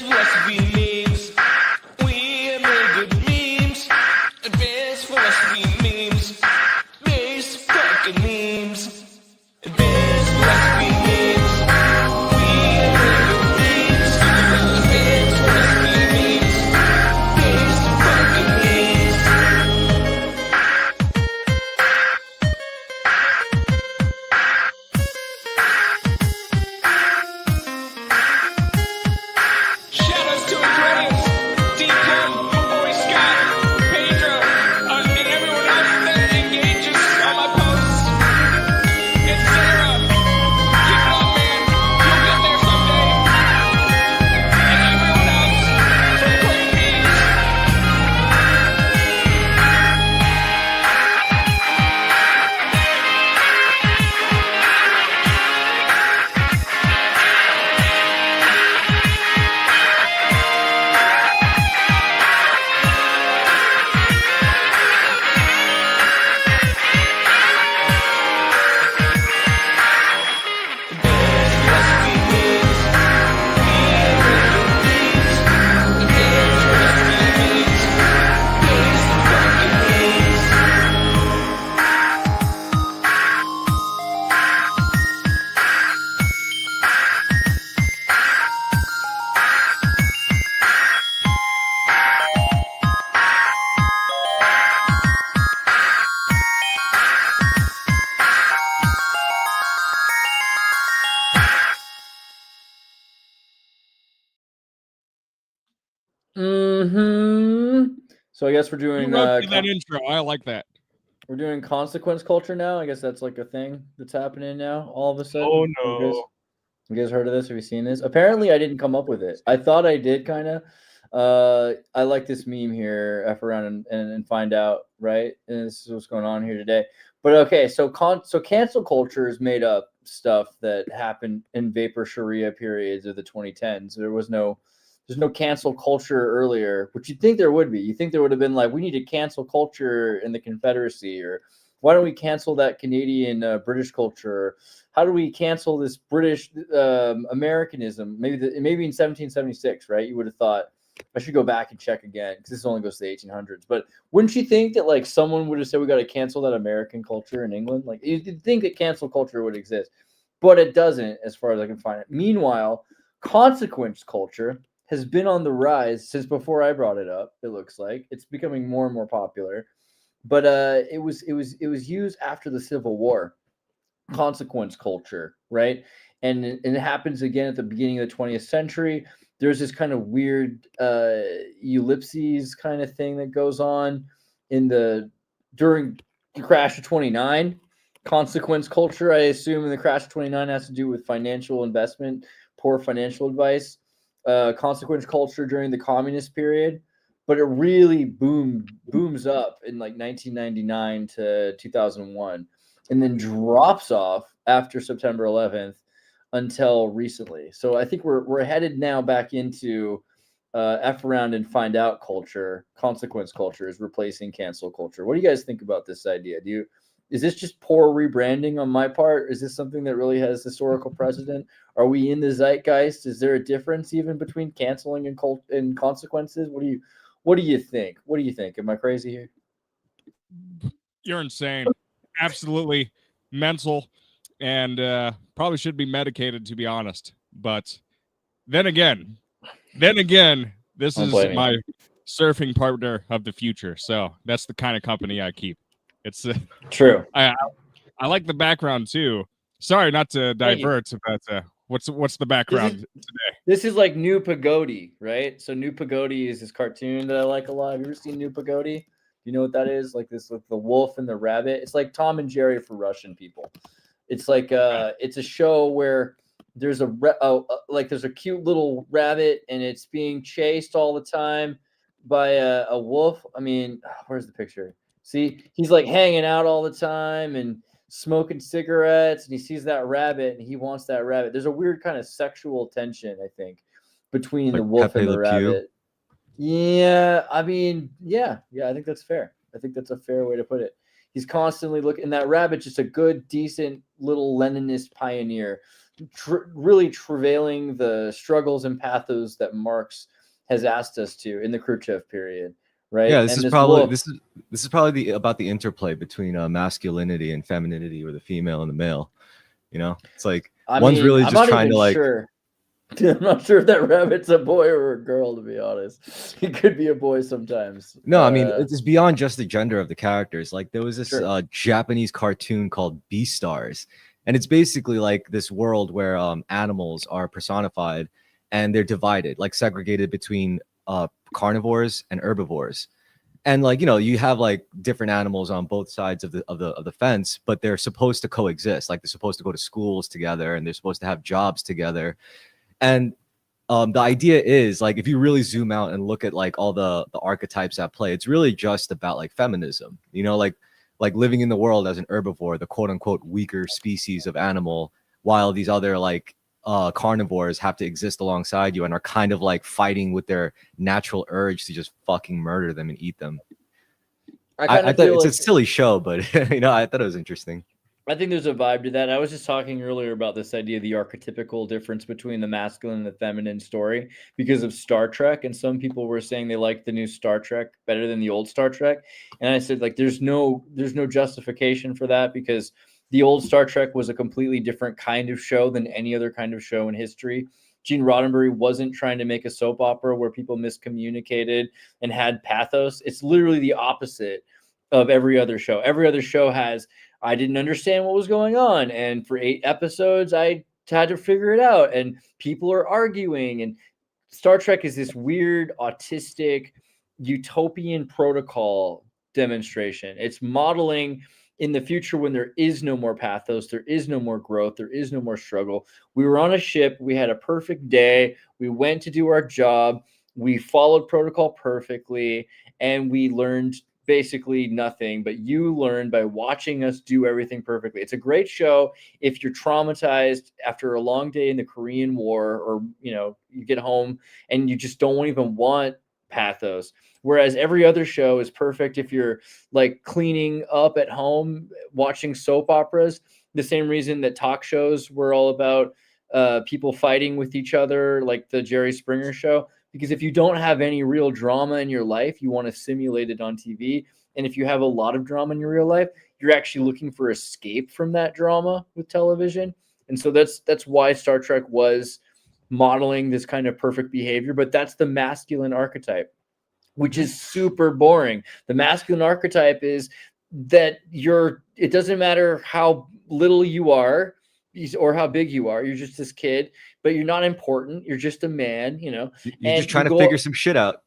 Advanced philosophy memes. We made good memes. Advanced philosophy memes. Base fucking memes. Advanced philosophy memes. We made good memes. Advanced philosophy memes. Base fucking memes. Shoutouts to Aquarius, D-Plum, Boy Scott, Pedro, and everyone else that engages on my posts. And Sarah, keep it up, man. You'll get there someday. And everyone else from Queen Bees. So I guess we're You doing wrote that intro. I like that. we're doing consequence culture now. I guess that's like a thing that's happening now all of a sudden. Oh, You no. guys heard of this? Have you seen this? Apparently I didn't come up with it. I thought I did kind of. I like this meme here, F around and find out, right? And this is what's going on here today. But okay, so cancel culture is made up stuff that happened in vapor Sharia periods of the 2010s. There's no cancel culture earlier, which you'd think there would be. You think there would have been like, we need to cancel culture in the Confederacy, or why don't we cancel that Canadian British culture? How do we cancel this British Americanism? Maybe in 1776, right? You would have thought, I should go back and check again because this only goes to the 1800s. But wouldn't you think that like someone would have said we got to cancel that American culture in England? Like you'd think that cancel culture would exist, but it doesn't, as far as I can find it. Meanwhile, consequence culture has been on the rise since before I brought it up. It looks like it's becoming more and more popular, but it was used after the Civil War. Consequence culture, right? And it happens again at the beginning of the 20th century. There's this kind of weird ellipses kind of thing that goes on during the crash of 29. Consequence culture, I assume, in the crash of 29 has to do with financial investment, poor financial advice. Consequence culture during the communist period, but it really booms up in like 1999 to 2001, and then drops off after September 11th until recently. So I think we're headed now back into F around and find out culture. Consequence culture is replacing cancel culture. What do you guys think about this idea? Is this just poor rebranding on my part? Is this something that really has historical precedent? Are we in the zeitgeist? Is there a difference even between canceling and consequences? What do you think? What do you think? Am I crazy here? You're insane. Absolutely mental, and probably should be medicated, to be honest. But then again, this is my surfing partner of the future. So that's the kind of company I keep. It's true. I like the background too. Sorry, not to divert, but what's the background today? This is like New Pagodi, right? So New Pagodi is this cartoon that I like a lot. Have you ever seen New Pagodi? You know what that is? Like this, with the wolf and the rabbit. It's like Tom and Jerry for Russian people. It's like it's a show where there's there's a cute little rabbit and it's being chased all the time by a wolf. I mean, where's the picture? See, he's like hanging out all the time and smoking cigarettes, and he sees that rabbit and he wants that rabbit. There's a weird kind of sexual tension, I think, between the wolf and the rabbit. Yeah, I mean, yeah, I think that's fair. I think that's a fair way to put it. He's constantly looking, and that rabbit's just a good, decent little Leninist pioneer really travailing the struggles and pathos that Marx has asked us to in the Khrushchev period, right? Yeah, this And is this probably wolf, this is probably about the interplay between masculinity and femininity, or the female and the male. You know, it's like I one's mean, really I'm just not trying even to like. sure. I'm not sure if that rabbit's a boy or a girl, to be honest. He could be a boy sometimes. No, I mean it's beyond just the gender of the characters. Like there was this Sure. Japanese cartoon called Beastars, and it's basically like this world where animals are personified and they're divided, like segregated between carnivores and herbivores. And like, you know, you have like different animals on both sides of the fence, but they're supposed to coexist. Like they're supposed to go to schools together and they're supposed to have jobs together. And the idea is like if you really zoom out and look at like all the archetypes at play, it's really just about like feminism, you know, like living in the world as an herbivore, the quote unquote weaker species of animal, while these other like carnivores have to exist alongside you and are kind of like fighting with their natural urge to just fucking murder them and eat them. I thought it's a silly show, but you know, I thought it was interesting. I think there's a vibe to that. I was just talking earlier about this idea of the archetypical difference between the masculine and the feminine story because of Star Trek. And some people were saying they liked the new Star Trek better than the old Star Trek. And I said, like, there's no justification for that because the old Star Trek was a completely different kind of show than any other kind of show in history. Gene Roddenberry wasn't trying to make a soap opera where people miscommunicated and had pathos. It's literally the opposite of every other show. Every other show has, I didn't understand what was going on. And for 8 episodes, I had to figure it out. And people are arguing. And Star Trek is this weird, autistic, utopian protocol demonstration. It's modeling in the future when there is no more pathos, there is no more growth, there is no more struggle. We were on a ship. We had a perfect day. We went to do our job. We followed protocol perfectly. And we learned basically nothing, but you learn by watching us do everything perfectly. It's a great show if you're traumatized after a long day in the Korean War, or you know, you get home and you just don't even want pathos. Whereas every other show is perfect if you're like cleaning up at home, watching soap operas. The same reason that talk shows were all about people fighting with each other, like the Jerry Springer show. Because if you don't have any real drama in your life, you want to simulate it on TV. And if you have a lot of drama in your real life, you're actually looking for escape from that drama with television. And so that's why Star Trek was modeling this kind of perfect behavior. But that's the masculine archetype, which is super boring. The masculine archetype is that it doesn't matter how little you are or how big you are, you're just this kid, but you're not important. You're just a man, you know. You're just trying to figure some shit out.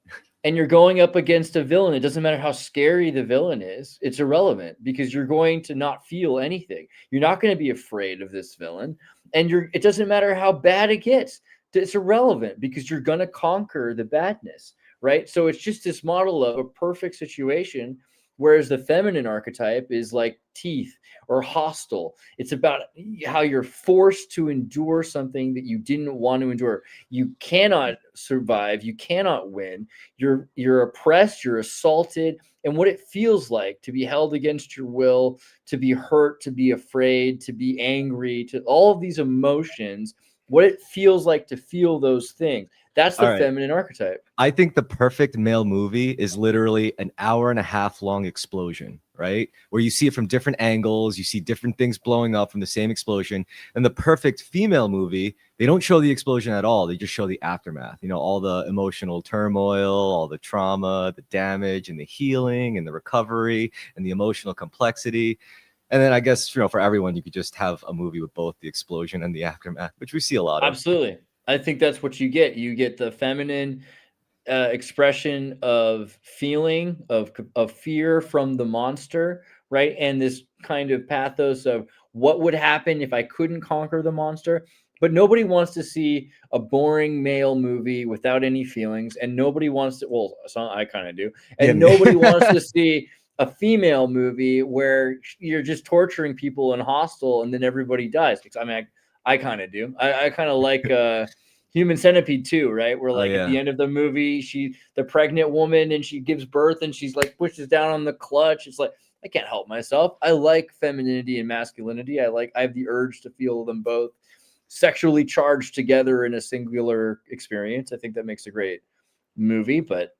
And you're going up against a villain. It doesn't matter how scary the villain is. It's irrelevant because you're going to not feel anything. You're not going to be afraid of this villain. And it doesn't matter how bad it gets. It's irrelevant because you're going to conquer the badness, right? So it's just this model of a perfect situation. Whereas the feminine archetype is like teeth or hostile. It's about how you're forced to endure something that you didn't want to endure. You cannot survive. You cannot win. You're oppressed. You're assaulted. And what it feels like to be held against your will, to be hurt, to be afraid, to be angry, to all of these emotions, what it feels like to feel those things. That's the feminine archetype. I think the perfect male movie is literally an 1.5 hour long explosion, right? Where you see it from different angles, you see different things blowing up from the same explosion. And the perfect female movie, they don't show the explosion at all. They just show the aftermath, you know, all the emotional turmoil, all the trauma, the damage, and the healing and the recovery and the emotional complexity. And then I guess, you know, for everyone, you could just have a movie with both the explosion and the aftermath, which we see a lot of. Absolutely. I think that's what you get. You get the feminine expression of feeling, of fear from the monster, right? And this kind of pathos of what would happen if I couldn't conquer the monster. But nobody wants to see a boring male movie without any feelings. And nobody wants to, well, I kind of do. And nobody wants to see a female movie where you're just torturing people and hostile and then everybody dies. I mean, I kind of do. I kind of like Human Centipede too, right? Where like at the end of the movie, the pregnant woman, and she gives birth and she's like pushes down on the clutch. It's like, I can't help myself. I like femininity and masculinity. I have the urge to feel them both. sexually charged together in a singular experience. I think that makes a great movie, but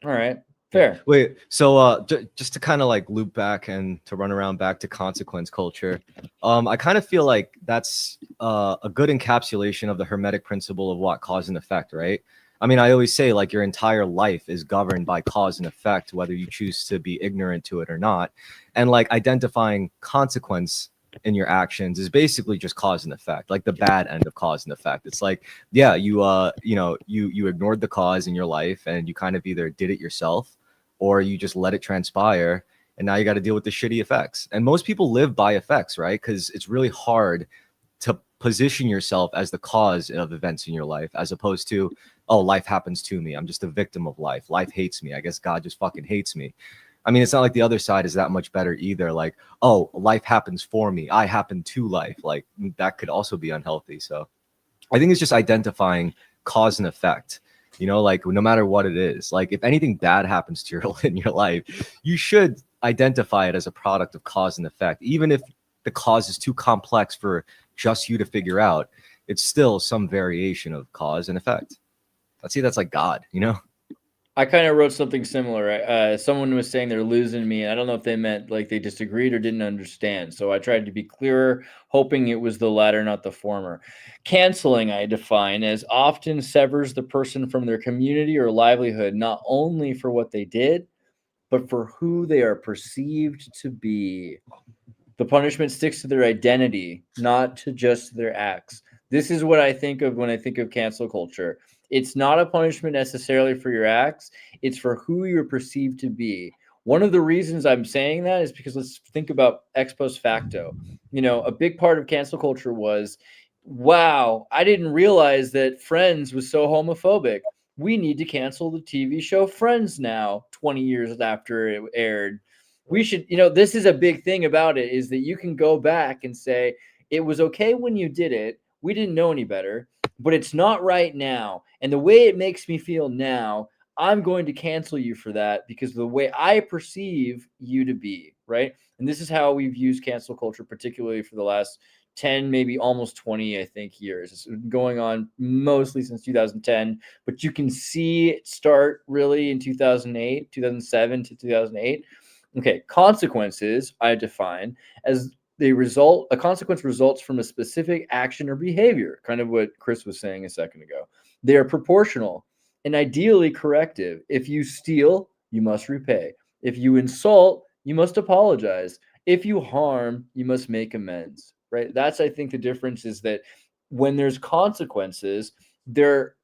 all right, fair. Wait, so just to kind of like loop back and to run around back to consequence culture, I kind of feel like that's a good encapsulation of the hermetic principle of what cause and effect, right? I mean, I always say like your entire life is governed by cause and effect, whether you choose to be ignorant to it or not. And like identifying consequence in your actions is basically just cause and effect, like the bad end of cause and effect. It's like, yeah, you ignored the cause in your life and you kind of either did it yourself or you just let it transpire. And now you got to deal with the shitty effects. And most people live by effects, right? Because it's really hard to position yourself as the cause of events in your life, as opposed to, oh, life happens to me. I'm just a victim of life. Life hates me. I guess God just fucking hates me. I mean, it's not like the other side is that much better either. Like, oh, life happens for me. I happen to life. Like, that could also be unhealthy. So I think it's just identifying cause and effect. You know, like no matter what it is, like if anything bad happens to your in your life, you should identify it as a product of cause and effect. Even if the cause is too complex for just you to figure out, it's still some variation of cause and effect. I'd say that's like God, you know? I kind of wrote something similar. Someone was saying they're losing me, and I don't know if they meant like they disagreed or didn't understand. So I tried to be clearer, hoping it was the latter, not the former. Canceling, I define as often severs the person from their community or livelihood, not only for what they did, but for who they are perceived to be. The punishment sticks to their identity, not to just their acts. This is what I think of when I think of cancel culture. It's not a punishment necessarily for your acts. It's for who you're perceived to be. One of the reasons I'm saying that is because let's think about ex post facto. You know, a big part of cancel culture was, wow, I didn't realize that Friends was so homophobic. We need to cancel the TV show Friends now, 20 years after it aired. We should, this is a big thing about it, is that you can go back and say, it was okay when you did it. We didn't know any better, but it's not right now. And the way it makes me feel now, I'm going to cancel you for that because of the way I perceive you to be, right? And this is how we've used cancel culture, particularly for the last 10, maybe almost 20, I think, years. It's been going on mostly since 2010, but you can see it start really in 2008, 2007 to 2008. Okay, consequences I define as a consequence results from a specific action or behavior, kind of what Chris was saying a second ago. They are proportional and ideally corrective. If you steal, you must repay. If you insult, you must apologize. If you harm, you must make amends, right? That's, I think, the difference is that when there's consequences, they're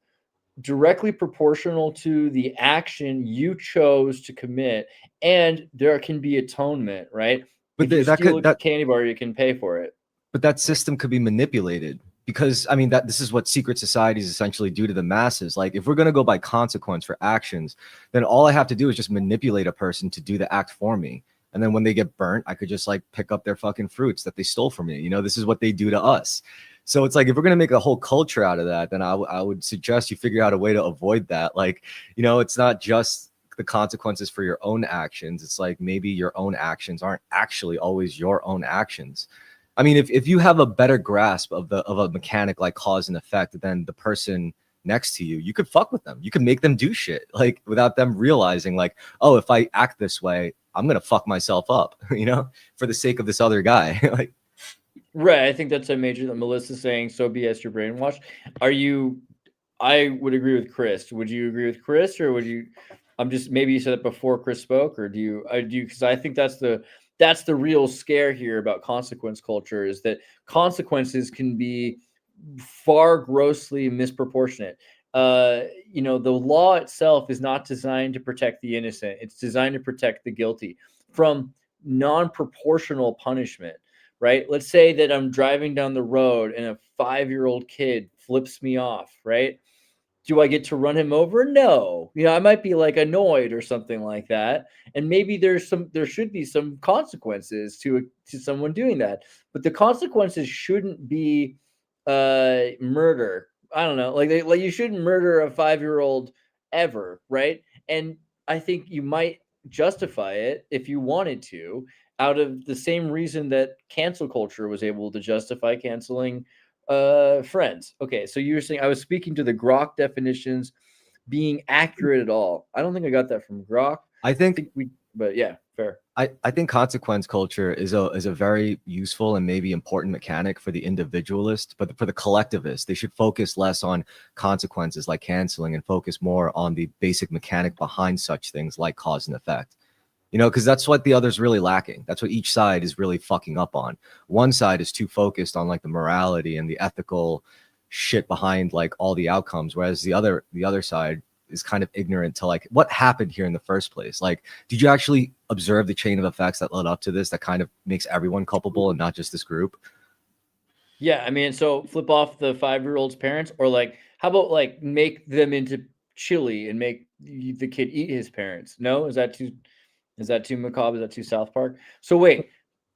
directly proportional to the action you chose to commit, and there can be atonement, right? But If you that steal could a candy bar, you can pay for it. But that system could be manipulated because I mean that this is what secret societies essentially do to the masses. Like if we're going to go by consequence for actions, then all I have to do is just manipulate a person to do the act for me. And then when they get burnt, I could just like pick up their fucking fruits that they stole from me. You know, this is what they do to us. So it's like if we're going to make a whole culture out of that, then I would suggest you figure out a way to avoid that. Like, you know, it's not just the consequences for your own actions. It's like maybe your own actions aren't actually always your own actions. I mean, if you have a better grasp of a mechanic like cause and effect than the person next to you, you could fuck with them. You could make them do shit like without them realizing like, oh, if I act this way, I'm gonna fuck myself up, you know, for the sake of this other guy. Like, Right. I think that's a major that Melissa's saying, so BS you're brainwashed. I would agree with Chris. Would you agree with Chris, or would you? Maybe you said it before Chris spoke, or do you? Because I think that's the real scare here about consequence culture, is that consequences can be far grossly misproportionate. The law itself is not designed to protect the innocent. It's designed to protect the guilty from non-proportional punishment, right? Let's say that I'm driving down the road and a 5-year-old kid flips me off, right? Do I get to run him over? No. I might be like annoyed or something like that. And maybe there should be some consequences to someone doing that. But the consequences shouldn't be murder. I don't know. Like you shouldn't murder a 5-year-old ever, right? And I think you might justify it if you wanted to, out of the same reason that cancel culture was able to justify canceling Friends. Okay, so you were saying I was speaking to the Grok definitions being accurate at all. I don't think I got that from Grok. I think but yeah, fair. I think consequence culture is a very useful and maybe important mechanic for the individualist, but for the collectivist, they should focus less on consequences like canceling and focus more on the basic mechanic behind such things like cause and effect. You know, because that's what the other's really lacking. That's what each side is really fucking up on. One side is too focused on like the morality and the ethical shit behind like all the outcomes, whereas the other side is kind of ignorant to like what happened here in the first place. Like, did you actually observe the chain of effects that led up to this that kind of makes everyone culpable and not just this group? Yeah, I mean, so flip off the 5-year-old's parents, or like, how about like make them into chili and make the kid eat his parents? No, is that too macabre? Is that too South Park? So wait,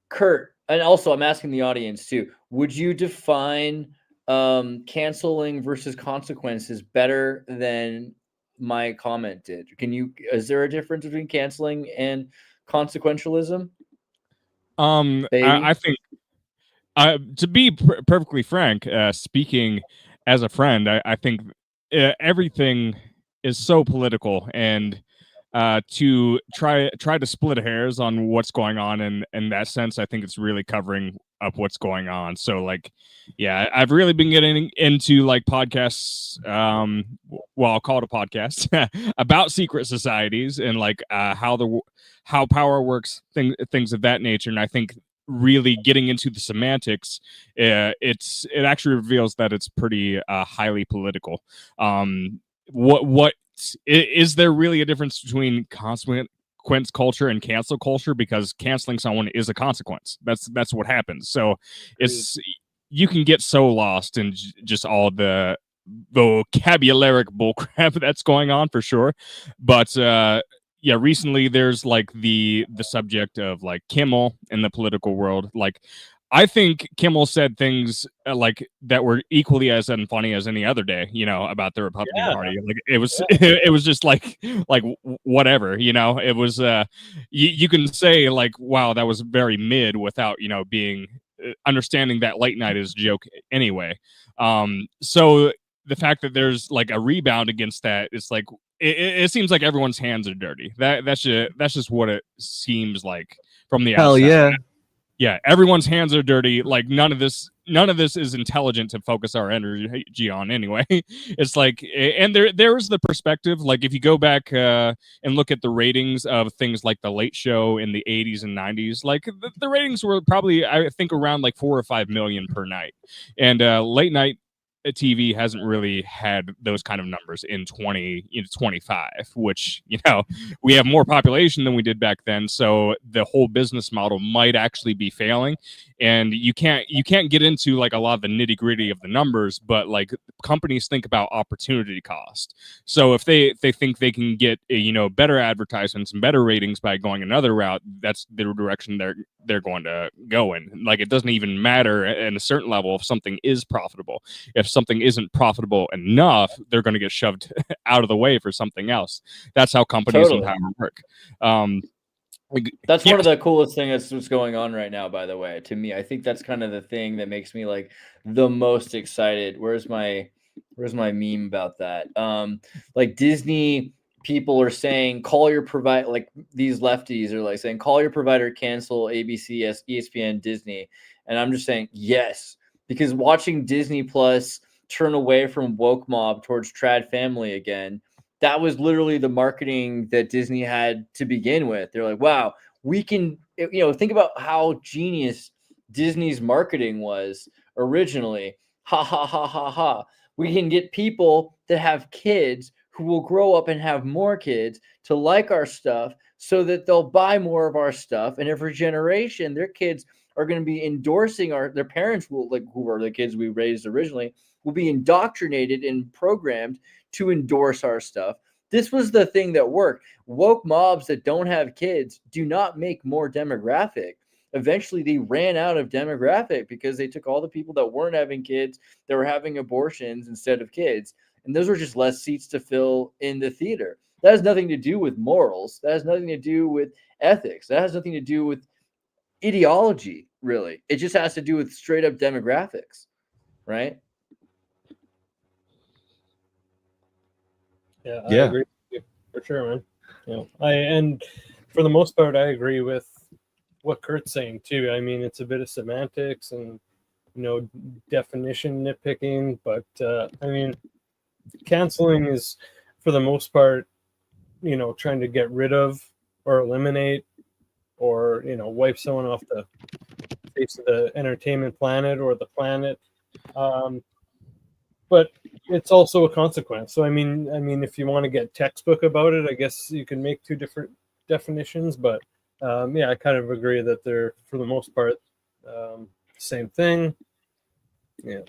Kurt, and also I'm asking the audience too. Would you define canceling versus consequences better than my comment did? Is there a difference between canceling and consequentialism? I think to be perfectly frank, speaking as a friend, I think everything is so political, and to try to split hairs on what's going on in that sense, I think it's really covering up what's going on. So like, yeah, I've really been getting into like podcasts, well, I'll call it a podcast about secret societies and like how power works, things of that nature. And I think really getting into the semantics, it actually reveals that it's pretty highly political. What is there really a difference between consequence culture and cancel culture? Because canceling someone is a consequence. That's what happens. So it's you can get so lost in just all the vocabularic bullcrap that's going on for sure. But yeah, recently there's like the subject of like Kimmel in the political world. Like, I think Kimmel said things like that were equally as unfunny as any other day, you know, about the Republican Party. Like it was just like whatever, you know. It was you can say like, wow, that was very mid without, you know, being understanding that late night is a joke anyway. So the fact that there's like a rebound against that, it's like it seems like everyone's hands are dirty. That's just what it seems like from the outside. Hell yeah. Yeah, everyone's hands are dirty. Like none of this is intelligent to focus our energy on anyway. It's like, and there's the perspective. Like if you go back and look at the ratings of things like The Late Show in the 80s and 90s, like the ratings were probably, I think, around like 4 or 5 million per night. And late night TV hasn't really had those kind of numbers in 2025, which, you know, we have more population than we did back then. So the whole business model might actually be failing. And you can't get into like a lot of the nitty gritty of the numbers, but like companies think about opportunity cost. So if they think they can get, you know, better advertisements and better ratings by going another route, that's the direction they're going to go in. Like it doesn't even matter at a certain level if something is profitable. If something isn't profitable enough, they're going to get shoved out of the way for something else. That's how companies and power work. That's one of the coolest things that's going on right now, by the way, to me. I think that's kind of the thing that makes me like the most excited. Where's my meme about that? Like Disney people are saying, call your provider, like these lefties are like saying, call your provider, cancel ABC, ESPN, Disney. And I'm just saying, yes, because watching Disney Plus turn away from woke mob towards trad family again, that was literally the marketing that Disney had to begin with. They're like, wow, we can, you know, think about how genius Disney's marketing was originally. Ha, ha, ha, ha, ha. We can get people that have kids who will grow up and have more kids to like our stuff so that they'll buy more of our stuff. And every generation, their kids are going to be endorsing their parents will, like, who are the kids we raised originally, will be indoctrinated and programmed to endorse our stuff. This was the thing that worked. Woke mobs that don't have kids do not make more demographic. Eventually, they ran out of demographic because they took all the people that weren't having kids, that were having abortions instead of kids. And those were just less seats to fill in the theater. That has nothing to do with morals. That has nothing to do with ethics. That has nothing to do with ideology, really. It just has to do with straight up demographics. right? Yeah, I Yeah. agree with you, for sure, man. And for the most part, I agree with what Kurt's saying too. I mean, it's a bit of semantics and definition nitpicking, but I mean, canceling is for the most part, trying to get rid of or eliminate or wipe someone off the face of the entertainment planet or the planet. But it's also a consequence. So I mean, if you want to get textbook about it, I guess you can make two different definitions. But I kind of agree that they're for the most part same thing. Yeah,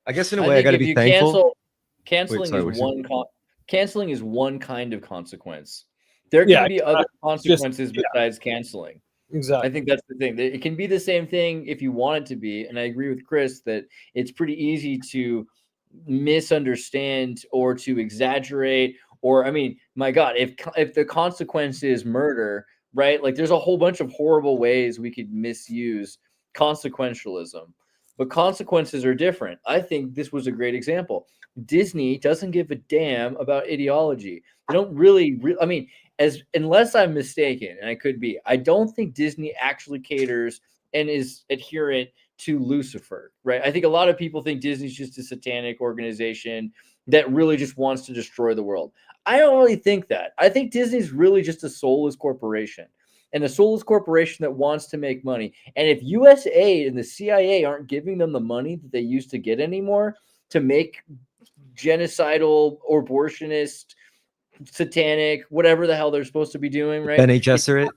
I guess in a way, I think got to if be you thankful. canceling sorry, is what's your- canceling is one kind of consequence. There Yeah, can be other consequences besides canceling. exactly. I think that's the thing. It can be the same thing if you want it to be. And I agree with Chris that it's pretty easy to misunderstand or to exaggerate. Or, I mean, my God, if the consequence is murder, right? Like there's a whole bunch of horrible ways we could misuse consequentialism. But consequences are different. I think this was a great example. Disney doesn't give a damn about ideology. They don't really I mean, unless I'm mistaken, and I could be, I don't think Disney actually caters and is adherent to Lucifer, right? I think a lot of people think Disney's just a satanic organization that really just wants to destroy the world. I don't really think that. I think Disney's really just a soulless corporation, and a soulless corporation that wants to make money. And if USA and the CIA aren't giving them the money that they used to get anymore to make genocidal, abortionist, satanic, whatever the hell they're supposed to be doing, right? NHS or it?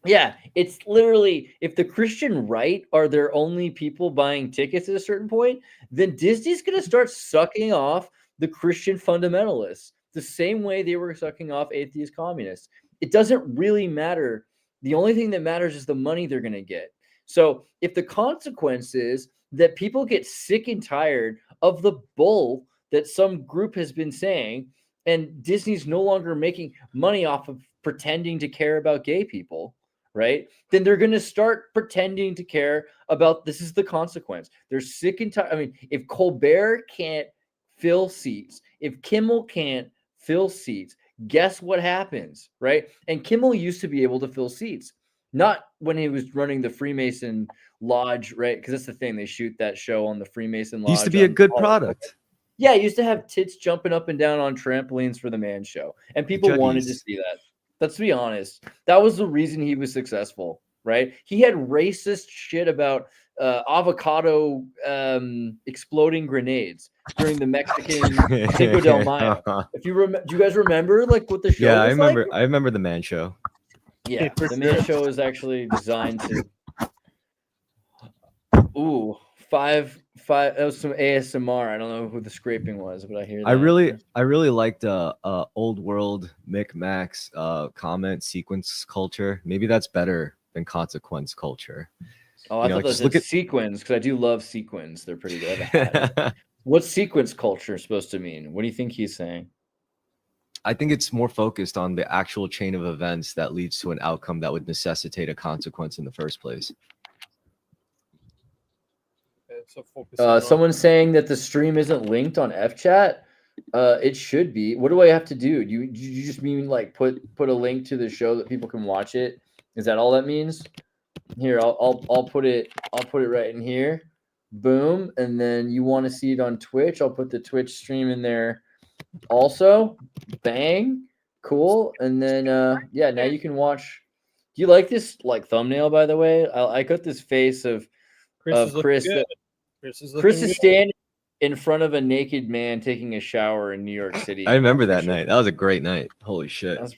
Yeah, it's literally if the Christian right are their only people buying tickets at a certain point, then Disney's going to start sucking off the Christian fundamentalists the same way they were sucking off atheist communists. It doesn't really matter. The only thing that matters is the money they're going to get. So if the consequence is that people get sick and tired of the bull that some group has been saying, and Disney's no longer making money off of pretending to care about gay people, right? Then they're going to start pretending to care about this is the consequence. They're sick and tired. I mean, if Colbert can't fill seats, if Kimmel can't fill seats, guess what happens, right? And Kimmel used to be able to fill seats, not when he was running the Freemason Lodge, right? Because that's the thing. They shoot that show on the Freemason Lodge. Used to be a good product. Yeah, it used to have tits jumping up and down on trampolines for the man show. And people wanted to see that. Let's be honest. That was the reason he was successful, right? He had racist shit about avocado exploding grenades during the Mexican Cinco de Mayo. If you remember, do you guys remember like what the show was I remember. like? I remember the Man Show. Yeah, the Man Show is actually designed to. Ooh, five. That was some ASMR. I don't know who the scraping was, but I hear that. I really liked old world Micmacs comment sequence culture. Maybe that's better than consequence culture. Oh, I thought that was sequins because I do love sequins. They're pretty good. What's sequence culture supposed to mean? What do you think he's saying? I think it's more focused on the actual chain of events that leads to an outcome that would necessitate a consequence in the first place. Someone's saying that the stream isn't linked on FChat. It should be. What do I have to do? Do you just mean like put a link to the show that people can watch it? Is that all that means? Here, I'll put it right in here. Boom. And then you want to see it on Twitch? I'll put the Twitch stream in there also. Bang. Cool. And then now you can watch. Do you like this like thumbnail, by the way? I got this face of Chris. Chris is standing in front of a naked man taking a shower in New York City. I remember that night. That was a great night. Holy shit. That's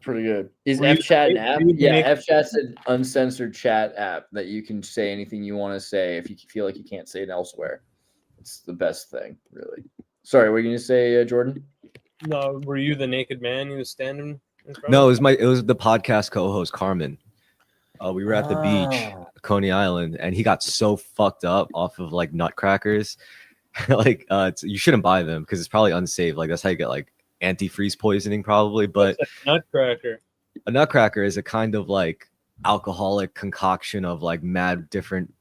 pretty good. Is FChat an app? Yeah, FChat's an uncensored chat app that you can say anything you want to say if you feel like you can't say it elsewhere. It's the best thing, really. Sorry, what were you going to say, Jordan? No, were you the naked man who was standing in front No, of it was the podcast co-host Carmen. We were at the beach, Coney Island, and he got so fucked up off of like nutcrackers. You shouldn't buy them because it's probably unsafe. Like that's how you get like antifreeze poisoning probably. But nutcracker. A nutcracker is a kind of like alcoholic concoction of like mad different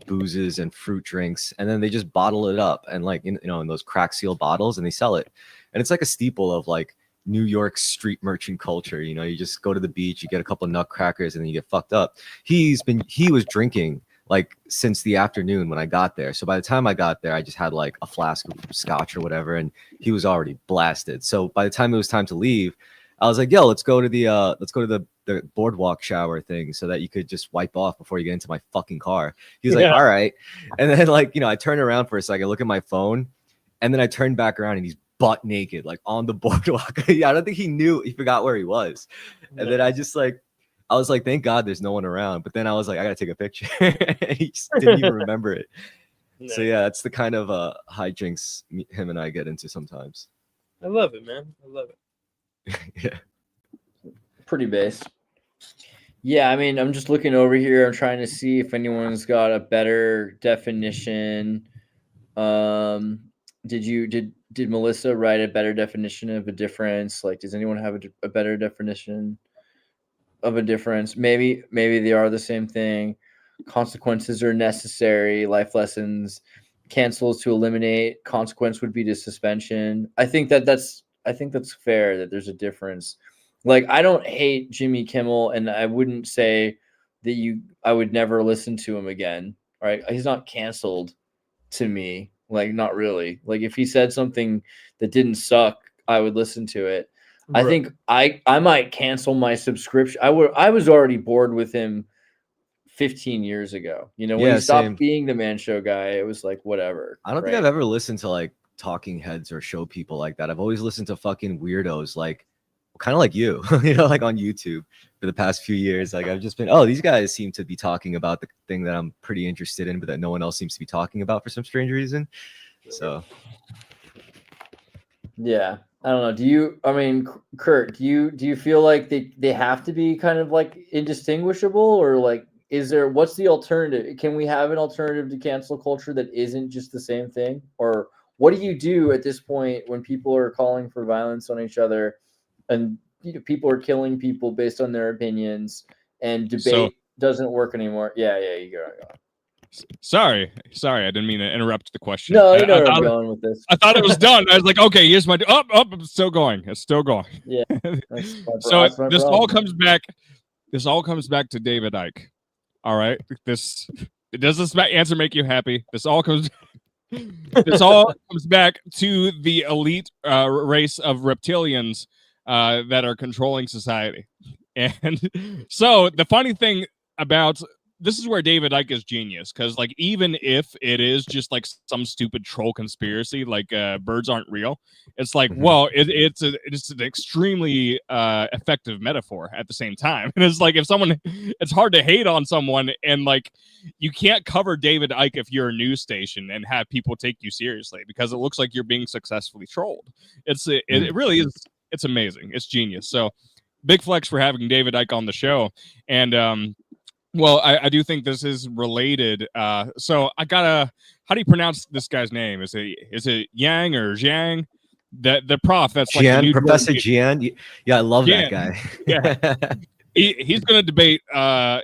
boozes and fruit drinks, and then they just bottle it up and like in those crack seal bottles, and they sell it. And it's like a staple of like New York street merchant culture. You just go to the beach, you get a couple of nutcrackers, and then you get fucked up. He was drinking like since the afternoon when I got there. So by the time I got there, I just had like a flask of scotch or whatever, and he was already blasted. So by the time it was time to leave, I was like, yo, let's go to the boardwalk shower thing so that you could just wipe off before you get into my fucking car. He was like, all right. And then like, I turn around for a second, look at my phone, and then I turn back around and he's butt naked, like on the boardwalk. I don't think he forgot where he was. And then I was like, thank God there's no one around. But then I was like, I gotta take a picture. He just didn't even remember it. No. So yeah, it's the kind of hijinks him and I get into sometimes. I love it, man. I love it. Yeah. Pretty base. Yeah, I mean, I'm just looking over here. I'm trying to see if anyone's got a better definition. Did Melissa write a better definition of a difference? Like, does anyone have a better definition of a difference? Maybe they are the same thing. Consequences are necessary. Life lessons. Cancels to eliminate. Consequence would be to suspension. I think that's fair that there's a difference. Like, I don't hate Jimmy Kimmel, and I wouldn't say that I would never listen to him again. Right? He's not canceled to me. Like, not really. Like, if he said something that didn't suck, I would listen to it. Right. I think I might cancel my subscription. I was already bored with him 15 years ago. When he stopped being the Man Show guy, it was like, whatever. I don't think I've ever listened to like talking heads or show people like that. I've always listened to fucking weirdos, like kind of like you, like on YouTube for the past few years. Like, I've just been, these guys seem to be talking about the thing that I'm pretty interested in, but that no one else seems to be talking about for some strange reason. So yeah, I don't know. Kurt, do you feel like they have to be kind of like indistinguishable, or like, what's the alternative? Can we have an alternative to cancel culture that isn't just the same thing? Or what do you do at this point when people are calling for violence on each other and people are killing people based on their opinions, and debate doesn't work anymore? Yeah, you go. Sorry, I didn't mean to interrupt the question. No, you know where I'm going with this. I thought it was done. I was like, okay, here's my it's still going. It's still going. Yeah. So this all comes back to David Icke. All right. Does this answer make you happy? This all comes back to the elite race of reptilians that are controlling society. And so the funny thing about this is where David Icke is genius, because like, even if it is just like some stupid troll conspiracy, like birds aren't real, it's like, well, it's an extremely effective metaphor at the same time. And it's like, it's hard to hate on someone, and like, you can't cover David Icke if you're a news station and have people take you seriously, because it looks like you're being successfully trolled. It really is. It's amazing. It's genius. So big flex for having David Icke on the show. And well, I do think this is related. So I gotta, how do you pronounce this guy's name? Is it Yang or Zhang? The prof that's like Jian, Professor Jian. Yeah, I love Jian. That guy. Yeah. He's going to debate.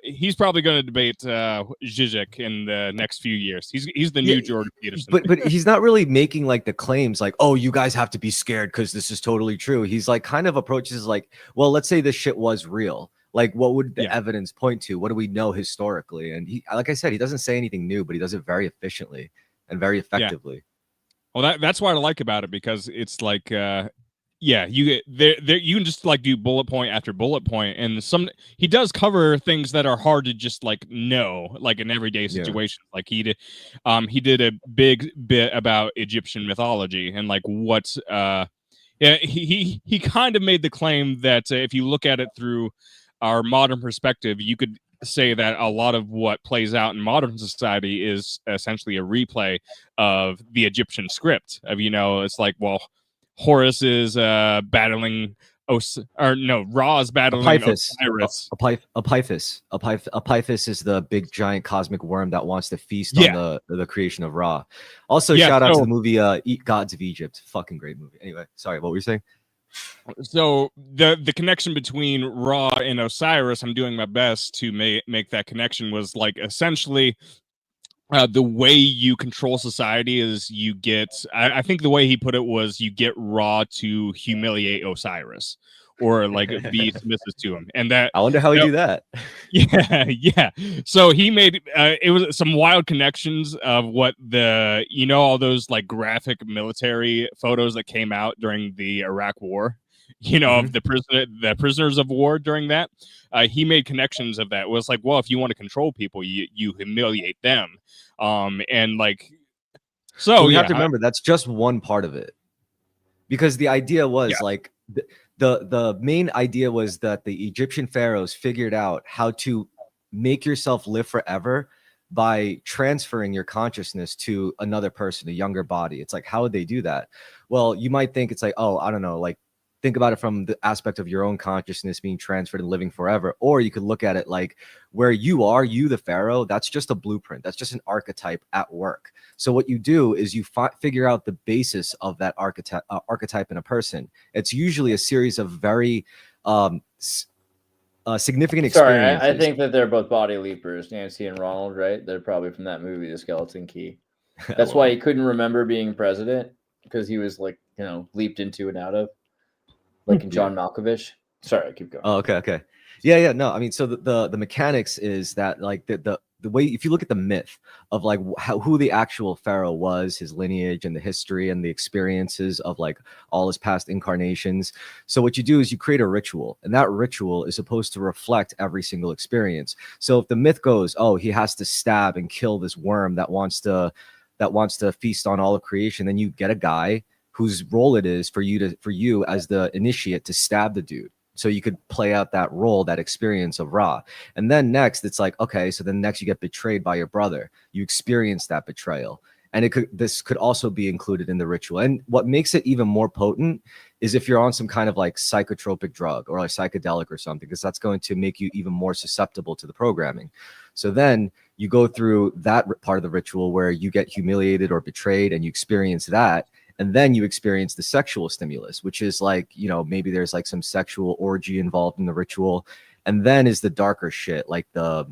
He's probably going to debate Zizek in the next few years. He's the new Jordan Peterson. But he's not really making like the claims like, oh, you guys have to be scared because this is totally true. He's like kind of approaches like, well, let's say this shit was real. Like, what would the evidence point to? What do we know historically? And he, like I said, he doesn't say anything new, but he does it very efficiently and very effectively. Yeah. Well, that's what I like about it, because it's like, you can just like do bullet point after bullet point, and he does cover things that are hard to just like know, like in everyday situations. Like he did a big bit about Egyptian mythology and like what's he kind of made the claim that if you look at it through our modern perspective, you could say that a lot of what plays out in modern society is essentially a replay of the Egyptian script of, it's like, well, Horus is battling Ra is battling Osiris. Apiphis is the big giant cosmic worm that wants to feast on the creation of Ra. Also, shout out to the movie Eat Gods of Egypt. Fucking great movie. Anyway, sorry, what were you saying? So the connection between Ra and Osiris, I'm doing my best to make that connection, was like essentially the way you control society is you get, I think the way he put it was you get Ra to humiliate Osiris or like be submissive to him. And that, I wonder how we do that. yeah, yeah. So he made it was some wild connections of what the, you know, all those like graphic military photos that came out during the Iraq War, you know, of the prisoners of war during that. He made connections of that. It was like, well, if you want to control people, you humiliate them. And like, so But we yeah, have to remember that's just one part of it, because the idea was like the main idea was that the Egyptian pharaohs figured out how to make yourself live forever by transferring your consciousness to another person, a younger body. It's like, how would they do that? Well, you might think it's like, oh, I don't know, like think about it from the aspect of your own consciousness being transferred and living forever. Or you could look at it like where you are, you, the pharaoh, that's just a blueprint. That's just an archetype at work. So what you do is you figure out the basis of that archetype in a person. It's usually a series of very significant experiences. Sorry, I think that they're both body leapers, Nancy and Ronald, right? They're probably from that movie, The Skeleton Key. That's why he couldn't remember being president, because he was like, you know, leaped into and out of, like in John Malkovich. Sorry, I keep going. Oh, okay. Yeah. No, I mean, so the mechanics is that like the way, if you look at the myth of like who the actual pharaoh was, his lineage and the history and the experiences of like all his past incarnations. So what you do is you create a ritual, and that ritual is supposed to reflect every single experience. So if the myth goes, oh, he has to stab and kill this worm that wants to feast on all of creation, then you get a guy whose role it is for you as the initiate to stab the dude. So you could play out that role, that experience of Ra. And then next, it's like, okay, so then next you get betrayed by your brother. You experience that betrayal. And this could also be included in the ritual. And what makes it even more potent is if you're on some kind of like psychotropic drug or like psychedelic or something, because that's going to make you even more susceptible to the programming. So then you go through that part of the ritual where you get humiliated or betrayed and you experience that. And then you experience the sexual stimulus, which is like, you know, maybe there's like some sexual orgy involved in the ritual. And then is the darker shit, like the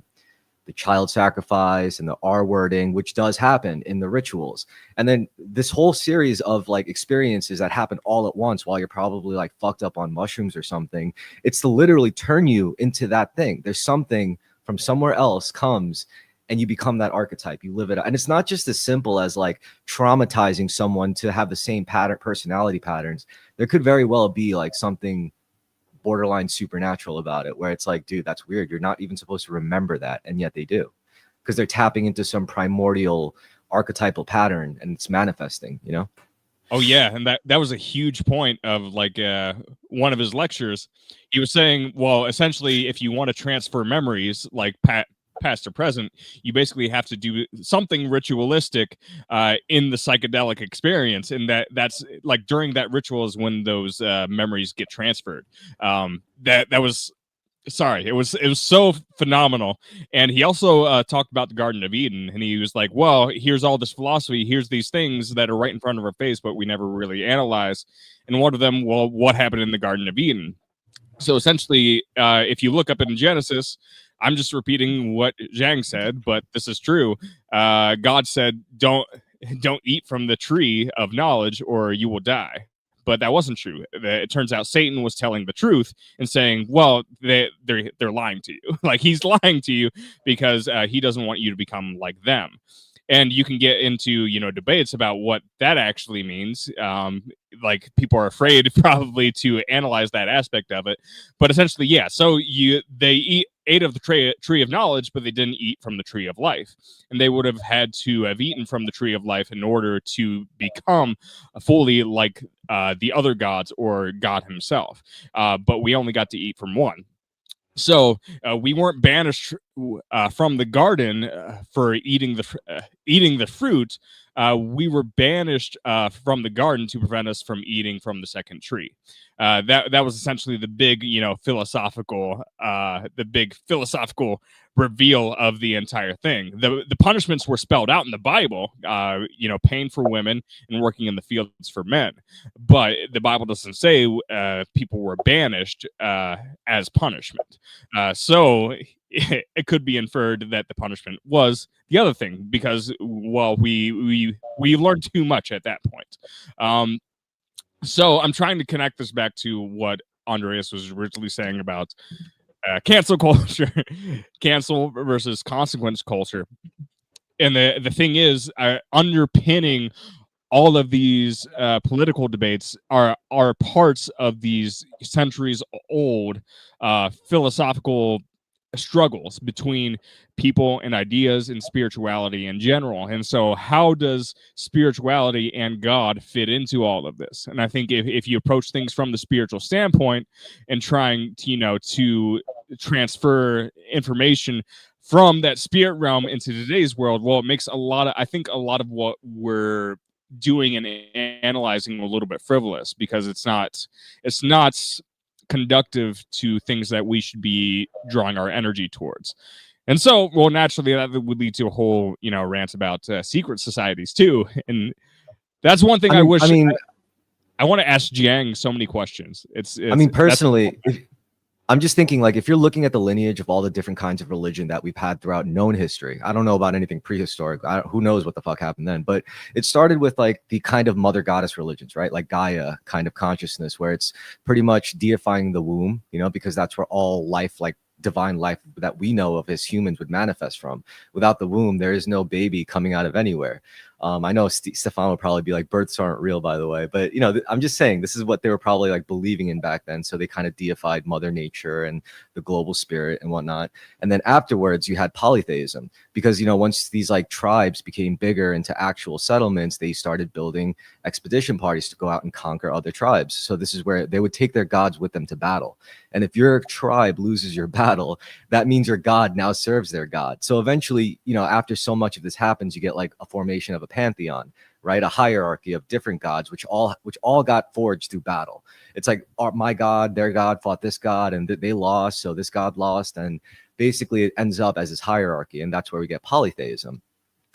child sacrifice and the R wording, which does happen in the rituals. And then this whole series of like experiences that happen all at once while you're probably like fucked up on mushrooms or something. It's to literally turn you into that thing. There's something from somewhere else comes and you become that archetype. You live it out. And it's not just as simple as like traumatizing someone to have the same personality patterns. There could very well be like something borderline supernatural about it, where it's like, dude, that's weird. You're not even supposed to remember that. And yet they do, because they're tapping into some primordial archetypal pattern and it's manifesting, you know? Oh yeah, and that was a huge point of like one of his lectures. He was saying, well, essentially, if you want to transfer memories, like past or present, you basically have to do something ritualistic in the psychedelic experience, and that's like during that ritual is when those memories get transferred. That was it was so phenomenal. And he also talked about the Garden of Eden, and he was like, well, here's all this philosophy, here's these things that are right in front of our face, but we never really analyze. And one of them, well, what happened in the Garden of Eden? So essentially, if you look up in Genesis, I'm just repeating what Zhang said, but this is true. God said, don't eat from the tree of knowledge or you will die. But that wasn't true. It turns out Satan was telling the truth and saying, well, they're lying to you. Like, he's lying to you because he doesn't want you to become like them. And you can get into, you know, debates about what that actually means. Like, people are afraid probably to analyze that aspect of it. But essentially, yeah. So they ate of the tree of knowledge, but they didn't eat from the tree of life. And they would have had to have eaten from the tree of life in order to become fully like the other gods or God himself. But we only got to eat from one. So we weren't banished from the garden for eating the fruit. We were banished from the garden to prevent us from eating from the second tree. That was essentially the big, philosophical reveal of the entire thing. The punishments were spelled out in the Bible, pain for women and working in the fields for men. But the Bible doesn't say people were banished as punishment. So it could be inferred that the punishment was the other thing, because well, we learned too much at that point. So I'm trying to connect this back to what Andreas was originally saying about cancel culture, cancel versus consequence culture. And the thing is, underpinning all of these political debates are parts of these centuries old philosophical struggles between people and ideas and spirituality in general. And so how does spirituality and God fit into all of this? And I think if you approach things from the spiritual standpoint and trying to, to transfer information from that spirit realm into today's world, well, it makes a lot of what we're doing and analyzing a little bit frivolous, because it's not conductive to things that we should be drawing our energy towards. And so, well, naturally that would lead to a whole, rant about secret societies too. And that's one thing I want to ask Jiang so many questions. Personally, I'm just thinking, like, if you're looking at the lineage of all the different kinds of religion that we've had throughout known history, I don't know about anything prehistoric. Who knows what the fuck happened then? But it started with like the kind of mother goddess religions, right? Like Gaia kind of consciousness, where it's pretty much deifying the womb, because that's where all life, like divine life that we know of as humans, would manifest from. Without the womb, there is no baby coming out of anywhere. I know Stefan would probably be like, births aren't real, by the way, but I'm just saying this is what they were probably like believing in back then. So they kind of deified Mother Nature and the global spirit and whatnot. And then afterwards you had polytheism, because once these like tribes became bigger into actual settlements, they started building expedition parties to go out and conquer other tribes. So this is where they would take their gods with them to battle. And if your tribe loses your battle, that means your god now serves their god. So eventually, after so much of this happens, you get like a formation of a pantheon, right? A hierarchy of different gods, which all got forged through battle. It's like, my god, their god fought this god, and they lost, so this god lost, and basically it ends up as this hierarchy, and that's where we get polytheism.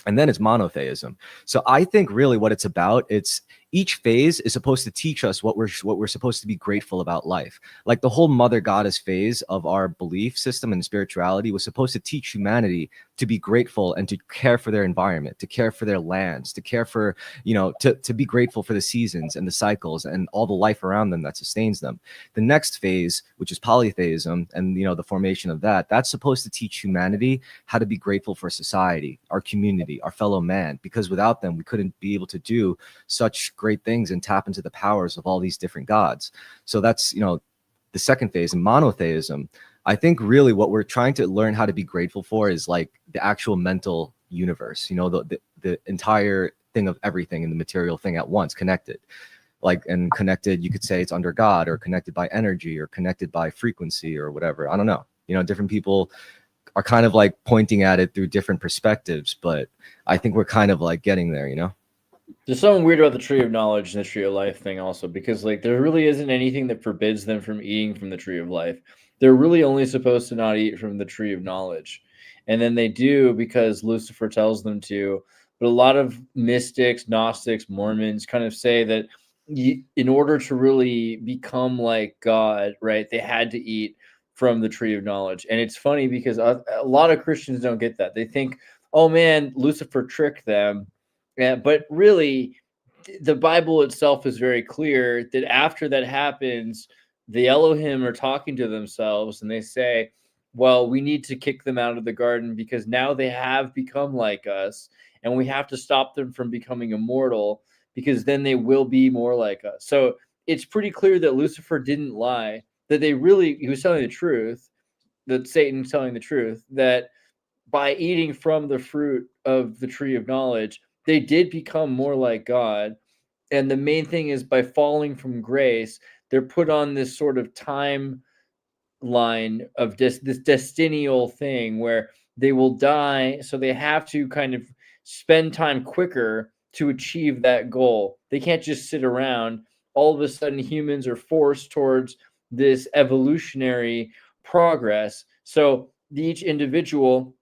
And then it's monotheism. So I think really what it's about, it's each phase is supposed to teach us what we're supposed to be grateful about life. Like the whole mother goddess phase of our belief system and spirituality was supposed to teach humanity to be grateful and to care for their environment, to care for their lands, to care for, to be grateful for the seasons and the cycles and all the life around them that sustains them. The next phase, which is polytheism and, the formation of that's supposed to teach humanity how to be grateful for society, our community, our fellow man, because without them, we couldn't be able to do such great things and tap into the powers of all these different gods. So that's, the second phase. In monotheism, I think really what we're trying to learn how to be grateful for is like the actual mental universe, the entire thing of everything in the material thing at once, connected. And connected, you could say it's under God, or connected by energy, or connected by frequency, or whatever. I don't know. Different people are kind of like pointing at it through different perspectives, but I think we're kind of like getting there, There's something weird about the tree of knowledge and the tree of life thing also, because like there really isn't anything that forbids them from eating from the tree of life. They're really only supposed to not eat from the tree of knowledge. And then they do because Lucifer tells them to. But a lot of mystics, Gnostics, Mormons kind of say that in order to really become like God, right, they had to eat from the tree of knowledge. And it's funny because a lot of Christians don't get that. They think, oh man, Lucifer tricked them. Yeah, but really, the Bible itself is very clear that after that happens, the Elohim are talking to themselves and they say, well, we need to kick them out of the garden because now they have become like us, and we have to stop them from becoming immortal, because then they will be more like us. So it's pretty clear that Lucifer didn't lie, that he was telling the truth, that Satan's telling the truth, that by eating from the fruit of the tree of knowledge, they did become more like God. And the main thing is, by falling from grace, they're put on this sort of timeline of this destinial thing where they will die. So they have to kind of spend time quicker to achieve that goal. They can't just sit around. All of a sudden, humans are forced towards this evolutionary progress. So each individual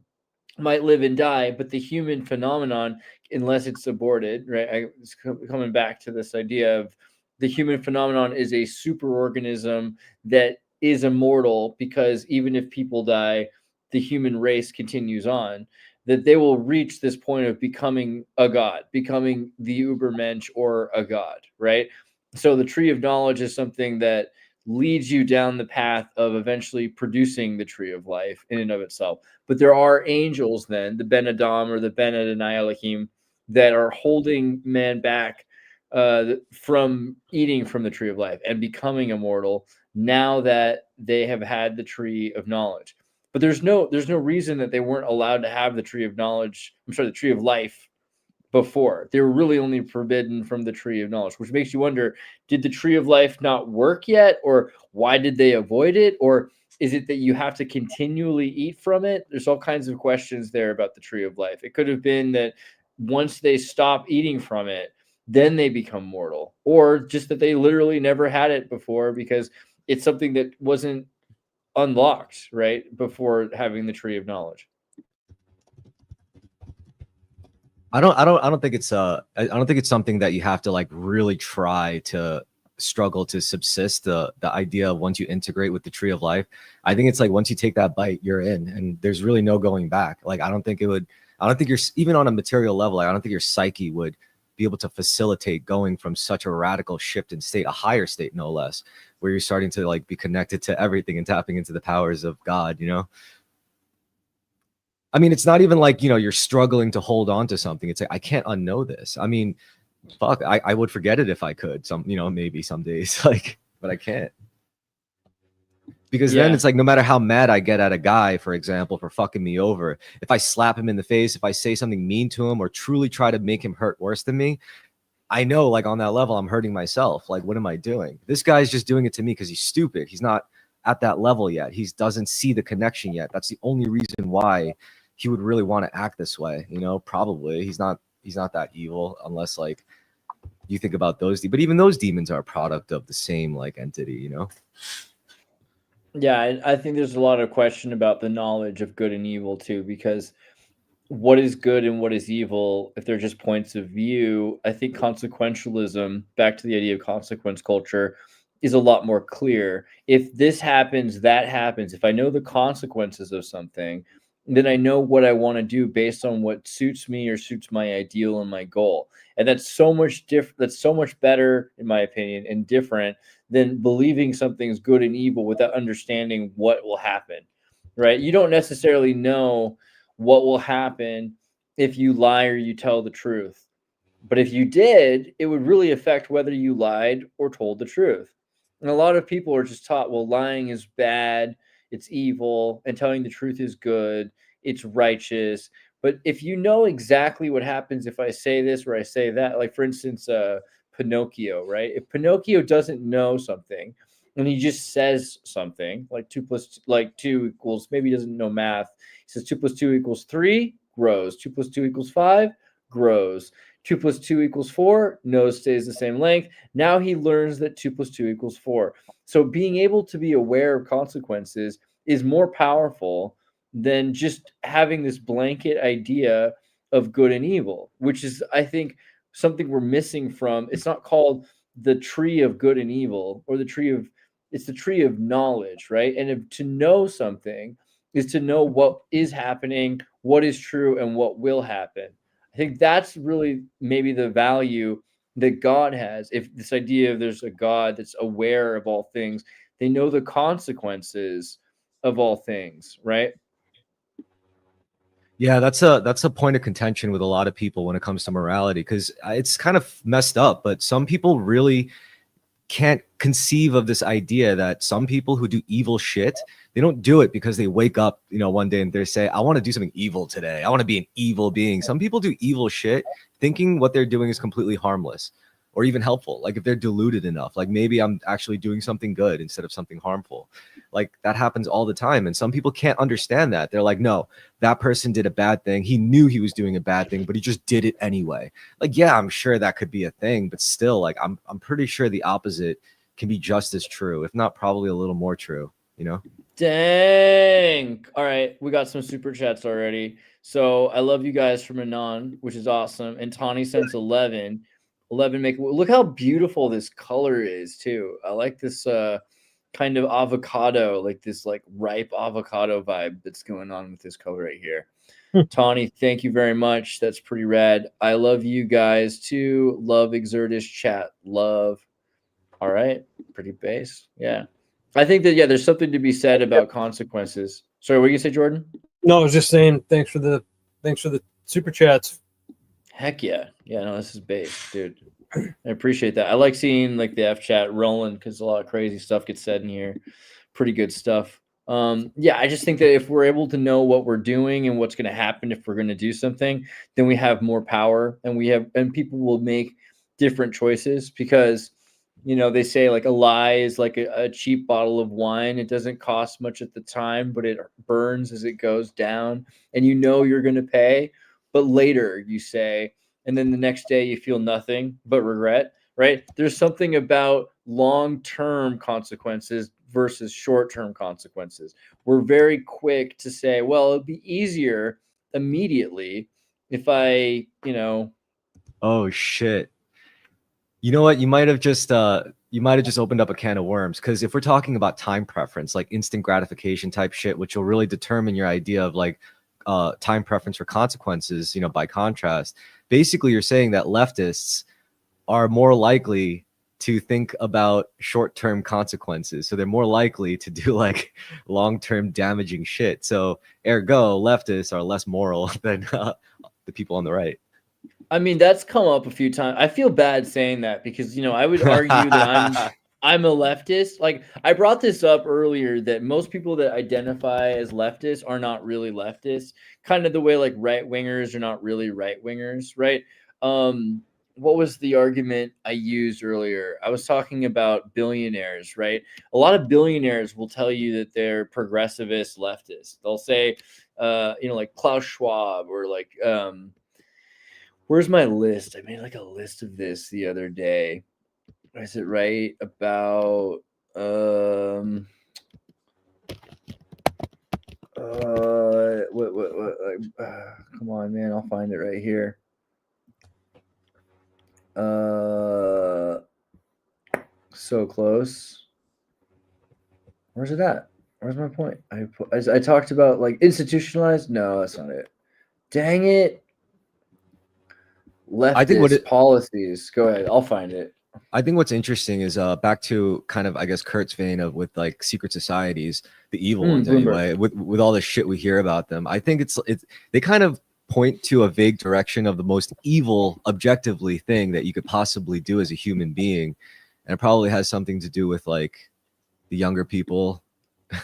might live and die, but the human phenomenon, unless it's aborted, right? It's coming back to this idea of the human phenomenon is a superorganism that is immortal, because even if people die, the human race continues on, that they will reach this point of becoming a god, becoming the Ubermensch or a god, right? So the tree of knowledge is something that leads you down the path of eventually producing the tree of life in and of itself. But there are angels then, the Ben Adam or the Ben Adonai Elohim, that are holding man back from eating from the tree of life and becoming immortal now that they have had the tree of knowledge. But there's no reason that they weren't allowed to have the tree of knowledge. I'm sorry, the tree of life before. They were really only forbidden from the tree of knowledge, which makes you wonder, did the tree of life not work yet? Or why did they avoid it? Or is it that you have to continually eat from it? There's all kinds of questions there about the tree of life. It could have been that once they stop eating from it, then they become mortal, or just that they literally never had it before because it's something that wasn't unlocked right before having the tree of knowledge. I don't think it's I don't think it's something that you have to like really try to struggle to subsist. The idea of once you integrate with the tree of life, I think it's like once you take that bite, you're in, and there's really no going back. Like I don't think you're even on a material level. I don't think your psyche would be able to facilitate going from such a radical shift in state, a higher state no less, where you're starting to like be connected to everything and tapping into the powers of God, you know? I mean, it's not even like, you know, you're struggling to hold on to something. It's like, I can't unknow this. I mean, fuck, I would forget it if I could, you know, maybe some days, like, but I can't. Because then it's like, no matter how mad I get at a guy, for example, for fucking me over, if I slap him in the face, if I say something mean to him or truly try to make him hurt worse than me, I know like on that level, I'm hurting myself. Like, what am I doing? This guy's just doing it to me because he's stupid. He's not at that level yet. He doesn't see the connection yet. That's the only reason why he would really want to act this way. You know, probably he's not that evil unless like you think about those. But even those demons are a product of the same like entity, you know? Yeah, I think there's a lot of question about the knowledge of good and evil too, because what is good and what is evil, if they're just points of view, I think consequentialism, back to the idea of consequence culture, is a lot more clear. If this happens, that happens. If I know the consequences of something, then I know what I want to do based on what suits me or suits my ideal and my goal. And that's so much different. That's so much better, in my opinion, and different than believing something's good and evil without understanding what will happen, right? You don't necessarily know what will happen if you lie or you tell the truth. But if you did, it would really affect whether you lied or told the truth. And a lot of people are just taught, well, lying is bad, it's evil, and telling the truth is good, it's righteous. But if you know exactly what happens if I say this or I say that, like for instance, Pinocchio, right? If Pinocchio doesn't know something and he just says something like 2 equals, maybe he doesn't know math. He says 2 + 2 = 3, grows. 2 + 2 = 5, grows. 2 + 2 = 4, nose stays the same length. Now he learns that 2 + 2 = 4. So being able to be aware of consequences is more powerful than just having this blanket idea of good and evil, which is, I think, something we're missing from. It's not called the tree of good and evil or it's the tree of knowledge, right? And to know something is to know what is happening, what is true, and what will happen. I think that's really maybe the value that God has. If this idea of there's a God that's aware of all things, they know the consequences of all things, right? Yeah, that's a point of contention with a lot of people when it comes to morality, because it's kind of messed up, but some people really can't conceive of this idea that some people who do evil shit, they don't do it because they wake up, you know, one day and they say, I want to do something evil today. I want to be an evil being. Some people do evil shit thinking what they're doing is completely harmless or even helpful. Like if they're deluded enough, like maybe I'm actually doing something good instead of something harmful. Like that happens all the time. And some people can't understand that. They're like, no, that person did a bad thing. He knew he was doing a bad thing, but he just did it anyway. Like, yeah, I'm sure that could be a thing, but still, like, I'm pretty sure the opposite can be just as true, if not probably a little more true, you know? Dang. All right. We got some super chats already. So I love you guys from Anon, which is awesome. And Tawny sends 11. 11 look how beautiful this color is too. I like this kind of avocado, like this like ripe avocado vibe that's going on with this color right here. Tawny, thank you very much. That's pretty rad. I love you guys too. Love Exertus chat. Love. All right. Pretty base. Yeah. I think that, yeah, there's something to be said about consequences. Sorry, what did you say, Jordan? No, I was just saying thanks for the super chats. Heck yeah. Yeah, no, this is base, dude. I appreciate that. I like seeing like the F chat rolling because a lot of crazy stuff gets said in here. Pretty good stuff. Yeah, I just think that if we're able to know what we're doing and what's going to happen if we're going to do something, then we have more power, and people will make different choices because, you know, they say like a lie is like a cheap bottle of wine. It doesn't cost much at the time, but it burns as it goes down, and you know you're going to pay, but later you say, and then the next day you feel nothing but regret, right? There's something about long-term consequences versus short-term consequences. We're very quick to say, well, it'd be easier immediately if I, you know. Oh shit. You know what? You might have just opened up a can of worms, because if we're talking about time preference, like instant gratification type shit, which will really determine your idea of like time preference for consequences, you know, by contrast, basically you're saying that leftists are more likely to think about short-term consequences. So they're more likely to do like long-term damaging shit. So ergo, leftists are less moral than the people on the right. I mean, that's come up a few times. I feel bad saying that because, you know, I would argue that I'm a leftist. Like, I brought this up earlier that most people that identify as leftists are not really leftists. Kind of the way like right-wingers are not really right-wingers, right? What was the argument I used earlier? I was talking about billionaires, right? A lot of billionaires will tell you that they're progressivist leftists. They'll say, you know, like Klaus Schwab or like, where's my list? I made like a list of this the other day. Is it right about come on, man, I'll find it right here. So close. Where's it at? Where's my point? I talked about like institutionalized. No, that's not it. Dang it. Leftist I think policies. Go ahead. I'll find it. I think what's interesting is back to kind of, I guess, Kurt's vein of with like secret societies, the evil ones anyway, with all the shit we hear about them. I think it's they kind of point to a vague direction of the most evil objectively thing that you could possibly do as a human being. And it probably has something to do with like the younger people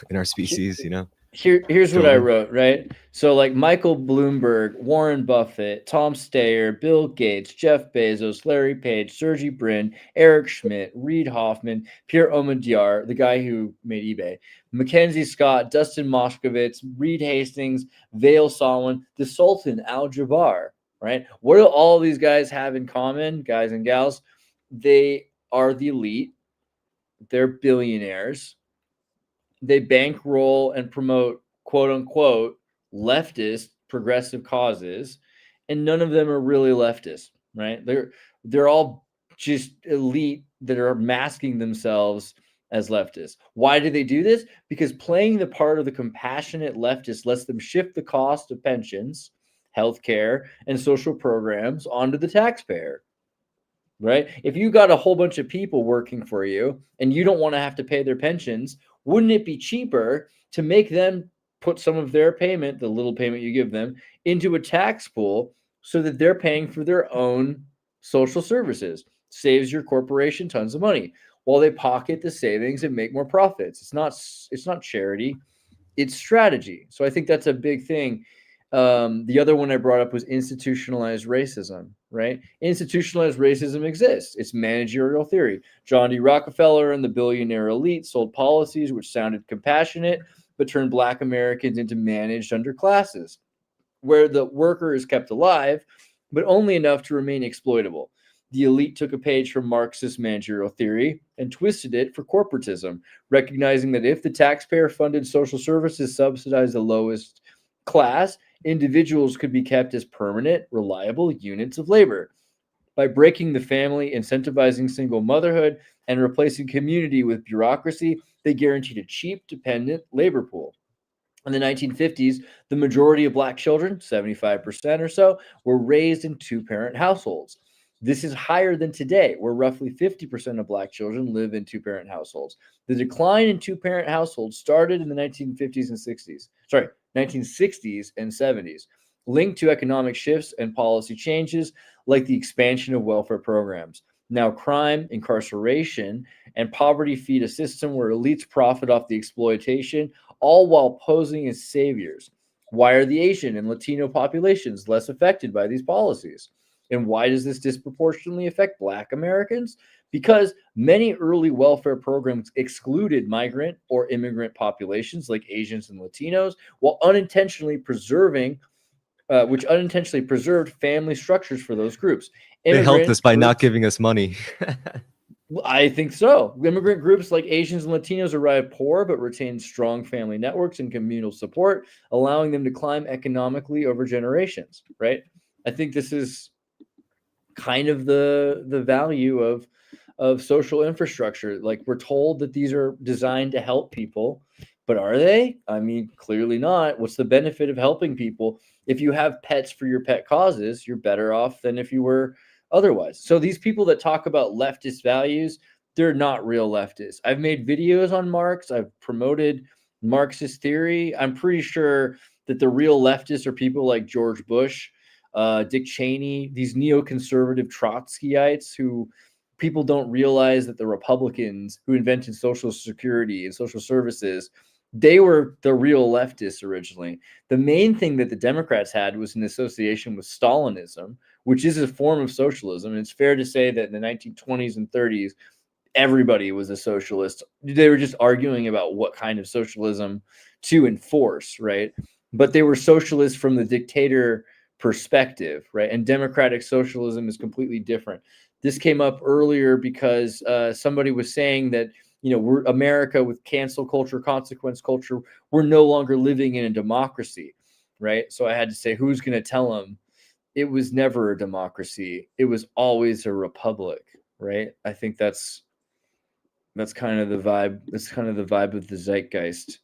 in our species, you know? Here's what I wrote, right? So like Michael Bloomberg, Warren Buffett, Tom Steyer, Bill Gates, Jeff Bezos, Larry Page, Sergey Brin, Eric Schmidt, Reid Hoffman, Pierre Omidyar, the guy who made eBay, Mackenzie Scott, Dustin Moskowitz, Reed Hastings, Vail Salwan, the Sultan Al-Jabbar, right? What do all these guys have in common, guys and gals? They are the elite. They're billionaires. They bankroll and promote quote unquote leftist progressive causes, and none of them are really leftist, right? They're all just elite that are masking themselves as leftists. Why do they do this? Because playing the part of the compassionate leftist lets them shift the cost of pensions, healthcare, and social programs onto the taxpayer. Right? If you got a whole bunch of people working for you and you don't want to have to pay their pensions, wouldn't it be cheaper to make them put some of their payment, the little payment you give them, into a tax pool so that they're paying for their own social services? Saves your corporation tons of money while they pocket the savings and make more profits. It's not charity, it's strategy. So I think that's a big thing. The other one I brought up was institutionalized racism, right? Institutionalized racism exists. It's managerial theory. John D. Rockefeller and the billionaire elite sold policies which sounded compassionate, but turned Black Americans into managed underclasses, where the worker is kept alive, but only enough to remain exploitable. The elite took a page from Marxist managerial theory and twisted it for corporatism, recognizing that if the taxpayer-funded social services subsidized the lowest class, individuals could be kept as permanent, reliable units of labor. By breaking the family, incentivizing single motherhood, and replacing community with bureaucracy, they guaranteed a cheap, dependent labor pool. In the 1950s, the majority of Black children, 75% or so, were raised in two-parent households. This is higher than today, where roughly 50% of Black children live in two-parent households. The decline in two-parent households started in the 1950s and 60s. 1960s and 70s, linked to economic shifts and policy changes like the expansion of welfare programs. Now, crime, incarceration, and poverty feed a system where elites profit off the exploitation, all while posing as saviors. Why are the Asian and Latino populations less affected by these policies? And why does this disproportionately affect Black Americans? Because many early welfare programs excluded migrant or immigrant populations like Asians and Latinos, while unintentionally preserved family structures for those groups. They helped us by not groups- giving us money. I think so. Immigrant groups like Asians and Latinos arrive poor but retain strong family networks and communal support, allowing them to climb economically over generations, right? I think this is kind of the value of social infrastructure. Like, we're told that these are designed to help people, but are they? I mean, clearly not. What's the benefit of helping people? If you have pets for your pet causes, you're better off than if you were otherwise. So these people that talk about leftist values, they're not real leftists. I've made videos on Marx. I've promoted Marxist theory. I'm pretty sure that the real leftists are people like George Bush, Dick Cheney, these neoconservative Trotskyites who people don't realize that the Republicans who invented Social Security and social services, they were the real leftists originally. The main thing that the Democrats had was an association with Stalinism, which is a form of socialism. And it's fair to say that in the 1920s and 30s, everybody was a socialist. They were just arguing about what kind of socialism to enforce, right? But they were socialists from the dictator perspective, right? And democratic socialism is completely different. This came up earlier because somebody was saying that, you know, we're America with cancel culture, consequence culture. We're no longer living in a democracy, right? So I had to say, who's going to tell them it was never a democracy? It was always a republic, right? I think that's kind of the vibe. That's kind of the vibe of the zeitgeist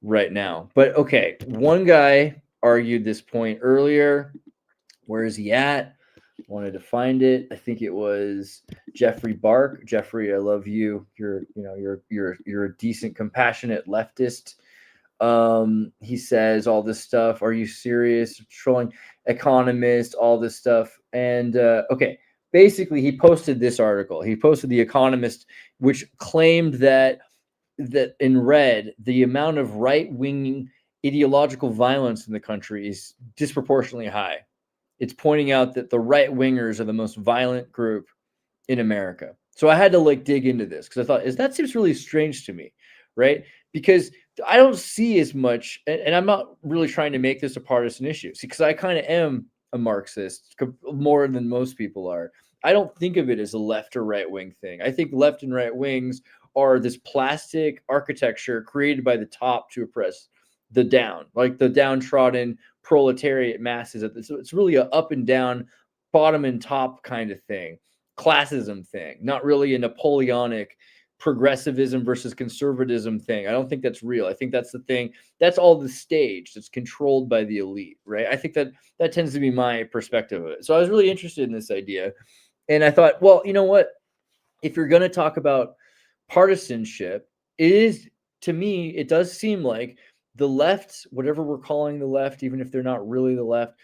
right now. But okay, one guy argued this point earlier. Where is he at? Wanted to find it. I think it was Jeffrey Bark. Jeffrey, I love you. You're a decent, compassionate leftist. He says all this stuff. Are you serious? Trolling economists, all this stuff. And okay, basically he posted this article. He posted The Economist, which claimed that in red, the amount of right-wing ideological violence in the country is disproportionately high. It's pointing out that the right wingers are the most violent group in America. So I had to like dig into this because I thought, that seems really strange to me, right? Because I don't see as much, and I'm not really trying to make this a partisan issue, because I kind of am a Marxist more than most people are. I don't think of it as a left or right wing thing. I think left and right wings are this plastic architecture created by the top to oppress the down, like the downtrodden proletariat masses. So it's really a up and down, bottom and top kind of thing, classism thing, not really a Napoleonic progressivism versus conservatism thing. I don't think that's real. I think that's the thing. That's all the stage that's controlled by the elite, right? I think that tends to be my perspective of it. So I was really interested in this idea. And I thought, well, you know what? If you're going to talk about partisanship, it is, to me, it does seem like the left, whatever we're calling the left, even if they're not really the left,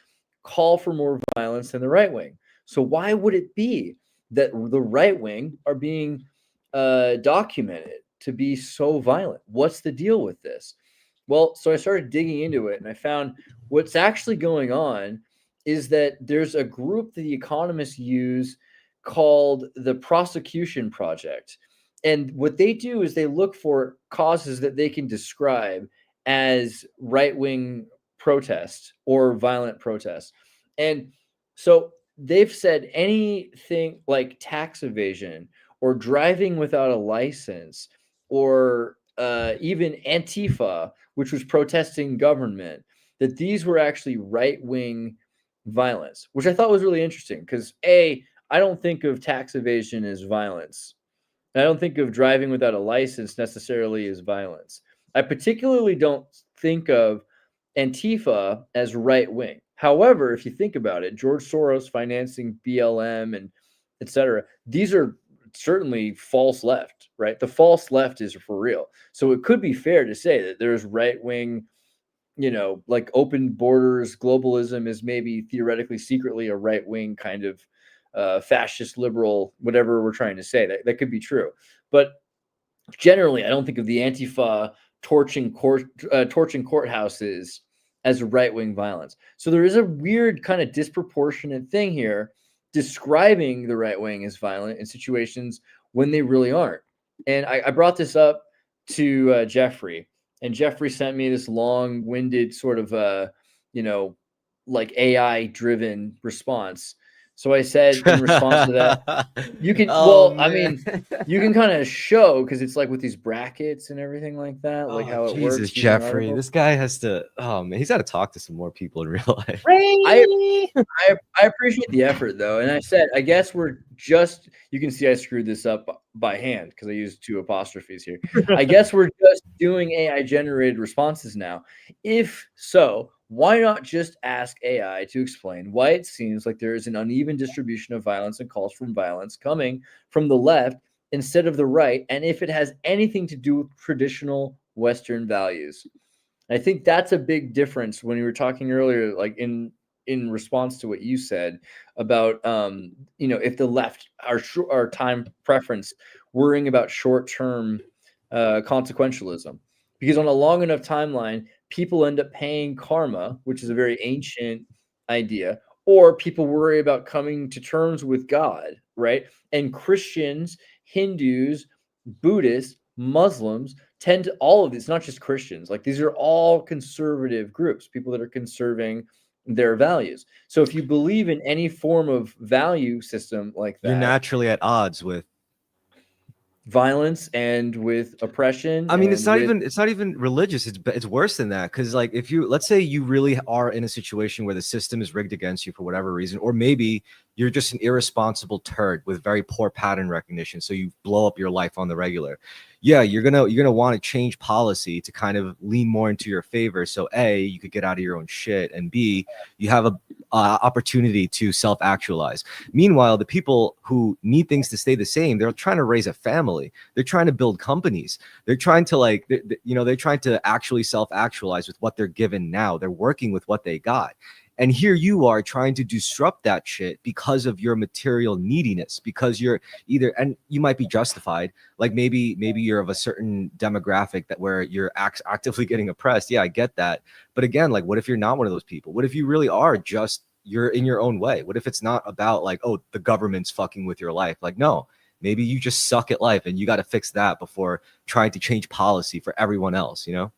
call for more violence than the right wing. So why would it be that the right wing are being documented to be so violent? What's the deal with this? Well, so I started digging into it, and I found what's actually going on is that there's a group that the economists use called the Prosecution Project. And what they do is they look for causes that they can describe as right-wing protest or violent protest. And so they've said anything like tax evasion or driving without a license or even Antifa, which was protesting government, that these were actually right-wing violence, which I thought was really interesting because I don't think of tax evasion as violence. I don't think of driving without a license necessarily as violence. I particularly don't think of Antifa as right wing. However, if you think about it, George Soros financing BLM and etc., these are certainly false left, right? The false left is for real. So it could be fair to say that there's right wing, like open borders, globalism is maybe theoretically, secretly a right wing kind of fascist, liberal, whatever we're trying to say. That could be true. But generally, I don't think of the Antifa torching courthouses as right wing violence. So there is a weird kind of disproportionate thing here describing the right wing as violent in situations when they really aren't. And I brought this up to Jeffrey, and Jeffrey sent me this long-winded sort of like AI-driven response. So I said in response to that, you can you can kind of show, because it's like with these brackets and everything like that, like how it works. Jesus, using Jeffrey, articles. this guy has to. Oh man, he's got to talk to some more people in real life. I appreciate the effort though, and I said I guess we're just. You can see I screwed this up by hand because I used 2 apostrophes here. I guess we're just doing AI generated responses now. If so, why not just ask AI to explain why it seems like there is an uneven distribution of violence and calls for violence coming from the left instead of the right, and if it has anything to do with traditional Western values? I think that's a big difference when you were talking earlier, like in response to what you said about if the left our time preference worrying about short-term consequentialism, because on a long enough timeline people end up paying karma, which is a very ancient idea, or people worry about coming to terms with God, right? And Christians, Hindus, Buddhists, Muslims tend to, all of these, not just Christians, like these are all conservative groups, people that are conserving their values. So if you believe in any form of value system like that, You're naturally at odds with violence and with oppression. I mean, it's not with, even religious. It's worse than that, because like if you, let's say you really are in a situation where the system is rigged against you for whatever reason, or maybe you're just an irresponsible turd with very poor pattern recognition, so you blow up your life on the regular. Yeah, you're gonna want to change policy to kind of lean more into your favor. So A, you could get out of your own shit, and B, you have a opportunity to self-actualize. Meanwhile, the people who need things to stay the same, they're trying to raise a family. They're trying to build companies. They're trying to they're trying to actually self-actualize with what they're given now. They're working with what they got. And here you are trying to disrupt that shit because of your material neediness, because you're either, and you might be justified, like maybe you're of a certain demographic that where you're actively getting oppressed. Yeah, I get that. But again, like, what if you're not one of those people? What if you really are just, you're in your own way? What if it's not about like, oh, the government's fucking with your life? Like, no, maybe you just suck at life and you got to fix that before trying to change policy for everyone else, you know?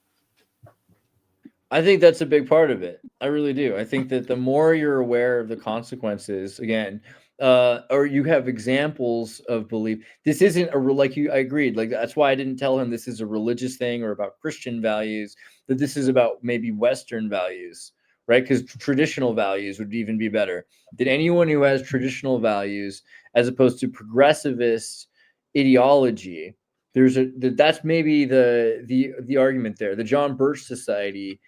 I think that's a big part of it. I really do. I think that the more you're aware of the consequences, again, or you have examples of belief. This isn't I agreed. Like that's why I didn't tell him this is a religious thing or about Christian values. That this is about maybe Western values, right? Because traditional values would even be better. That anyone who has traditional values, as opposed to progressivist ideology, that's maybe the argument there. The John Birch Society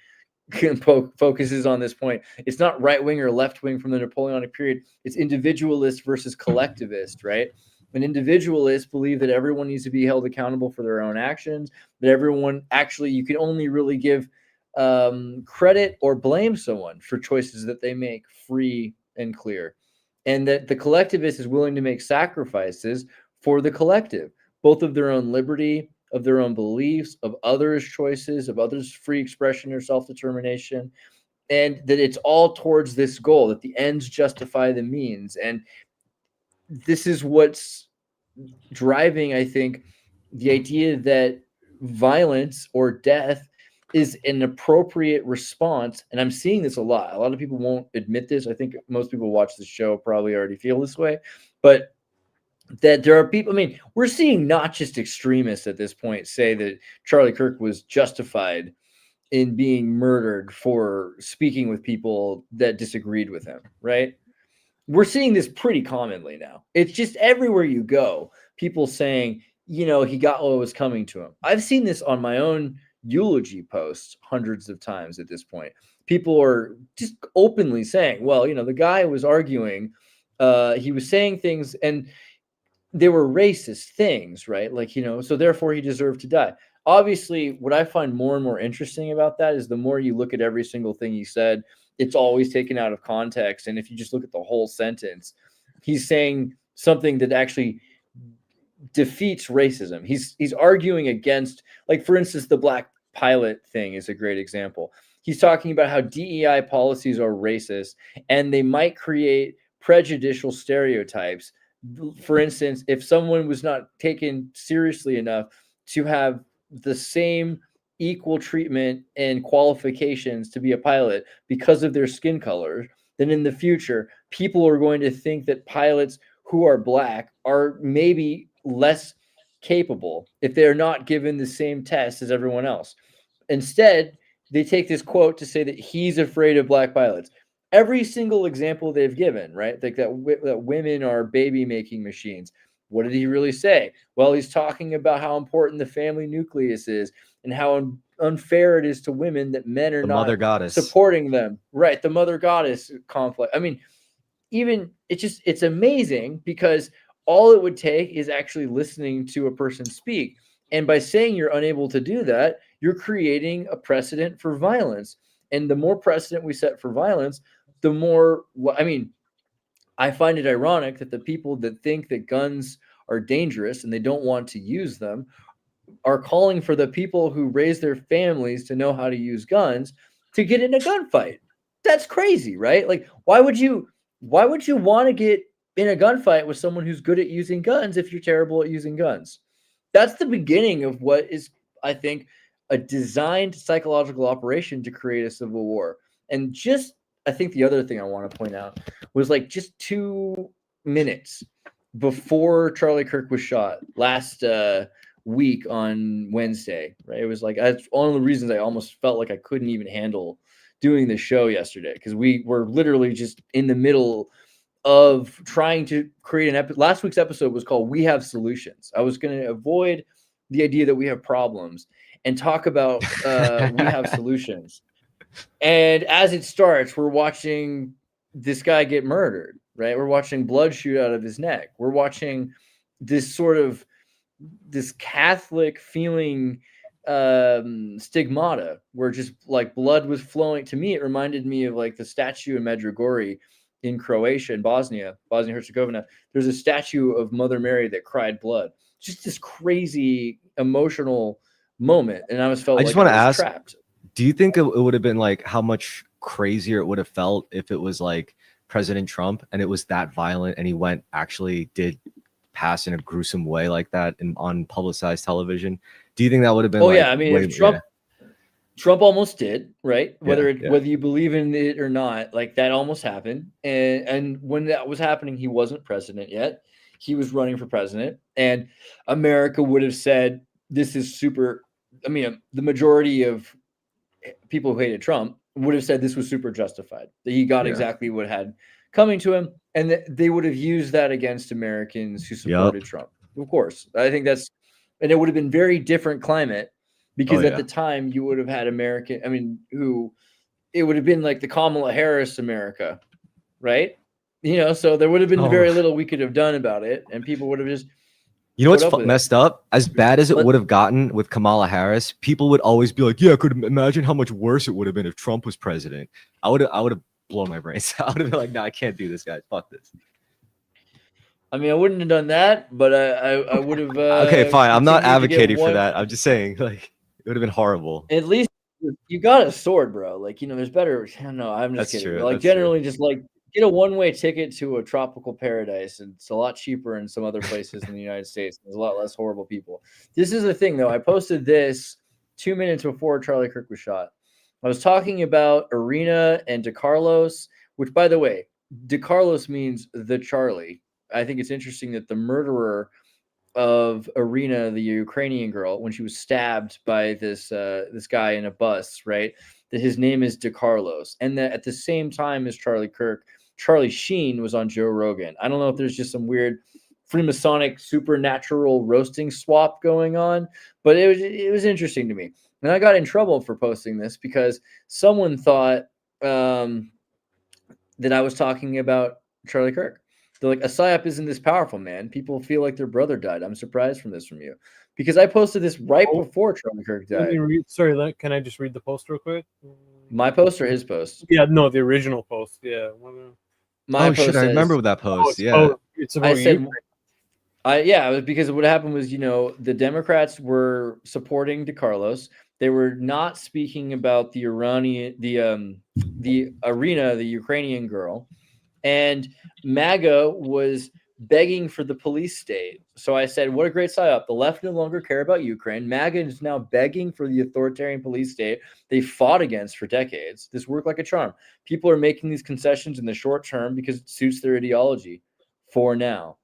focuses on this point. It's not right wing or left wing from the Napoleonic period. It's individualist versus collectivist, right? And individualists believe that everyone needs to be held accountable for their own actions, that everyone actually, you can only really give credit or blame someone for choices that they make free and clear. And that the collectivist is willing to make sacrifices for the collective, both of their own liberty, of their own beliefs, of others' choices, of others' free expression or self-determination, and that it's all towards this goal, that the ends justify the means. And this is what's driving, I think, the idea that violence or death is an appropriate response. And I'm seeing this a lot. A lot of people won't admit this. I think most people watch the show probably already feel this way, but that there are people, I mean, we're seeing not just extremists at this point say that Charlie Kirk was justified in being murdered for speaking with people that disagreed with him, right? We're seeing this pretty commonly now. It's just everywhere you go, people saying he got what was coming to him. I've seen this on my own eulogy posts hundreds of times at this point. People are just openly saying, well, the guy was arguing, he was saying things, and they were racist things, right? Like, so therefore he deserved to die. Obviously, what I find more and more interesting about that is the more you look at every single thing he said, it's always taken out of context. And if you just look at the whole sentence, he's saying something that actually defeats racism. He's arguing against, like, for instance, the black pilot thing is a great example. He's talking about how DEI policies are racist and they might create prejudicial stereotypes. For instance, if someone was not taken seriously enough to have the same equal treatment and qualifications to be a pilot because of their skin color, then in the future, people are going to think that pilots who are black are maybe less capable if they're not given the same test as everyone else. Instead, they take this quote to say that he's afraid of black pilots. Every single example they've given, right? Like that women are baby making machines. What did he really say? Well, he's talking about how important the family nucleus is and how unfair it is to women that men are The not mother goddess. supporting them. Right. The mother goddess conflict. I mean, it's amazing because all it would take is actually listening to a person speak. And by saying you're unable to do that, you're creating a precedent for violence. And the more precedent we set for violence, the more, I find it ironic that the people that think that guns are dangerous and they don't want to use them are calling for the people who raise their families to know how to use guns to get in a gunfight. That's crazy, right? Like, why would you want to get in a gunfight with someone who's good at using guns if you're terrible at using guns? That's the beginning of what is, I think, a designed psychological operation to create a civil war. And I think the other thing I want to point out was like just 2 minutes before Charlie Kirk was shot last week on Wednesday, right? It was like, that's one of the reasons I almost felt like I couldn't even handle doing the show yesterday, because we were literally just in the middle of trying to create an episode. Last week's episode was called We Have Solutions. I was going to avoid the idea that we have problems and talk about we have solutions. And as it starts, we're watching this guy get murdered, right? We're watching blood shoot out of his neck. We're watching this Catholic feeling stigmata where just like blood was flowing. To me, it reminded me of like the statue in Medjugorje in Croatia, in Bosnia-Herzegovina. There's a statue of Mother Mary that cried blood. Just this crazy emotional moment. And I just want to ask, trapped. Do you think it would have been like how much crazier it would have felt if it was like President Trump and it was that violent and he did pass in a gruesome way like that on publicized television? Do you think that would have been? If Trump almost did, right? Whether you believe in it or not, like that almost happened. And when that was happening, he wasn't president yet. He was running for president, and America would have said, this is super. The majority of people who hated Trump would have said this was super justified, that he got exactly what had coming to him, and that they would have used that against Americans who supported Trump. Of course, I think and it would have been very different climate, because at the time you would have had it would have been like the Kamala Harris America, right? So there would have been very little we could have done about it, and people would have just. You know what's messed up? As bad as it would have gotten with Kamala Harris, people would always be like, "Yeah, I could imagine how much worse it would have been if Trump was president." I would have blown my brains out. I would have been like, "No, I can't do this, guys. Fuck this." I wouldn't have done that, but I would have. Okay, fine. I'm not advocating for that. I'm just saying, like, it would have been horrible. At least you got a sword, bro. Like, there's better. No, I'm just kidding. True. Like, generally, just like get a one-way ticket to a tropical paradise, and it's a lot cheaper in some other places in the United States. There's a lot less horrible people. This is the thing, though. I posted this 2 minutes before Charlie Kirk was shot. I was talking about Irina and DeCarlos, which, by the way, DeCarlos means the Charlie. I think it's interesting that the murderer of Irina, the Ukrainian girl, when she was stabbed by this guy in a bus, right, that his name is DeCarlos, and that at the same time as Charlie Kirk, Charlie Sheen was on Joe Rogan. I don't know if there's just some weird Freemasonic supernatural roasting swap going on, but it was interesting to me. And I got in trouble for posting this because someone thought that I was talking about Charlie Kirk. They're like, a psyop isn't this powerful, man. People feel like their brother died. I'm surprised from you. Because I posted this right before Charlie Kirk Let died. me read. Sorry, can I just read the post real quick? My post or his post? Yeah, no, the original post. Yeah. My Oh shit, post I says- remember that post. it's Yeah. it's I about said, you. yeah, it was because what happened was, the Democrats were supporting DeCarlos. They were not speaking about the Iranian, the Arena, the Ukrainian girl, and MAGA was begging for the police state. So I said, what a great psyop. The left no longer care about Ukraine. MAGA is now begging for the authoritarian police state they fought against for decades. This worked like a charm. People are making these concessions in the short term because it suits their ideology for now.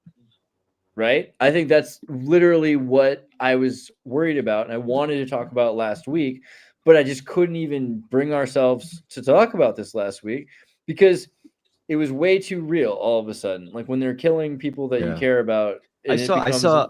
Right? I think that's literally what I was worried about. And I wanted to talk about last week, but I just couldn't even bring ourselves to talk about this last week because it was way too real all of a sudden. Like when they're killing people that you care about. I saw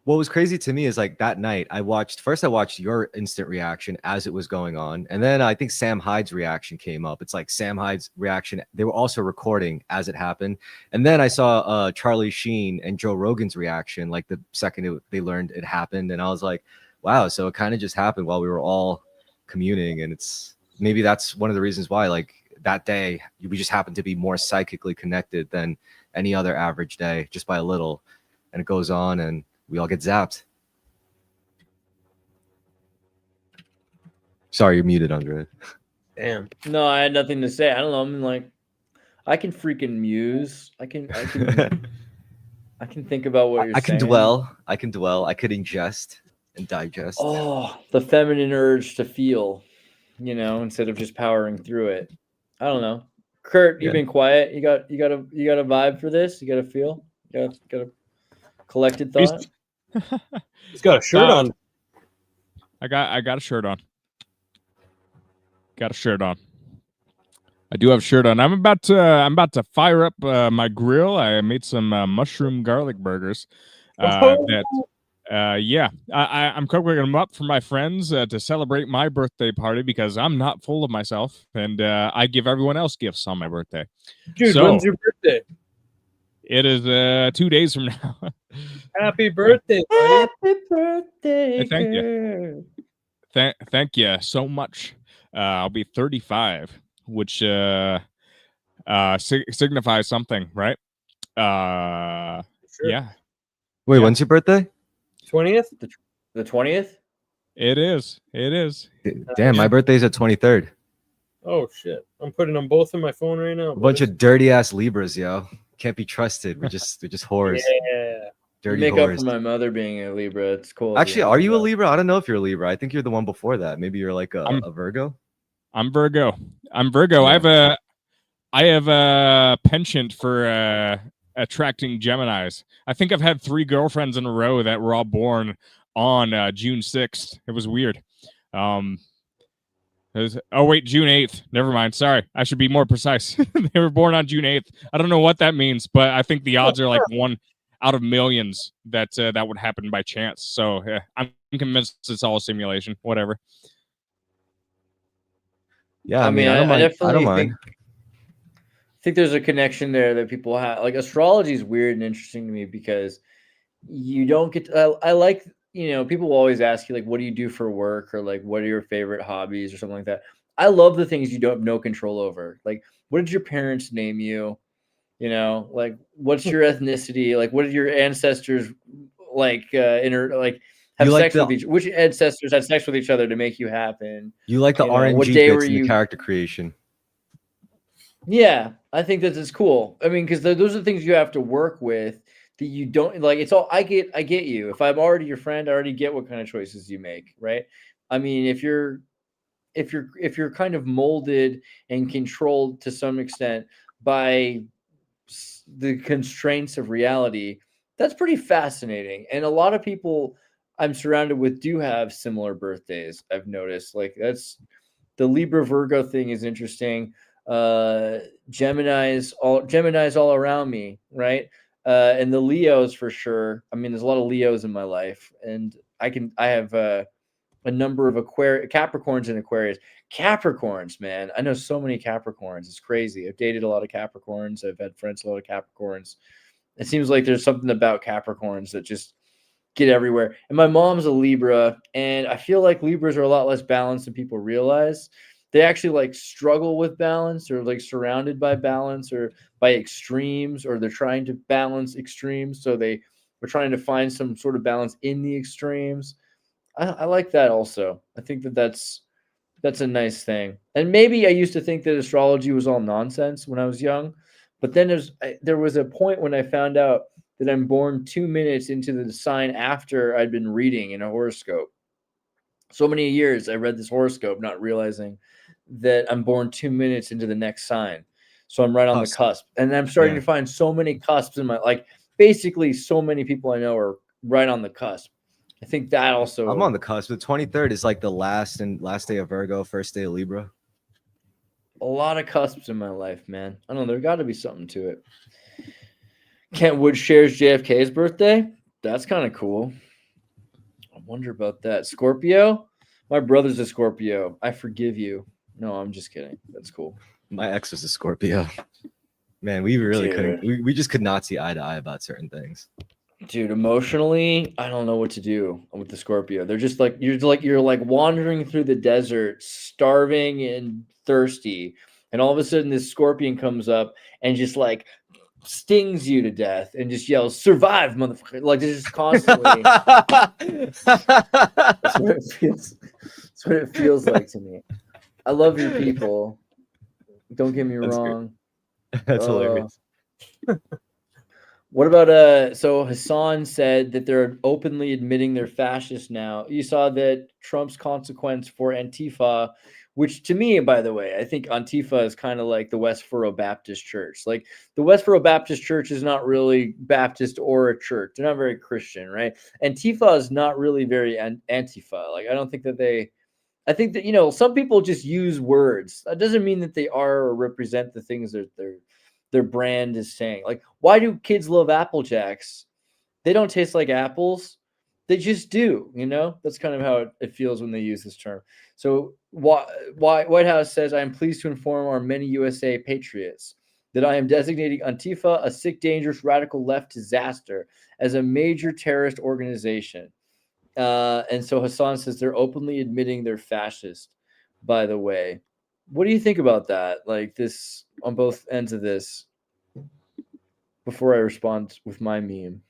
what was crazy to me is like that night I watched your instant reaction as it was going on. And then I think Sam Hyde's reaction came up. It's like Sam Hyde's reaction. They were also recording as it happened. And then I saw Charlie Sheen and Joe Rogan's reaction, like the second they learned it happened. And I was like, wow, so it kind of just happened while we were all communing. And maybe that's one of the reasons why, like, that day we just happened to be more psychically connected than any other average day, just by a little. And it goes on and we all get zapped. Sorry, you're muted, Andre. Damn. No, I had nothing to say. I don't know. I'm like, I can freaking muse. I can I can think about what you're saying. I can dwell. I could ingest and digest. Oh, the feminine urge to feel, instead of just powering through it. I don't know. Kurt, you've been quiet. You got a vibe for this? You got a feel? You got a collected thought? He's got a shirt on. I got a shirt on. Got a shirt on. I do have a shirt on. I'm about to fire up my grill. I made some mushroom garlic burgers. I'm cooking them up for my friends to celebrate my birthday party because I'm not full of myself, and I give everyone else gifts on my birthday. Dude, when's your birthday? It is 2 days from now. Happy birthday, buddy. Happy birthday, Thank you. girl. Thank you so much. I'll be 35, which signifies something, right? Sure. Yeah. Wait, Yeah. when's your birthday? 20th? The 20th? It is. Damn, my birthday's at 23rd. Oh shit. I'm putting them both in my phone right now. A bunch of dirty ass Libras, yo. Can't be trusted. We're just whores. Yeah. Dirty Make up whores. for my mother being a Libra. It's cool. Actually, are you a Libra? I don't know if you're a Libra. I think you're the one before that. Maybe you're like a Virgo. I'm Virgo. Yeah. I have a penchant for attracting Geminis. I think I've had 3 girlfriends in a row that were all born on June 6th. It was weird. June 8th. Never mind. Sorry. I should be more precise. They were born on June 8th. I don't know what that means, but I think the odds are like 1 out of millions that would happen by chance. So I'm convinced it's all a simulation. Whatever. Yeah, I mean, I don't mind. I think there's a connection there that people have. Like astrology is weird and interesting to me because you don't get to, I like, people will always ask you like, what do you do for work? Or like, what are your favorite hobbies or something like that. I love the things you don't have no control over. Like, what did your parents name you? Like, what's your ethnicity? Like, what did your ancestors have sex with each? Which ancestors had sex with each other to make you happen? You like the RNG what day bits were in you? the character creation. Yeah, I think that is cool. I mean, because those are the things you have to work with that you don't like. It's all I get you. If I'm already your friend, I already get what kind of choices you make, right? I mean, if you're kind of molded and controlled to some extent by the constraints of reality, that's pretty fascinating. And a lot of people I'm surrounded with do have similar birthdays. I've noticed, like, that's the Libra Virgo thing is interesting. Gemini's all around me, right? And the Leos for sure. I mean, there's a lot of Leos in my life, and I have a number of Capricorns and Aquarius. Capricorns, man, I know so many Capricorns. It's crazy. I've dated a lot of Capricorns. I've had friends, a lot of Capricorns. It seems like there's something about Capricorns that just get everywhere. And my mom's a Libra, and I feel like Libras are a lot less balanced than people realize. They actually like struggle with balance, or like surrounded by balance, or by extremes, or they're trying to balance extremes. So they were trying to find some sort of balance in the extremes. I like that also. I think that's a nice thing. And maybe I used to think that astrology was all nonsense when I was young, but then there was a point when I found out that I'm born 2 minutes into the sign after I'd been reading in a horoscope. So many years I read this horoscope, not realizing that I'm born 2 minutes into the next sign. So I'm right on the cusp. And I'm starting to find so many cusps in basically so many people I know are right on the cusp. I think that also. I'm on the cusp. The 23rd is like the last day of Virgo, first day of Libra. A lot of cusps in my life, man. I don't know. There got to be something to it. Kent Wood shares JFK's birthday. That's kind of cool. I wonder about that. Scorpio? My brother's a Scorpio. I forgive you. No, I'm just kidding. That's cool. My ex was a Scorpio. Man, we really couldn't. We just could not see eye to eye about certain things. Dude, emotionally, I don't know what to do with the Scorpio. They're just like you're wandering through the desert, starving and thirsty, and all of a sudden this scorpion comes up and just like stings you to death and just yells, "Survive, motherfucker!" Like this is constantly. That's what it feels like to me. I love your people. Don't get me wrong. That's hilarious. What about so Hassan said that they're openly admitting they're fascist now. You saw that Trump's consequence for Antifa, which to me, by the way, I think Antifa is kind of like the Westboro Baptist Church. Like the Westboro Baptist Church is not really Baptist or a church. They're not very Christian, right? Antifa is not really very Antifa. Like I don't think that I think that, some people just use words. That doesn't mean that they are or represent the things that their brand is saying. Like, why do kids love Apple Jacks? They don't taste like apples. They just do, That's kind of how it feels when they use this term. So White House says, I am pleased to inform our many USA patriots that I am designating Antifa a sick, dangerous, radical left disaster as a major terrorist organization. And so Hassan says they're openly admitting they're fascist, by the way. What do you think about that? Like this on both ends of this before I respond with my meme.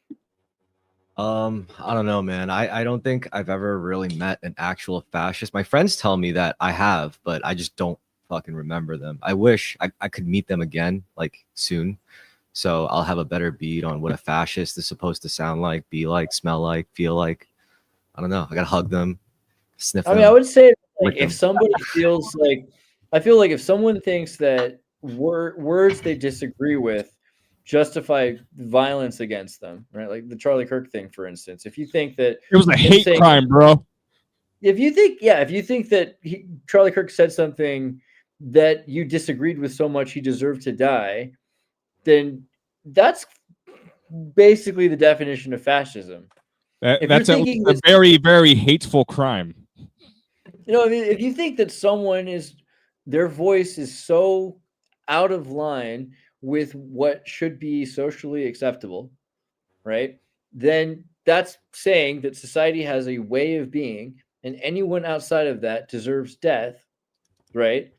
I don't know, man. I don't think I've ever really met an actual fascist. My friends tell me that I have, but I just don't fucking remember them. I wish I could meet them again, like soon. So I'll have a better beat on what a fascist is supposed to sound like, be like, smell like, feel like. I don't know. I gotta hug them, sniff them. I mean, I would say like if somebody feels like, I feel like if someone thinks that words they disagree with justify violence against them, right? Like the Charlie Kirk thing, for instance. If you think that it was a hate crime, bro. If you think that Charlie Kirk said something that you disagreed with so much he deserved to die, then that's basically the definition of fascism. That's a very, very hateful crime. I mean, if you think that their voice is so out of line with what should be socially acceptable, right? Then that's saying that society has a way of being, and anyone outside of that deserves death, right?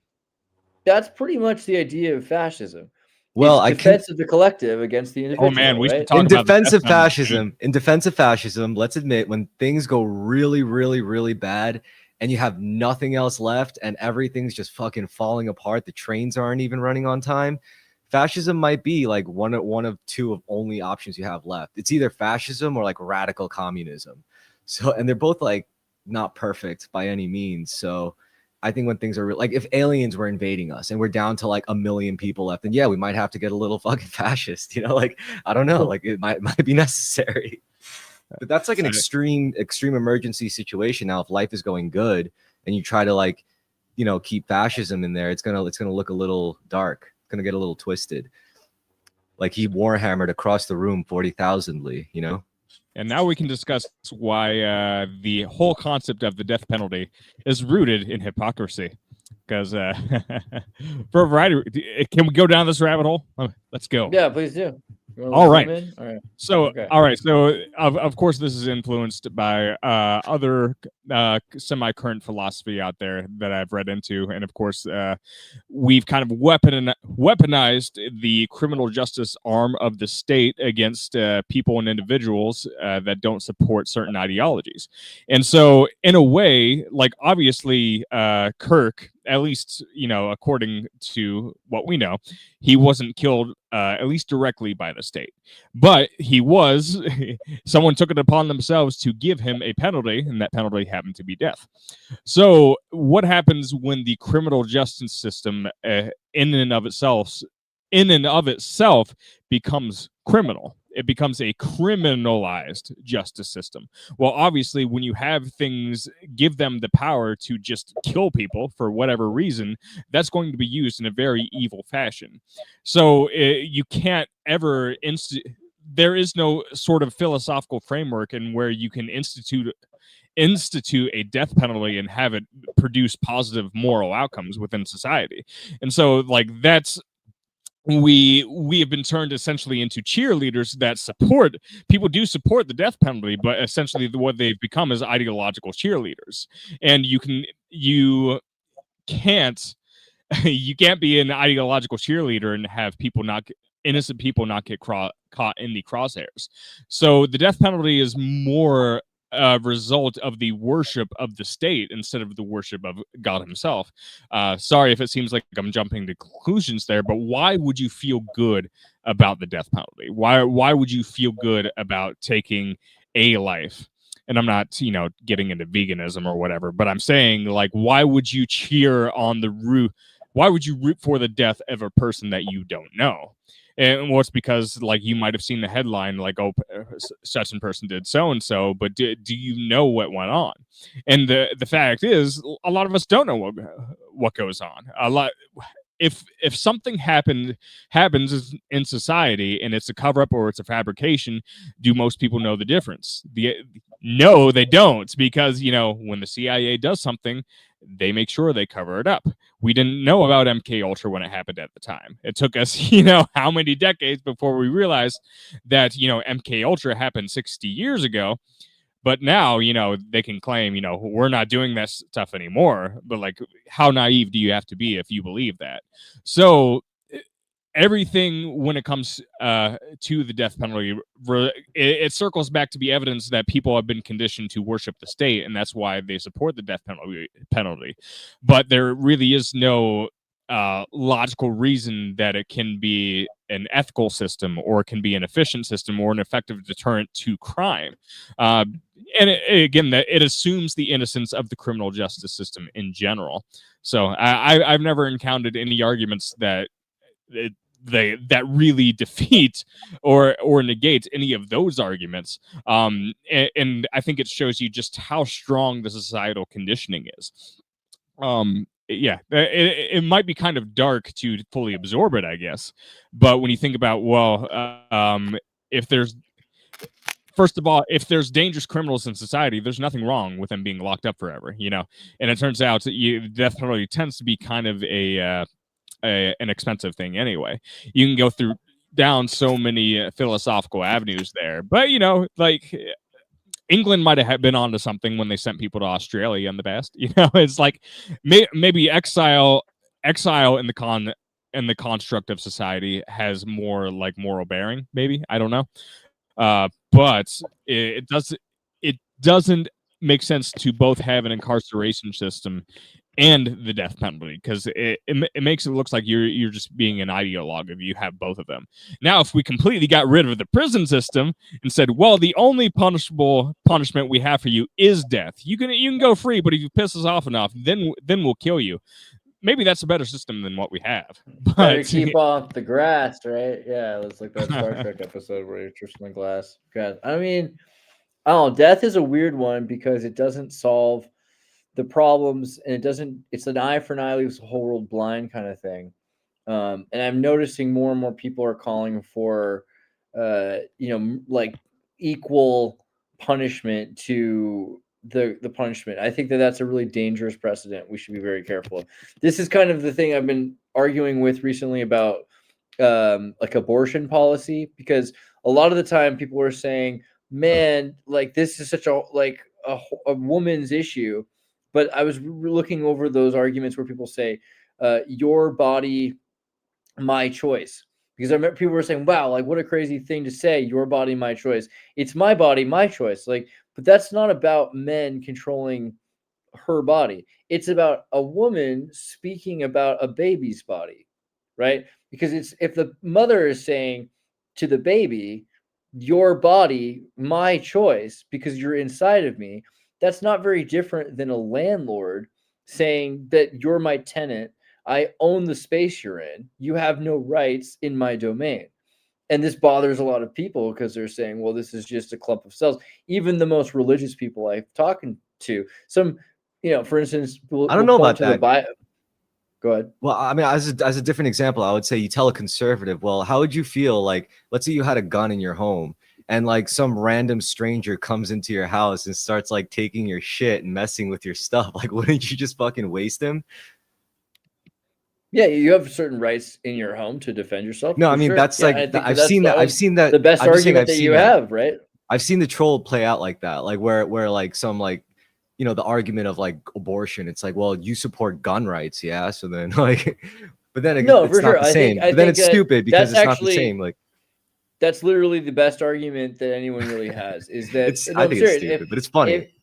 That's pretty much the idea of fascism. Well, it's defense of the collective against the individual. Oh man, we should right? talk in about defense of fascism. In defense of fascism, let's admit when things go really, really, really bad, and you have nothing else left, and everything's just fucking falling apart. The trains aren't even running on time. Fascism might be like one of two of only options you have left. It's either fascism or like radical communism. So, and they're both like not perfect by any means. So I think when things are like if aliens were invading us and we're down to like 1 million people left, then yeah, we might have to get a little fucking fascist, like, I don't know, like it might be necessary. But that's like an extreme emergency situation. Now, if life is going good and you try to like, keep fascism in there, it's gonna look a little dark. It's gonna get a little twisted. Like he warhammered across the room 40,000ly, you know? And now we can discuss why the whole concept of the death penalty is rooted in hypocrisy. Because for a variety, can we go down this rabbit hole? Let's go. Yeah, please do. You wanna All right. zoom in? All right. So, Okay. all right. So, of course, this is influenced by other semi-current philosophy out there that I've read into, and of course, we've kind of weaponized the criminal justice arm of the state against people and individuals that don't support certain ideologies. And so, in a way, like obviously, Kirk, at least according to what we know, he wasn't killed at least directly by the state, but he was. Someone took it upon themselves to give him a penalty, and that penalty happened to be death. So, what happens when the criminal justice system, in and of itself, becomes criminal? It becomes a criminalized justice system. Well, obviously, when you have things give them the power to just kill people for whatever reason, that's going to be used in a very evil fashion. So you can't ever there is no sort of philosophical framework in where you can institute a death penalty and have it produce positive moral outcomes within society. And so, like, that's we have been turned essentially into cheerleaders that support people do support the death penalty, but essentially what they've become is ideological cheerleaders. And you can't be an ideological cheerleader and have innocent people not get caught in the crosshairs. So the death penalty is more a result of the worship of the state instead of the worship of God himself. Sorry if it seems like I'm jumping to conclusions there, but why would you feel good about the death penalty? Why would you feel good about taking a life? And I'm not, getting into veganism or whatever, but I'm saying, like, why would you cheer on the root? Why would you root for the death of a person that you don't know? And well, it's because, like, you might have seen the headline, like, oh, such and person did so and so, but do you know what went on? And the fact is, a lot of us don't know what goes on. A lot. If something happens in society and it's a cover up or it's a fabrication, do most people know the difference? No, they don't, because when the CIA does something, they make sure they cover it up. We didn't know about MK Ultra when it happened at the time. It took us, how many decades before we realized that, MK Ultra happened 60 years ago. But now, they can claim, we're not doing that stuff anymore. But, like, how naive do you have to be if you believe that? So everything when it comes to the death penalty, it circles back to be evidence that people have been conditioned to worship the state, and that's why they support the death penalty. But there really is no logical reason that it can be an ethical system, or it can be an efficient system, or an effective deterrent to crime. And again, that it assumes the innocence of the criminal justice system in general. So I've never encountered any arguments that that really defeat or negate any of those arguments. And I think it shows you just how strong the societal conditioning is. Yeah, it might be kind of dark to fully absorb it, I guess. But when you think about, if there's, first of all, if there's dangerous criminals in society, there's nothing wrong with them being locked up forever, And it turns out death penalty tends to be kind of an expensive thing anyway. You can go down so many philosophical avenues there, but like, England might have been onto something when they sent people to Australia in the past. It's like maybe exile in the construct of society has more like moral bearing. Maybe, I don't know, but it doesn't make sense to both have an incarceration system and the death penalty, because it makes it look like you're just being an ideologue if you have both of them. Now, if we completely got rid of the prison system and said, well, the only punishment we have for you is death. You can go free, but if you piss us off enough, then we'll kill you. Maybe that's a better system than what we have. Better keep off the grass, right? Yeah, it's like that Star Trek episode where you're Tristan Glass. God, I mean, I don't know. Death is a weird one because it doesn't solve the problems, and it's an eye for an eye leaves the whole world blind kind of thing. And I'm noticing more and more people are calling for, like equal punishment to the punishment. I think that that's a really dangerous precedent. We should be very careful of. This is kind of the thing I've been arguing with recently about like abortion policy, because a lot of the time people are saying, man, like this is such a woman's issue. But I was looking over those arguments where people say, your body, my choice. Because I remember people were saying, wow, like what a crazy thing to say, your body, my choice. It's my body, my choice. Like, but that's not about men controlling her body. It's about a woman speaking about a baby's body, right? Because it's, if the mother is saying to the baby, your body, my choice, because you're inside of me, that's not very different than a landlord saying that you're my tenant. I own the space you're in. You have no rights in my domain. And this bothers a lot of people because they're saying, well, this is just a clump of cells. Even the most religious people I've talking to, some, for instance, I don't know point about to the that. Bible. Go ahead. Well, I mean, as a different example, I would say you tell a conservative, well, how would you feel like, let's say you had a gun in your home and like some random stranger comes into your house and starts like taking your shit and messing with your stuff? Like, wouldn't you just fucking waste him? Yeah, you have certain rights in your home to defend yourself. No, for I mean, sure. that's Yeah, like, I think I've that's seen that. I've seen that. the best I'm just saying argument I've that seen you that. have, right? I've seen the troll play out like that, like where like some like, the argument of like abortion. It's like, well, you support gun rights, yeah. So then like, but then No, it's for not sure. the I same. think But then it's that stupid because that's it's not the actually same. Like, that's literally the best argument that anyone really has. Is that no? I I'm think it's serious. stupid, but it's funny.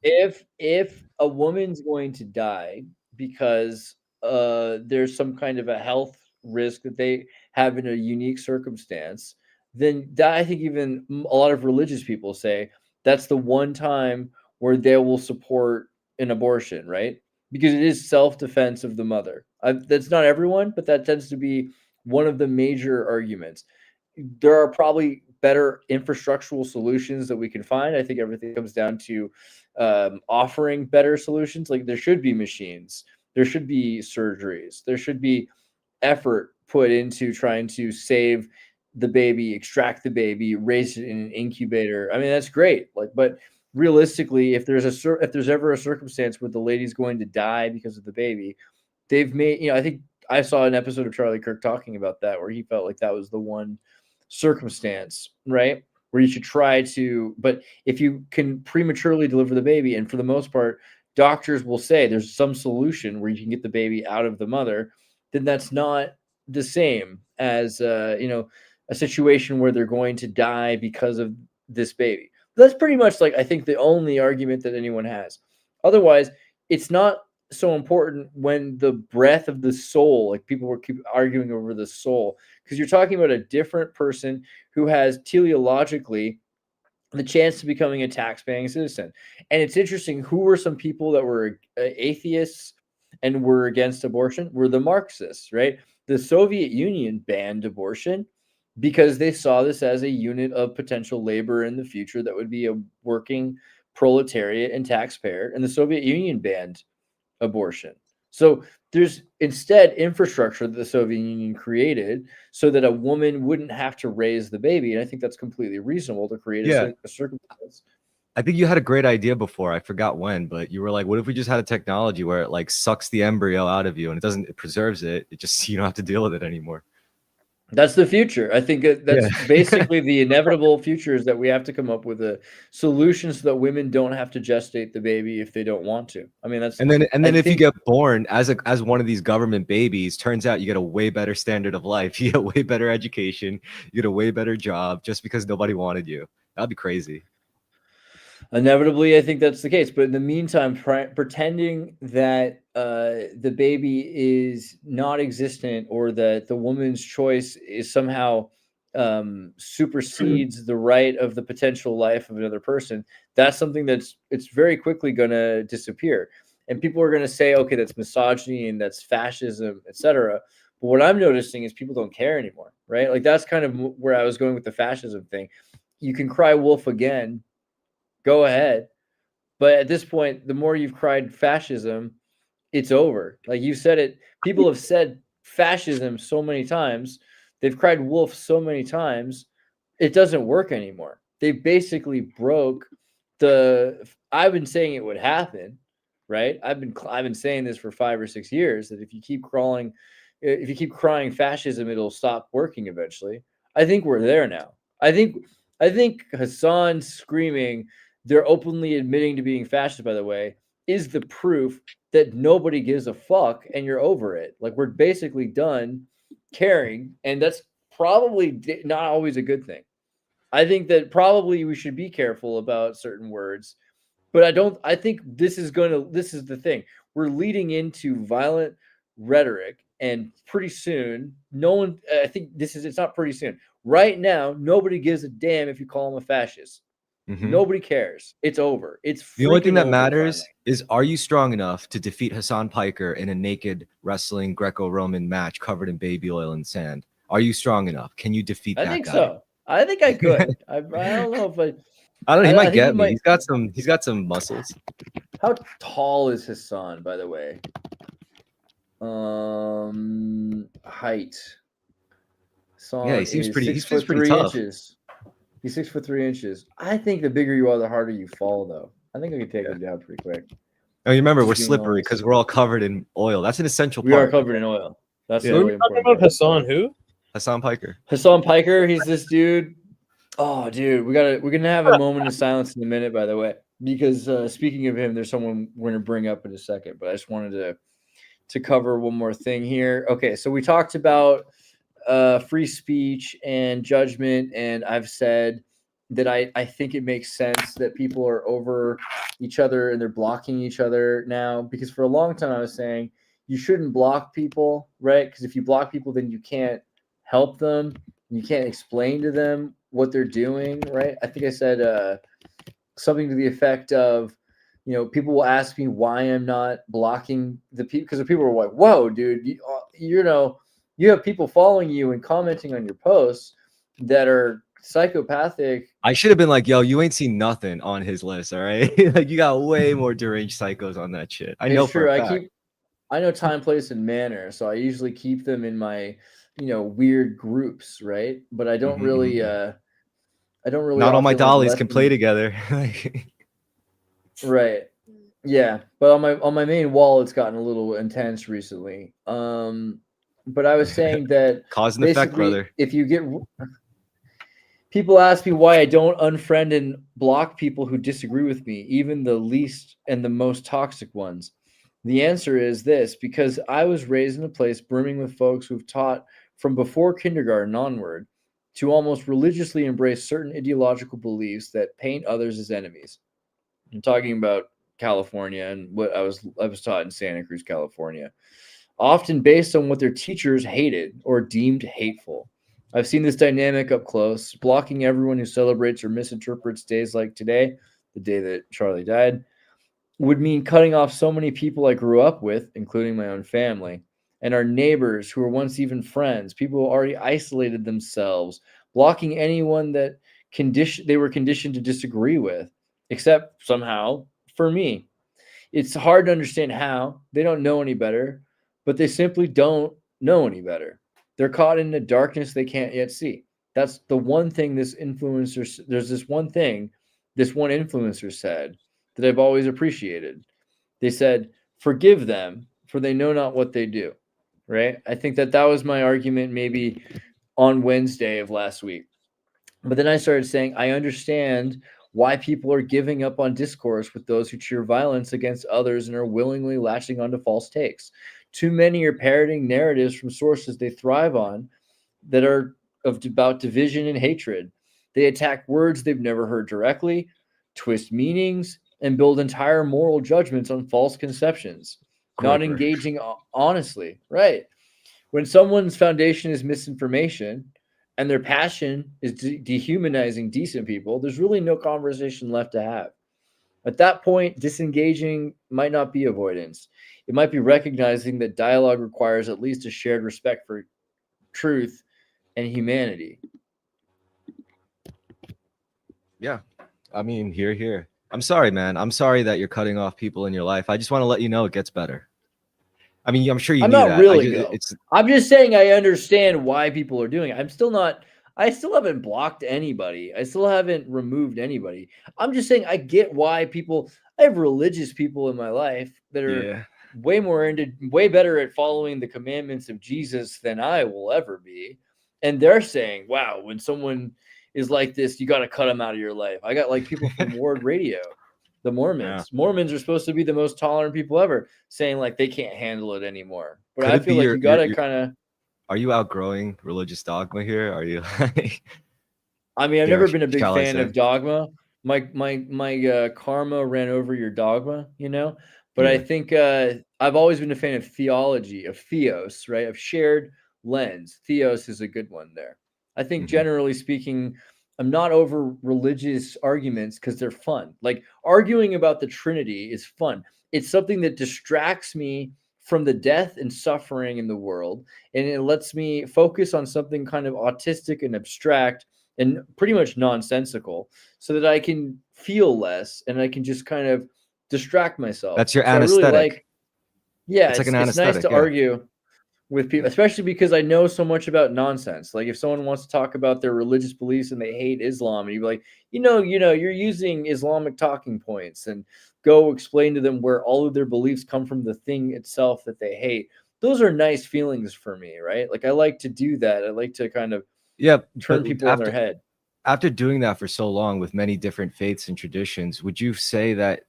If a woman's going to die because there's some kind of a health risk that they have in a unique circumstance, then that, I think even a lot of religious people say that's the one time where they will support an abortion, right? Because it is self-defense of the mother. That's not everyone, but that tends to be one of the major arguments. There are probably better infrastructural solutions that we can find. I think everything comes down to offering better solutions. Like there should be machines, there should be surgeries, there should be effort put into trying to save the baby, extract the baby, raise it in an incubator. I mean, that's great. Like, but realistically, if there's ever a circumstance where the lady's going to die because of the baby, they've made, I think I saw an episode of Charlie Kirk talking about that where he felt like that was the one circumstance, right? Where you should try to, but if you can prematurely deliver the baby, and for the most part, doctors will say there's some solution where you can get the baby out of the mother, then that's not the same as, a situation where they're going to die because of this baby. That's pretty much like, I think, the only argument that anyone has. Otherwise, it's not so important when the breath of the soul, like people were keep arguing over the soul, because you're talking about a different person who has teleologically the chance to becoming a tax-paying citizen. And it's interesting, who were some people that were atheists and were against abortion? Were the Marxists, right? The Soviet Union banned abortion because they saw this as a unit of potential labor in the future that would be a working proletariat and taxpayer, and the Soviet Union banned abortion. So there's instead infrastructure that the Soviet Union created so that a woman wouldn't have to raise the baby. And I think that's completely reasonable to create Yeah. a circumstance. I think you had a great idea before. I forgot when, but you were like, what if we just had a technology where it like sucks the embryo out of you and it preserves it. It just, you don't have to deal with it anymore. That's the future. I think that's basically the inevitable future, is that we have to come up with a solution so that women don't have to gestate the baby if they don't want to. I mean, that's, and then if you think- get born as one of these government babies, turns out you get a way better standard of life. You get way better education. You get a way better job just because nobody wanted you. That'd be crazy. Inevitably, I think that's the case. But in the meantime, pretending that the baby is not existent, or that the woman's choice is somehow supersedes the right of the potential life of another person, that's something it's very quickly going to disappear. And people are going to say, okay, that's misogyny and that's fascism, etc. But what I'm noticing is people don't care anymore, right? Like that's kind of where I was going with the fascism thing. You can cry wolf again, go ahead. But at this point, the more you've cried fascism, it's over. Like you said it, people have said fascism so many times, they've cried wolf so many times, it doesn't work anymore. They basically broke the. I've been saying it would happen, right? I've been saying this for 5 or 6 years, that if you keep crying fascism, it'll stop working eventually. I think we're there now. I think Hassan screaming, they're openly admitting to being fascist, by the way, is the proof that nobody gives a fuck and you're over it. Like, we're basically done caring, and that's probably not always a good thing. I think that probably we should be careful about certain words, but I think this is the thing. We're leading into violent rhetoric, and pretty soon, it's not pretty soon. Right now, nobody gives a damn if you call them a fascist. Nobody cares. It's over. It's the only thing that matters finally. is, are you strong enough to defeat Hassan Piker in a naked wrestling Greco-Roman match covered in baby oil and sand? Are you strong enough? Can you defeat that guy? I think so. I think I could. I don't know if I don't know. He might get me. might. He's got some muscles. How tall is Hassan, by the way? Height. Hassan, Yeah, he seems pretty. He He's seems pretty tough. inches. He's 6'3". I think the bigger you are, the harder you fall, though. I think I could take him down pretty quick. Oh, you remember, we're Just being slippery honest. because we're all covered in oil. That's an essential We are part. covered in oil. That's Yeah. the We're really talking important about part. Hassan who? Hassan Piker. Hassan Piker, he's this dude. Oh, dude, we're gonna have a moment of silence in a minute, by the way, because speaking of him, there's someone we're gonna bring up in a second. But I just wanted to cover one more thing here. Okay, so we talked about free speech and judgment, and I've said that I think it makes sense that people are over each other and they're blocking each other now, because for a long time I was saying you shouldn't block people, right? Because if you block people, then you can't help them, you can't explain to them what they're doing, right? I think I said something to the effect of, people will ask me why I'm not blocking the people, because the people are like, whoa, dude, you have people following you and commenting on your posts that are psychopathic. I should have been like, yo, you ain't seen nothing on his list, all right? Like, you got way more deranged psychos on that shit. I know It's true. for a fact. I know time, place, and manner, so I usually keep them in my, weird groups, right? But I don't really, I don't really. Not all my often, dollies let can them- play together. Right. Yeah, but on my main wall, it's gotten a little intense recently. But I was saying that Cause and effect, basically, brother. if you get people ask me why I don't unfriend and block people who disagree with me, even the least and the most toxic ones. The answer is this: because I was raised in a place brimming with folks who've taught from before kindergarten onward to almost religiously embrace certain ideological beliefs that paint others as enemies. I'm talking about California and what I was taught in Santa Cruz, California, often based on what their teachers hated or deemed hateful. I've seen this dynamic up close. Blocking everyone who celebrates or misinterprets days like today, the day that Charlie died, would mean cutting off so many people I grew up with, including my own family, and our neighbors who were once even friends, people who already isolated themselves, blocking anyone that they were conditioned to disagree with, except somehow for me. It's hard to understand how. They don't know any better, but they simply don't know any better. They're caught in a darkness they can't yet see. That's the one thing this one influencer said that I've always appreciated. They said, forgive them, for they know not what they do. Right? I think that was my argument maybe on Wednesday of last week. But then I started saying, I understand why people are giving up on discourse with those who cheer violence against others and are willingly latching onto false takes. Too many are parroting narratives from sources they thrive on that are about division and hatred. They attack words they've never heard directly, twist meanings, and build entire moral judgments on false conceptions, not engaging honestly. Right. When someone's foundation is misinformation and their passion is dehumanizing decent people, there's really no conversation left to have. At that point, disengaging might not be avoidance. It might be recognizing that dialogue requires at least a shared respect for truth and humanity. Yeah. I mean, here. I'm sorry, man. I'm sorry that you're cutting off people in your life. I just want to let you know it gets better. I mean, I'm sure you I'm knew not that. really, though. It's I'm just saying I understand why people are doing it. I still haven't blocked anybody. I still haven't removed anybody. I'm just saying I get why I have religious people in my life that are yeah. way better at following the commandments of Jesus than I will ever be. And they're saying, wow, when someone is like this, you got to cut them out of your life. I got like people from Ward Radio, the Mormons. Yeah. Mormons are supposed to be the most tolerant people ever, saying like they can't handle it anymore. But Could I it be feel like you got to kind of. are you outgrowing religious dogma here? Are you like, I mean, I've yeah, never been a big shall I fan say? of dogma. My karma ran over your dogma, you know. But I Yeah. think I've always been a fan of theology, of theos, right? Of shared lens. Theos is a good one there. I think Mhm. generally speaking, I'm not over religious arguments because they're fun. Like arguing about the Trinity is fun. It's something that distracts me from the death and suffering in the world, and it lets me focus on something kind of autistic and abstract and pretty much nonsensical so that I can feel less and I can just kind of distract myself. That's your So I really anesthetic. yeah, It's like an it's nice anesthetic, to yeah. argue with people, Yeah. especially because I know so much about nonsense. Like if someone wants to talk about their religious beliefs and they hate Islam, and you're like, you're using Islamic talking points, and go explain to them where all of their beliefs come from the thing itself that they hate. Those are nice feelings for me, right? Like I like to do that. I like to kind of Yeah, turn but people on their head. after doing that for so long with many different faiths and traditions, would you say that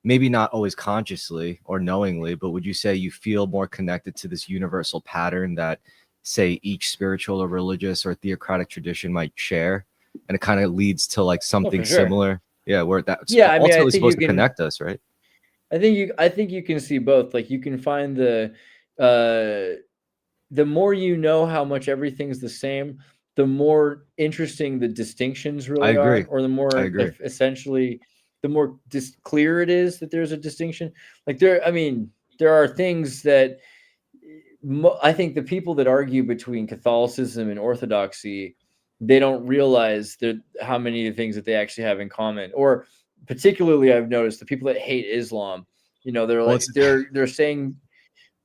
maybe not always consciously or knowingly, but would you say you feel more connected to this universal pattern that, say, each spiritual or religious or theocratic tradition might share, and it kind of leads to like Oh, something for sure. similar? Yeah, where that's Yeah, I mean, I ultimately think you supposed to can. connect us, right? I think you can see both. Like you can find the more you know how much everything's the same, the more interesting the distinctions I really agree. are, or the I more agree. essentially, the more clear it is that there's a distinction. Like I mean, there are things that I think the people that argue between Catholicism and Orthodoxy, they don't realize that how many of the things that they actually have in common. Or particularly, I've noticed the people that hate Islam, they're Well, like it's they're saying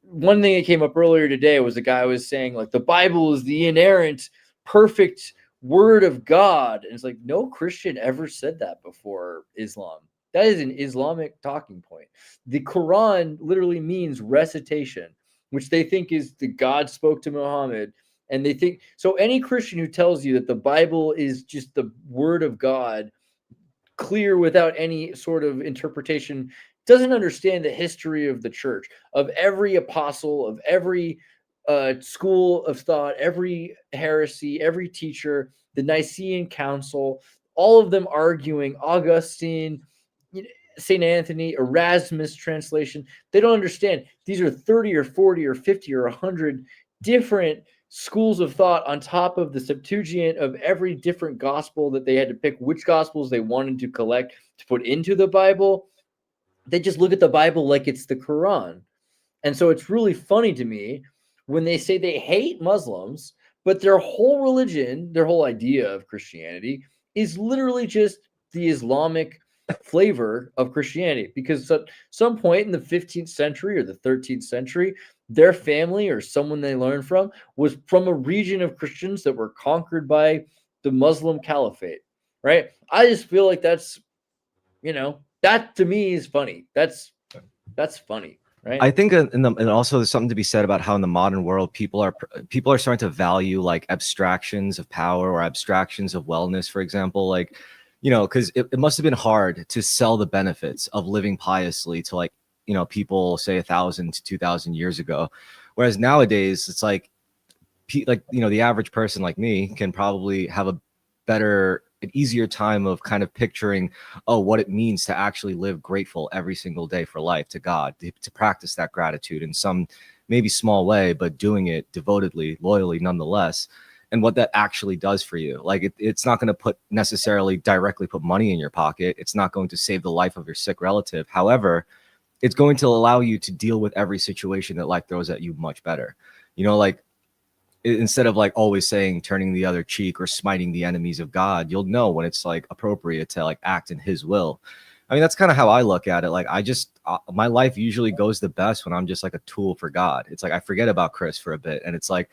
one thing that came up earlier today was the guy was saying like the Bible is the inerrant, perfect word of God, and it's like no Christian ever said that before Islam. That is an Islamic talking point. The Quran literally means recitation, which they think is the God spoke to Muhammad. And they think so. Any Christian who tells you that the Bible is just the word of God, clear without any sort of interpretation, doesn't understand the history of the church, of every apostle, of every school of thought, every heresy, every teacher, the Nicene Council, all of them arguing, Augustine, St. Anthony, Erasmus translation. They don't understand. These are 30 or 40 or 50 or 100 different schools of thought on top of the Septuagint of every different gospel that they had to pick which gospels they wanted to collect to put into the Bible. They just look at the Bible like it's the Quran. And so it's really funny to me when they say they hate Muslims, but their whole religion, their whole idea of Christianity is literally just the Islamic flavor of Christianity. Because at some point in the 15th century or the 13th century, their family or someone they learned from was from a region of Christians that were conquered by the Muslim caliphate, right? I just feel like that's, that to me is funny. That's funny. Right. I think and also there's something to be said about how in the modern world people are starting to value like abstractions of power or abstractions of wellness, for example, like, because it must have been hard to sell the benefits of living piously to like, people say 1,000 to 2,000 years ago, whereas nowadays it's like the average person like me can probably have an easier time of kind of picturing, what it means to actually live grateful every single day for life, to God, to practice that gratitude in some maybe small way, but doing it devotedly, loyally nonetheless, and what that actually does for you. Like it's not going to necessarily directly put money in your pocket. It's not going to save the life of your sick relative. However, it's going to allow you to deal with every situation that life throws at you much better. Like instead of like always saying turning the other cheek or smiting the enemies of God, you'll know when it's like appropriate to like act in his will. I mean, that's kind of how I look at it. Like, I just, my life usually goes the best when I'm just like a tool for God. It's like I forget about Chris for a bit, and it's like,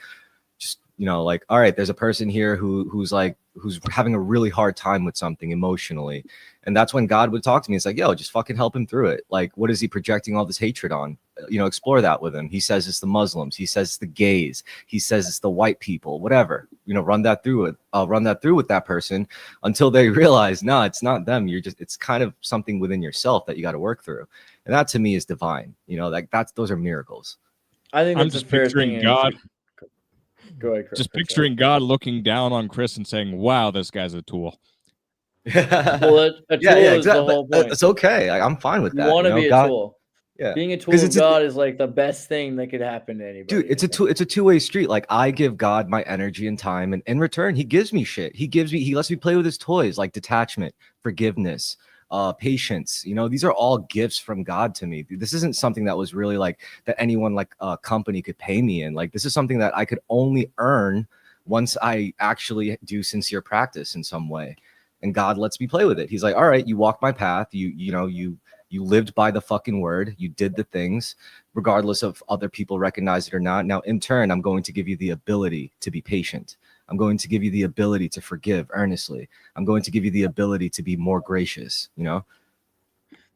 just, you know, like, all right, there's a person here who's having a really hard time with something emotionally, and that's when God would talk to me. It's like, yo, just fucking help him through it. Like, what is he projecting all this hatred on? You know, explore that with him. He says it's the Muslims. He says it's the gays. He says it's the white people. Whatever. You know, run that through with that person until they realize, no, it's not them. It's kind of something within yourself that you got to work through, and that to me is divine. You know, like those are miracles. I think I'm that's just a fair picturing thing. God. Go ahead, Chris. Just picturing God looking down on Chris and saying, "Wow, this guy's a tool." Well, a tool Yeah, is the whole point. It's okay. I'm fine with You that. want to you know? be a God, tool. yeah, Being a tool 'Cause of God is like the best thing that could happen to anybody. dude, it's a two-way street. Like, I give God my energy and time, and in return he gives me shit. He lets me play with his toys, like detachment, forgiveness, patience. You know, these are all gifts from God to me. This isn't something that was really like that anyone like a company could pay me in. Like, this is something that I could only earn once I actually do sincere practice in some way, and God lets me play with it. He's like, all right, you walked my path, you lived by the fucking word, you did the things regardless of other people recognize it or not. Now, in turn, I'm going to give you the ability to be patient. I'm going to give you the ability to forgive earnestly. I'm going to give you the ability to be more gracious, you know?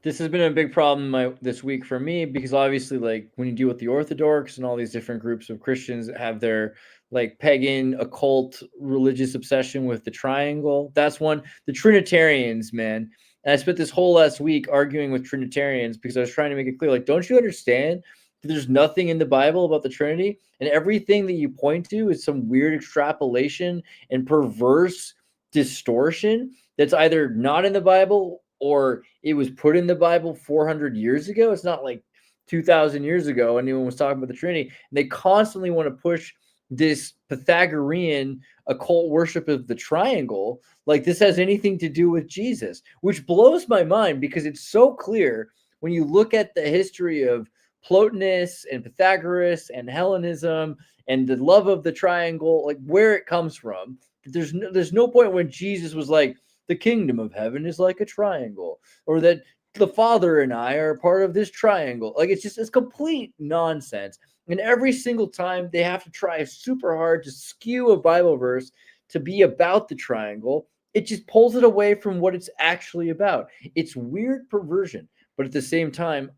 This has been a big problem this week for me, because obviously, like, when you deal with the Orthodox and all these different groups of Christians that have their like pagan occult religious obsession with the triangle, that's one. The Trinitarians, man. And I spent this whole last week arguing with Trinitarians because I was trying to make it clear, like, don't you understand that there's nothing in the Bible about the Trinity, and everything that you point to is some weird extrapolation and perverse distortion that's either not in the Bible or it was put in the Bible 400 years ago. It's not like 2,000 years ago anyone was talking about the Trinity. And they constantly want to push this Pythagorean occult worship of the triangle like this has anything to do with Jesus, which blows my mind because it's so clear when you look at the history of Plotinus and Pythagoras and Hellenism and the love of the triangle, like where it comes from. There's no point when Jesus was like, the kingdom of heaven is like a triangle, or that the Father and I are part of this triangle. Like, it's complete nonsense. And every single time they have to try super hard to skew a Bible verse to be about the triangle, it just pulls it away from what it's actually about. It's weird perversion, but at the same time,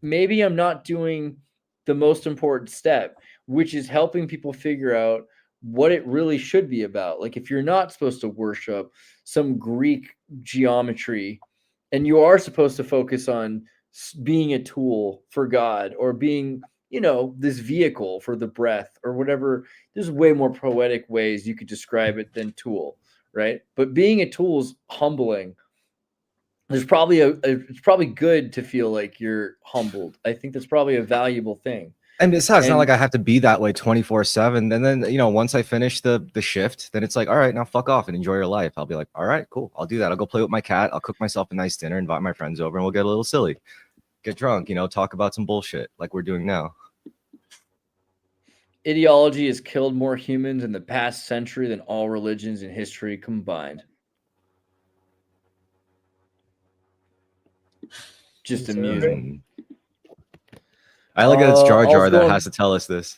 maybe I'm not doing the most important step, which is helping people figure out what it really should be about. Like, if you're not supposed to worship some Greek geometry and you are supposed to focus on being a tool for God or being, this vehicle for the breath or whatever, there's way more poetic ways you could describe it than tool, right? But being a tool is humbling. There's probably it's probably good to feel like you're humbled. I think that's probably a valuable thing. And besides, it's not like I have to be that way 24/7. And then, once I finish the shift, then it's like, all right, now fuck off and enjoy your life. I'll be like, all right, cool. I'll do that. I'll go play with my cat. I'll cook myself a nice dinner, invite my friends over, and we'll get a little silly, get drunk, talk about some bullshit like we're doing now. Ideology has killed more humans in the past century than all religions in history combined. Just amusing. I like it's Jar Jar that has to tell us this.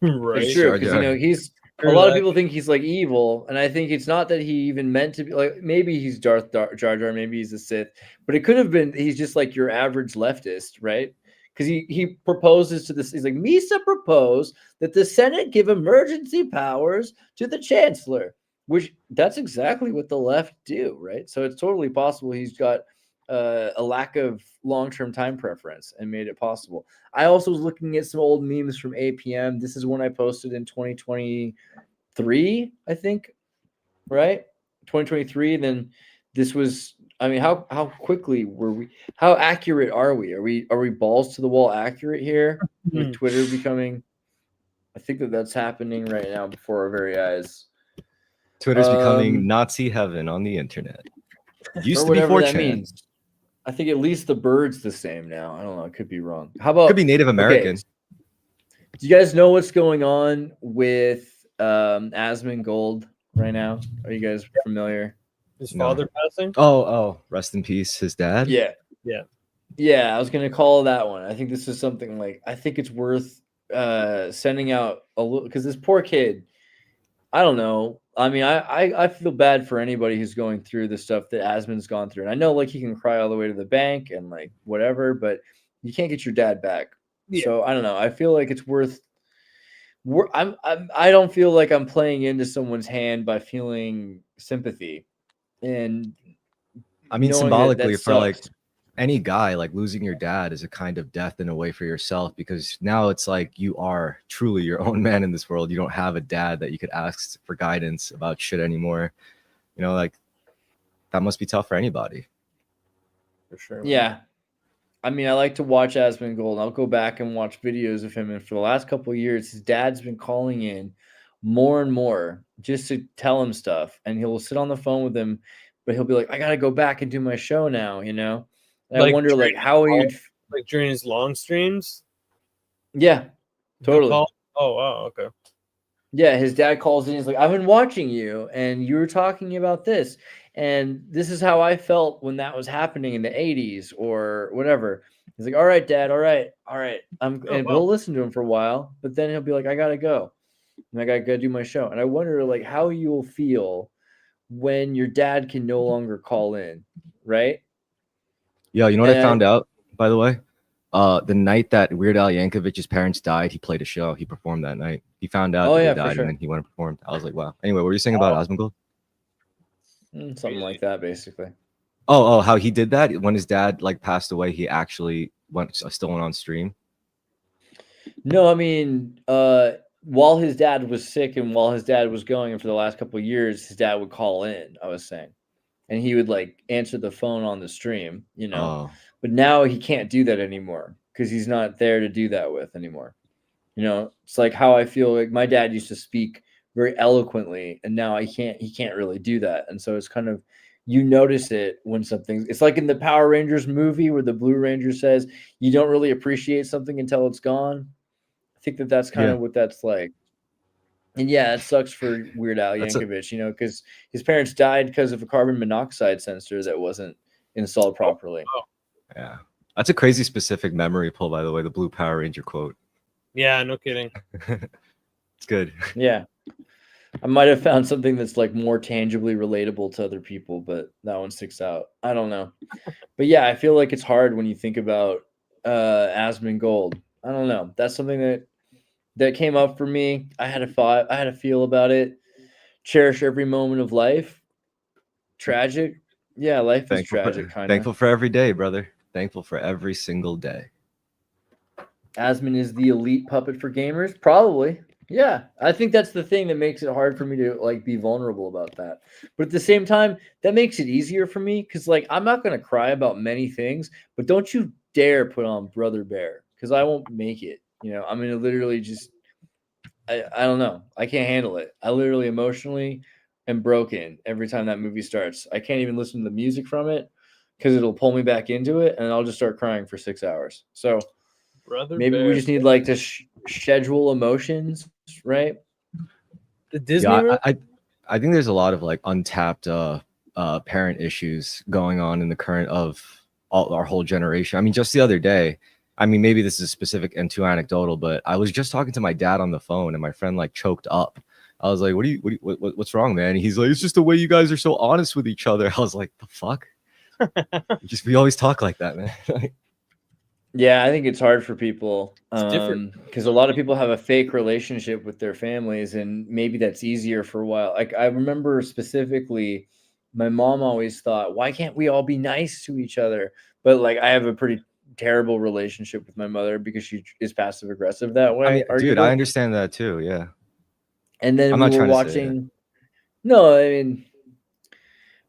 Right. It's true, because he's a lot of people think he's like evil, and I think it's not that he even meant to be like. Maybe he's Jar Jar, maybe he's a Sith, but it could have been he's just like your average leftist, right? Because he proposes to this. He's like, Misa proposed that the Senate give emergency powers to the Chancellor, which that's exactly what the left do, right? So it's totally possible he's got a lack of long-term time preference and made it possible. I also was looking at some old memes from APM. This is one I posted in 2023, I think, right? 2023. Then this was, I mean, how quickly were we? How accurate are we? Are we balls to the wall accurate here with Twitter becoming? I think that's happening right now before our very eyes. Twitter's becoming Nazi heaven on the internet. Used to be 4chan. That means. I think at least the bird's the same now. I don't know. I could be wrong. How about could be Native American? Okay. Do you guys know what's going on with Asmon Gold right now? Are you guys familiar? His No. father passing. Oh, rest in peace, his dad. Yeah. Yeah. Yeah, I was gonna call that one. I think this is something like I think it's worth sending out a little because this poor kid. I don't know. I mean, I feel bad for anybody who's going through the stuff that Asmon's gone through, and I know like he can cry all the way to the bank and like whatever, but you can't get your dad back. Yeah. So I don't know. I feel like it's worth. I don't feel like I'm playing into someone's hand by feeling sympathy, and I mean, knowing symbolically, that for like sucks. any guy, like losing your dad is a kind of death in a way for yourself, because now it's like you are truly your own man in this world. You don't have a dad that you could ask for guidance about shit anymore. You know, like that must be tough for anybody. For sure. Man. Yeah. I mean, I like to watch Asmon Gold. I'll go back and watch videos of him. And for the last couple of years, his dad's been calling in more and more just to tell him stuff. And he'll sit on the phone with him, but he'll be like, I got to go back and do my show now, you know? And I wonder, like, how are you? Like during his long streams? Yeah, totally. Oh, wow. Okay. Yeah, his dad calls in. He's like, I've been watching you, and you were talking about this. And this is how I felt when that was happening in the 80s or whatever. He's like, all right, Dad, all right. And we'll listen to him for a while, but then he'll be like, I gotta go. And I gotta do my show. And I wonder like how you'll feel when your dad can no longer call in, right? Yeah, you know what I found out, by the way? The night that Weird Al Yankovic's parents died, he played a show. He performed that night. He found out that they died, and then he went and performed. I was like, wow. Anyway, what were you saying about Asmongold? Something like that, basically. Oh, how he did that when his dad like passed away. He actually still went on stream. No, I mean, while his dad was sick and while his dad was going, and for the last couple of years, his dad would call in. I was saying, and he would like answer the phone on the stream, you know. But now he can't do that anymore because he's not there to do that with anymore. You know, it's like how I feel like my dad used to speak very eloquently, and now he can't really do that. And so it's kind of, you notice it when something, it's like in the Power Rangers movie where the Blue Ranger says you don't really appreciate something until it's gone. I think that's kind of what that's like. And yeah, it sucks for Weird Al Yankovic, you know, because his parents died because of a carbon monoxide sensor that wasn't installed properly. Yeah, that's a crazy specific memory pull, by the way. The Blue Power Ranger quote. Yeah, no kidding. It's good. Yeah, I might have found something that's like more tangibly relatable to other people, but that one sticks out. I don't know, but yeah, I feel like it's hard when you think about Asmon Gold. I don't know. That's something that came up for me. I had a feel about it. Cherish every moment of life. Tragic. Yeah, life is tragic, kind of. Thankful for every day, brother. Thankful for every single day. Asmon is the elite puppet for gamers? Probably. Yeah. I think that's the thing that makes it hard for me to like be vulnerable about that. But at the same time, that makes it easier for me because like I'm not gonna cry about many things, but don't you dare put on Brother Bear because I won't make it. You know, I'm gonna literally just I don't know. I can't handle it. I literally emotionally am broken every time that movie starts. I can't even listen to the music from it because it'll pull me back into it and I'll just start crying for 6 hours. So maybe we just need like to schedule emotions, right? The Disney. Yeah, I think there's a lot of like untapped parent issues going on in the current of our whole generation. I mean, just the other day, I mean, maybe this is specific and too anecdotal, but I was just talking to my dad on the phone, and my friend like choked up. I was like, "What's wrong, man?" And he's like, "It's just the way you guys are so honest with each other." I was like, "The fuck." We always talk like that, man. Yeah, I think it's hard for people because a lot of people have a fake relationship with their families, and maybe that's easier for a while. Like I remember specifically, my mom always thought, "Why can't we all be nice to each other?" But like I have a pretty terrible relationship with my mother because she is passive aggressive that way. I mean, dude, I understand that too. Yeah. And then I'm we not were trying watching. to say that. No, I mean, I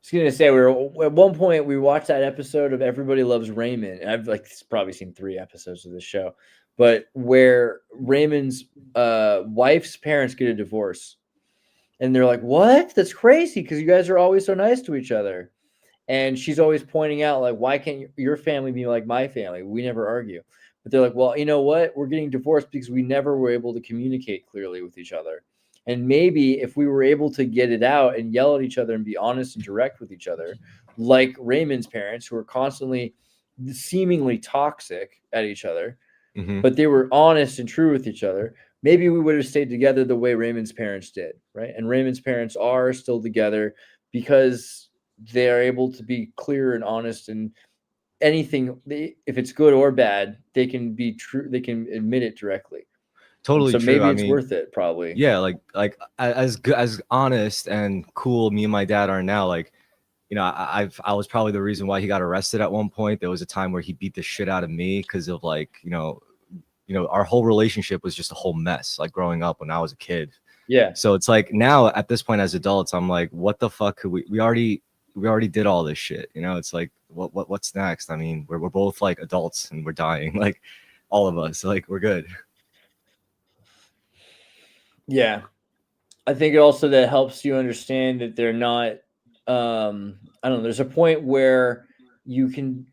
was gonna say at one point we watched that episode of Everybody Loves Raymond. And I've like probably seen 3 episodes of this show, but where Raymond's wife's parents get a divorce, and they're like, "What? That's crazy! Because you guys are always so nice to each other." And she's always pointing out, like, why can't your family be like my family? We never argue. But they're like, well, you know what? We're getting divorced because we never were able to communicate clearly with each other. And maybe if we were able to get it out and yell at each other and be honest and direct with each other, like Raymond's parents, who were constantly seemingly toxic at each other, Mhm. but they were honest and true with each other, maybe we would have stayed together the way Raymond's parents did, right? And Raymond's parents are still together because they are able to be clear and honest, and anything, if it's good or bad, they can be true. They can admit it directly. Totally So true. maybe I it's mean, worth it, probably. yeah, like as good, as honest and cool me and my dad are now, like, you know, I was probably the reason why he got arrested at one point. There was a time where he beat the shit out of me because of, like, our whole relationship was just a whole mess, like, growing up when I was a kid. Yeah. So it's like now at this point as adults, I'm like, what the fuck could we already did all this shit, you know? It's like, what's next? I mean, we're both like adults and we're dying, like, all of us, like, we're good. Yeah. I think also that helps you understand that they're not, I don't know, there's a point where you can,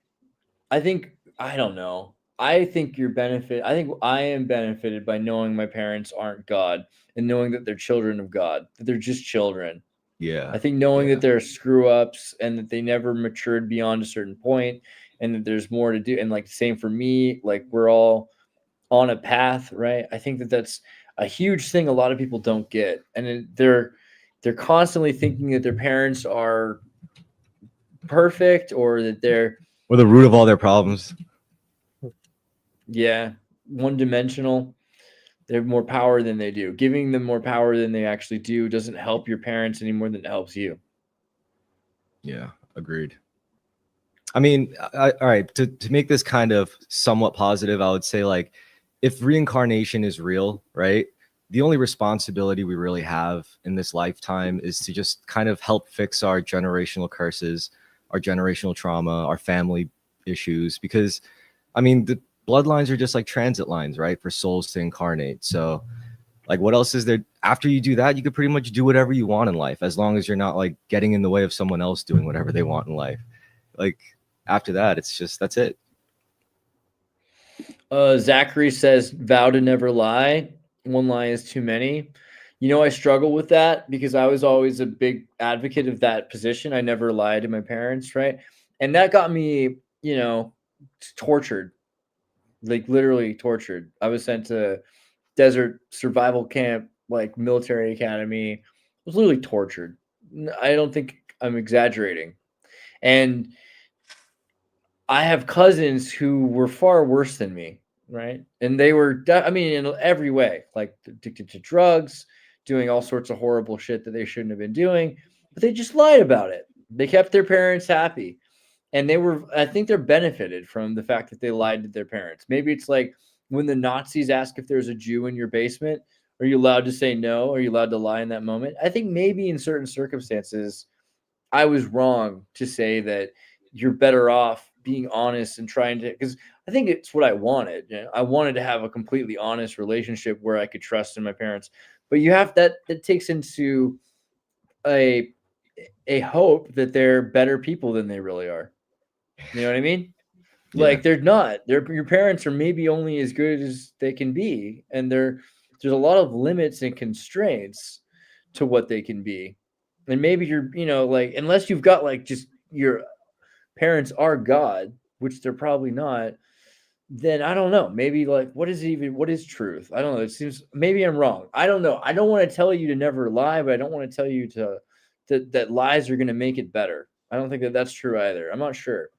I don't know. I think I am benefited by knowing my parents aren't God and knowing that they're children of God, that they're just children. Yeah. I think knowing Yeah. that they're screw ups and that they never matured beyond a certain point and that there's more to do. And like, same for me, like, we're all on a path, right? I think that that's a huge thing a lot of people don't get. And they're constantly thinking that their parents are perfect or that they're, We're the root of all their problems. yeah, one dimensional. They have more power than they do. Giving them more power than they actually do doesn't help your parents any more than it helps you. Yeah, agreed. I mean, all right, to make this kind of somewhat positive, I would say, like, if reincarnation is real, right? The only responsibility we really have in this lifetime is to just kind of help fix our generational curses, our generational trauma, our family issues. Because, I mean, the bloodlines are just like transit lines, right? For souls to incarnate. So, like, what else is there? After you do that, you could pretty much do whatever you want in life, as long as you're not, like, getting in the way of someone else doing whatever they want in life. Like, after that, it's just, that's it. Zachary says, vow to never lie. One lie is too many. You know, I struggle with that because I was always a big advocate of that position. I never lied to my parents, right? And that got me, tortured, like literally tortured. I was sent to desert survival camp, like military academy. I was literally tortured. I don't think I'm exaggerating. And I have cousins who were far worse than me, right? And they were, in every way, like addicted to drugs, doing all sorts of horrible shit that they shouldn't have been doing, but they just lied about it. They kept their parents happy. And I think they're benefited from the fact that they lied to their parents. Maybe it's like when the Nazis ask if there's a Jew in your basement, are you allowed to say no? Are you allowed to lie in that moment? I think maybe in certain circumstances, I was wrong to say that you're better off being honest and trying to, because I think it's what I wanted. I wanted to have a completely honest relationship where I could trust in my parents. But you have that takes into a hope that they're better people than they really are. You know what I mean? Like, they're not. Your parents are maybe only as good as they can be, and there's a lot of limits and constraints to what they can be. And maybe you're, like, unless you've got like just your parents are God, which they're probably not, then I don't know. Maybe like what is truth? I don't know. It seems maybe I'm wrong. I don't know. I don't want to tell you to never lie, but I don't want to tell you that lies are going to make it better. I don't think that that's true either. I'm not sure.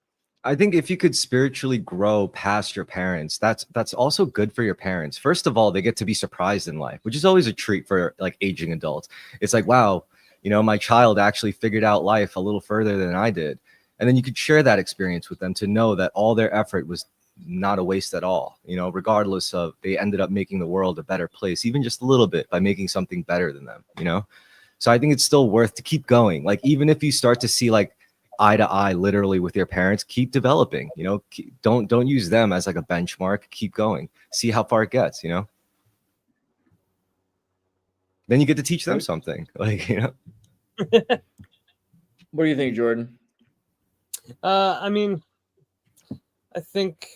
I think if you could spiritually grow past your parents, that's also good for your parents. First of all, they get to be surprised in life, which is always a treat for, like, aging adults. It's like, wow, my child actually figured out life a little further than I did. And then you could share that experience with them to know that all their effort was not a waste at all, regardless of, they ended up making the world a better place, even just a little bit, by making something better than them. So I think it's still worth to keep going. Like, even if you start to see, like, eye to eye literally with your parents, keep developing. Don't use them as like a benchmark. Keep going, see how far it gets. Then you get to teach them something. Like, What do you think, Jordan? I think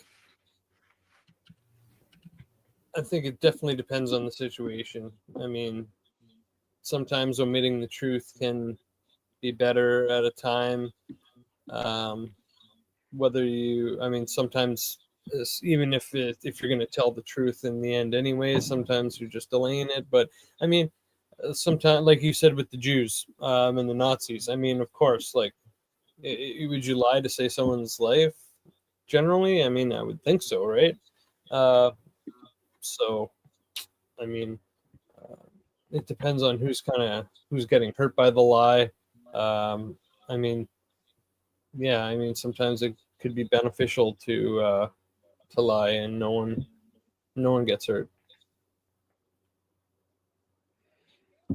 it definitely depends on the situation. I mean, sometimes omitting the truth can be better at a time. Whether you, I mean, sometimes even if you're going to tell the truth in the end anyway, sometimes you're just delaying it. But I mean, sometimes, like you said with the Jews and the Nazis, I mean, of course, like, would you lie to save someone's life? Generally, I mean, I would think so, right? So, I mean, it depends on who's getting hurt by the lie. I mean, yeah, I mean, sometimes it could be beneficial to lie, and no one gets hurt.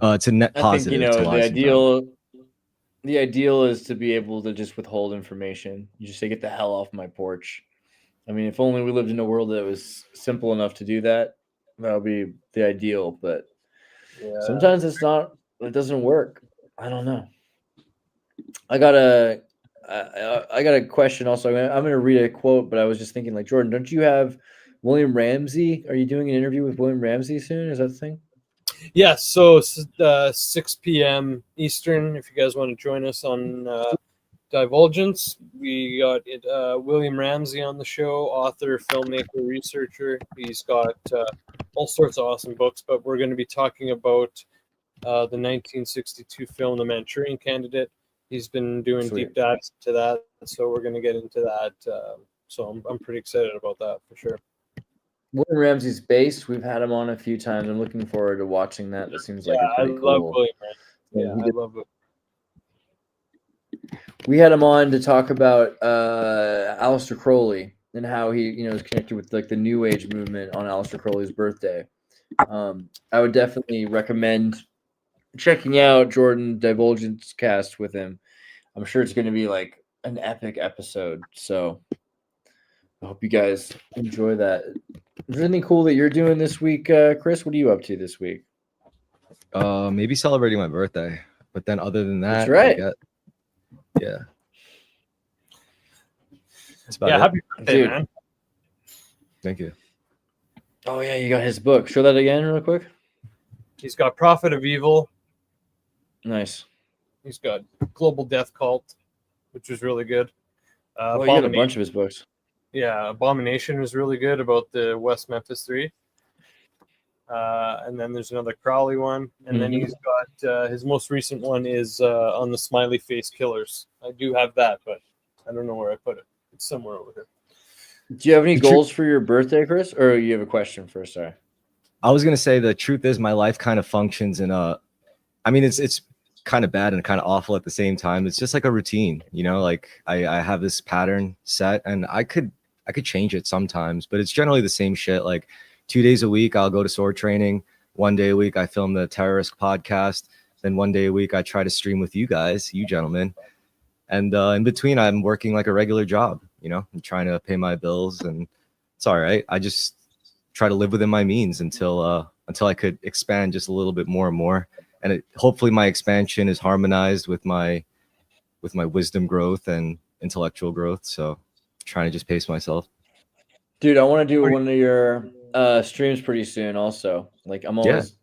It's a net I think, positive to lie sometimes. the ideal is to be able to just withhold information. You just say, get the hell off my porch. I mean, if only we lived in a world that was simple enough to do that, that would be the ideal. But sometimes it's not. It doesn't work. I don't know. I got a question also. I'm gonna read a quote, but I was just thinking, like, Jordan, don't you have William Ramsey? Are you doing an interview with William Ramsey soon? Is that the thing? Yeah, so 6 p.m. Eastern, if you guys want to join us on Divulgence. We got William Ramsey on the show, author, filmmaker, researcher. He's got all sorts of awesome books, but we're going to be talking about the 1962 film, The Manchurian Candidate. He's been doing deep dives to that, so we're going to get into that. So I'm pretty excited about that for sure. William Ramsey's based. We've had him on a few times. I'm looking forward to watching that. That seems like a pretty cool. Love William Ramsey. I love it. We had him on to talk about Aleister Crowley and how he, is connected with like the New Age movement on Aleister Crowley's birthday. I would definitely recommend checking out Jordan Divulgence cast with him. I'm sure it's going to be like an epic episode. So I hope you guys enjoy that. Is there anything cool that you're doing this week, Chris? What are you up to this week? Maybe celebrating my birthday. But then other than that, that's right. Yeah. Happy birthday, man. Thank you. Oh, yeah, you got his book. Show that again real quick. He's got Prophet of Evil. Nice. He's got Global Death Cult, which was really good. You got a bunch of his books. Yeah, Abomination was really good about the West Memphis 3. And then there's another Crowley one. And then he's got his most recent one is on the Smiley Face Killers. I do have that, but I don't know where I put it. It's somewhere over here. Do you have any goals for your birthday, Chris? Or you have a question first? Sorry. I was going to say the truth is my life kind of functions in I mean, it's kind of bad and kind of awful at the same time. It's just like a routine, like I have this pattern set and I could change it sometimes, but it's generally the same shit. Like 2 days a week, I'll go to sword training. 1 day a week, I film the Terrorist podcast. Then 1 day a week, I try to stream with you guys, you gentlemen. And in between, I'm working like a regular job, I'm trying to pay my bills and it's all right. I just try to live within my means until I could expand just a little bit more and more. And hopefully my expansion is harmonized with my wisdom growth and intellectual growth. So trying to just pace myself. Dude, I want to do one of your streams pretty soon also. Like I'm always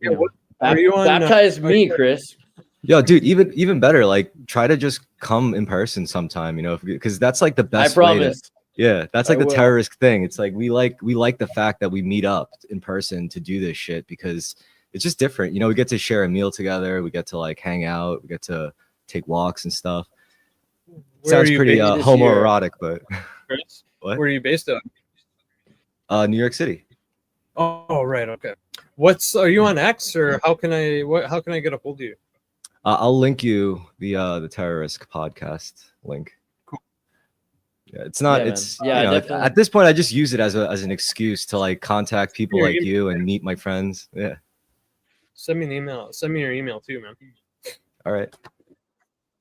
baptize me, Chris. Yo, dude, even better, like try to just come in person sometime, because that's like the best I promise. That's like the terrorist thing. It's like we like the fact that we meet up in person to do this shit because it's just different. We get to share a meal together, we get to like hang out, we get to take walks and stuff. Sounds pretty homoerotic, but Chris, what? Where are you based out? New York City. Oh, right, okay. Are you on X or how can I get a hold of you? I'll link you the Terrorist podcast link. Cool. Yeah, it's not. At this point, I just use it as an excuse to like contact people like you and meet my friends. Yeah. Send me an email. Send me your email too, man. All right.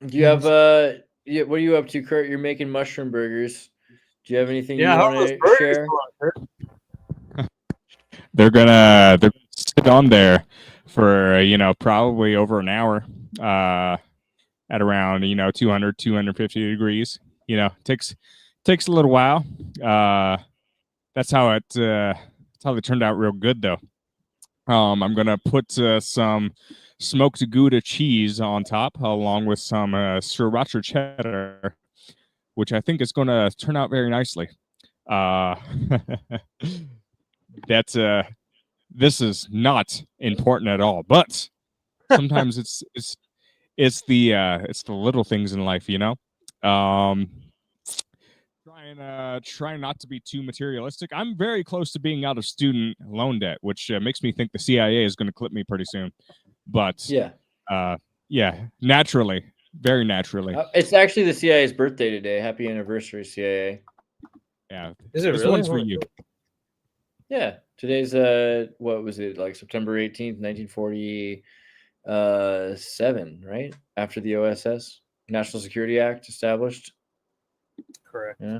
Do you have what are you up to, Kurt? You're making mushroom burgers. Do you have anything you want to share? They're gonna sit on there for probably over an hour at around 200 250 degrees. Takes a little while. That's how they turned out real good though. I'm gonna put some smoked Gouda cheese on top, along with some sriracha cheddar, which I think is going to turn out very nicely. That's this is not important at all, but sometimes it's the little things in life, you know. Try not to be too materialistic. I'm very close to being out of student loan debt, which makes me think the CIA is going to clip me pretty soon. But yeah, naturally, very naturally. It's actually the CIA's birthday today. Happy anniversary, CIA. Yeah, Is it this really? one's for you. Yeah, today's what was it, like September 18th, 1947, right? After the OSS, National Security Act, established. Correct. Yeah.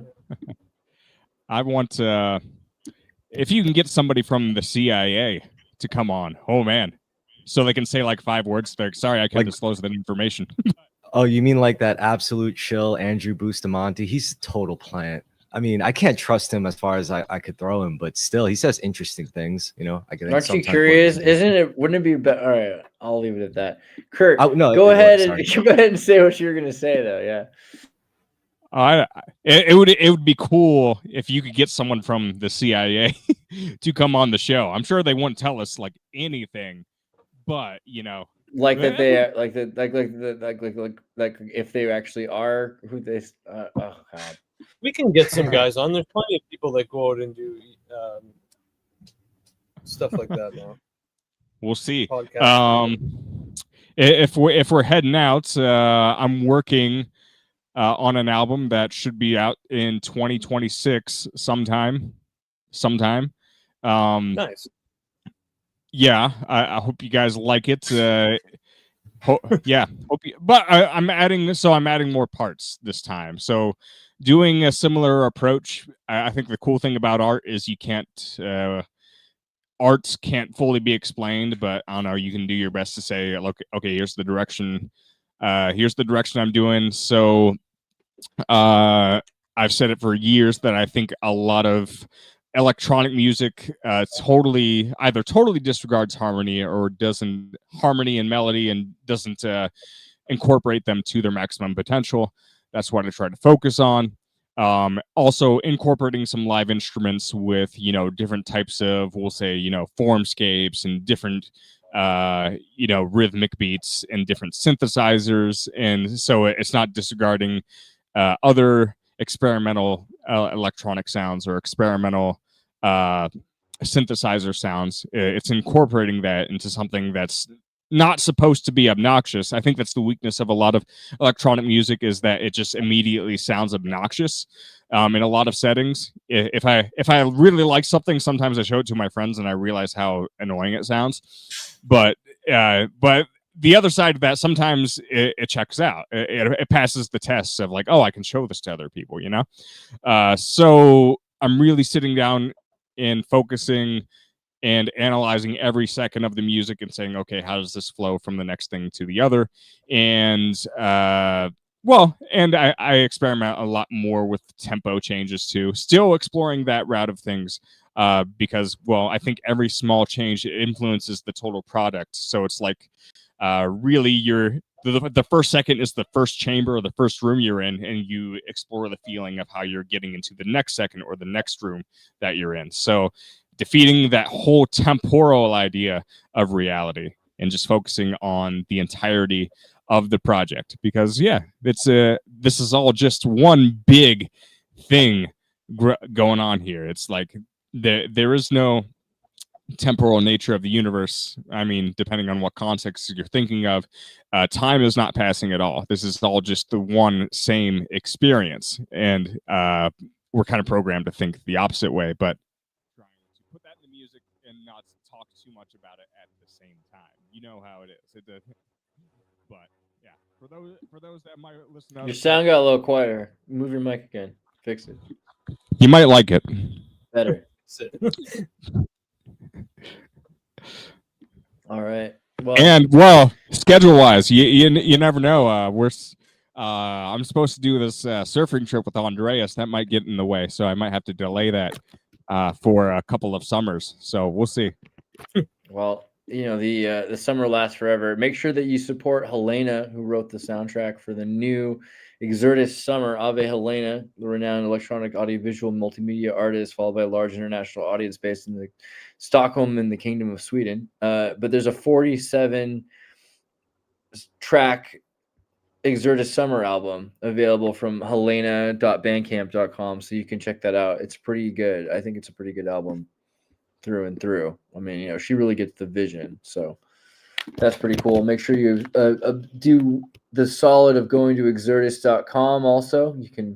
I want if you can get somebody from the CIA to come on, oh man, so they can say like 5 words. They're sorry, I can't disclose that information. Oh, you mean like that absolute chill Andrew Bustamante? He's a total plant. I mean, I can't trust him as far as I could throw him, but still, he says interesting things. You know, I can. Aren't you curious? Wouldn't it be better? All right, I'll leave it at that. Kurt, no, go ahead and say what you're gonna say, though. Yeah. It would be cool if you could get someone from the CIA to come on the show. I'm sure they wouldn't tell us like anything, but you know, like that they like if they actually are who they. Oh God. We can get some guys on. There's plenty of people that go out and do stuff like that now. We'll see. Podcast. If we're heading out, I'm working on an album that should be out in 2026 sometime. Nice. Yeah, I hope you guys like it. Yeah, but I'm adding more parts this time. So doing a similar approach. I think the cool thing about art is art can't fully be explained, but I don't know, you can do your best to say, look, okay, here's the direction I'm doing. So I've said it for years that I think a lot of electronic music totally disregards harmony or doesn't harmony and melody and doesn't incorporate them to their maximum potential. That's what I try to focus on. Also incorporating some live instruments with, different types of, we'll say, formscapes and different, rhythmic beats and different synthesizers. And so it's not disregarding other experimental electronic sounds or experimental synthesizer sounds. It's incorporating that into something that's not supposed to be obnoxious. I think that's the weakness of a lot of electronic music, is that it just immediately sounds obnoxious in a lot of settings. If I really like something, sometimes I show it to my friends and I realize how annoying it sounds. But the other side of that, sometimes it checks out. It passes the tests of like, oh, I can show this to other people, So I'm really sitting down and focusing and analyzing every second of the music and saying, okay, how does this flow from the next thing to the other? And I experiment a lot more with tempo changes too, still exploring that route of things, because, I think every small change influences the total product. So it's like, really the first second is the first chamber or the first room you're in, and you explore the feeling of how you're getting into the next second or the next room that you're in. So defeating that whole temporal idea of reality and just focusing on the entirety of the project, because this is all just one big thing going on here. It's like there is no temporal nature of the universe. I mean, depending on what context you're thinking of, time is not passing at all. This is all just the one same experience, and we're kind of programmed to think the opposite way, but trying to put that in the music and not talk too much about it at the same time. You know how it is. But yeah, for those that might listen to your sound got a little quieter. Move your mic again. Fix it. You might like it better. All right. Well, schedule wise, you never know. I'm supposed to do this surfing trip with Andreas. That might get in the way, so I might have to delay that for a couple of summers. So we'll see. Well, the summer lasts forever. Make sure that you support Helena, who wrote the soundtrack for the new Exertus Summer. Ave Helena, the renowned electronic audiovisual multimedia artist, followed by a large international audience based in Stockholm in the Kingdom of Sweden. But there's a 47 track Exertus Summer album available from helena.bandcamp.com, so you can check that out. It's pretty good. I think it's a pretty good album through and through. I mean, she really gets the vision, so that's pretty cool. Make sure you do the solid of going to exertus.com. Also, you can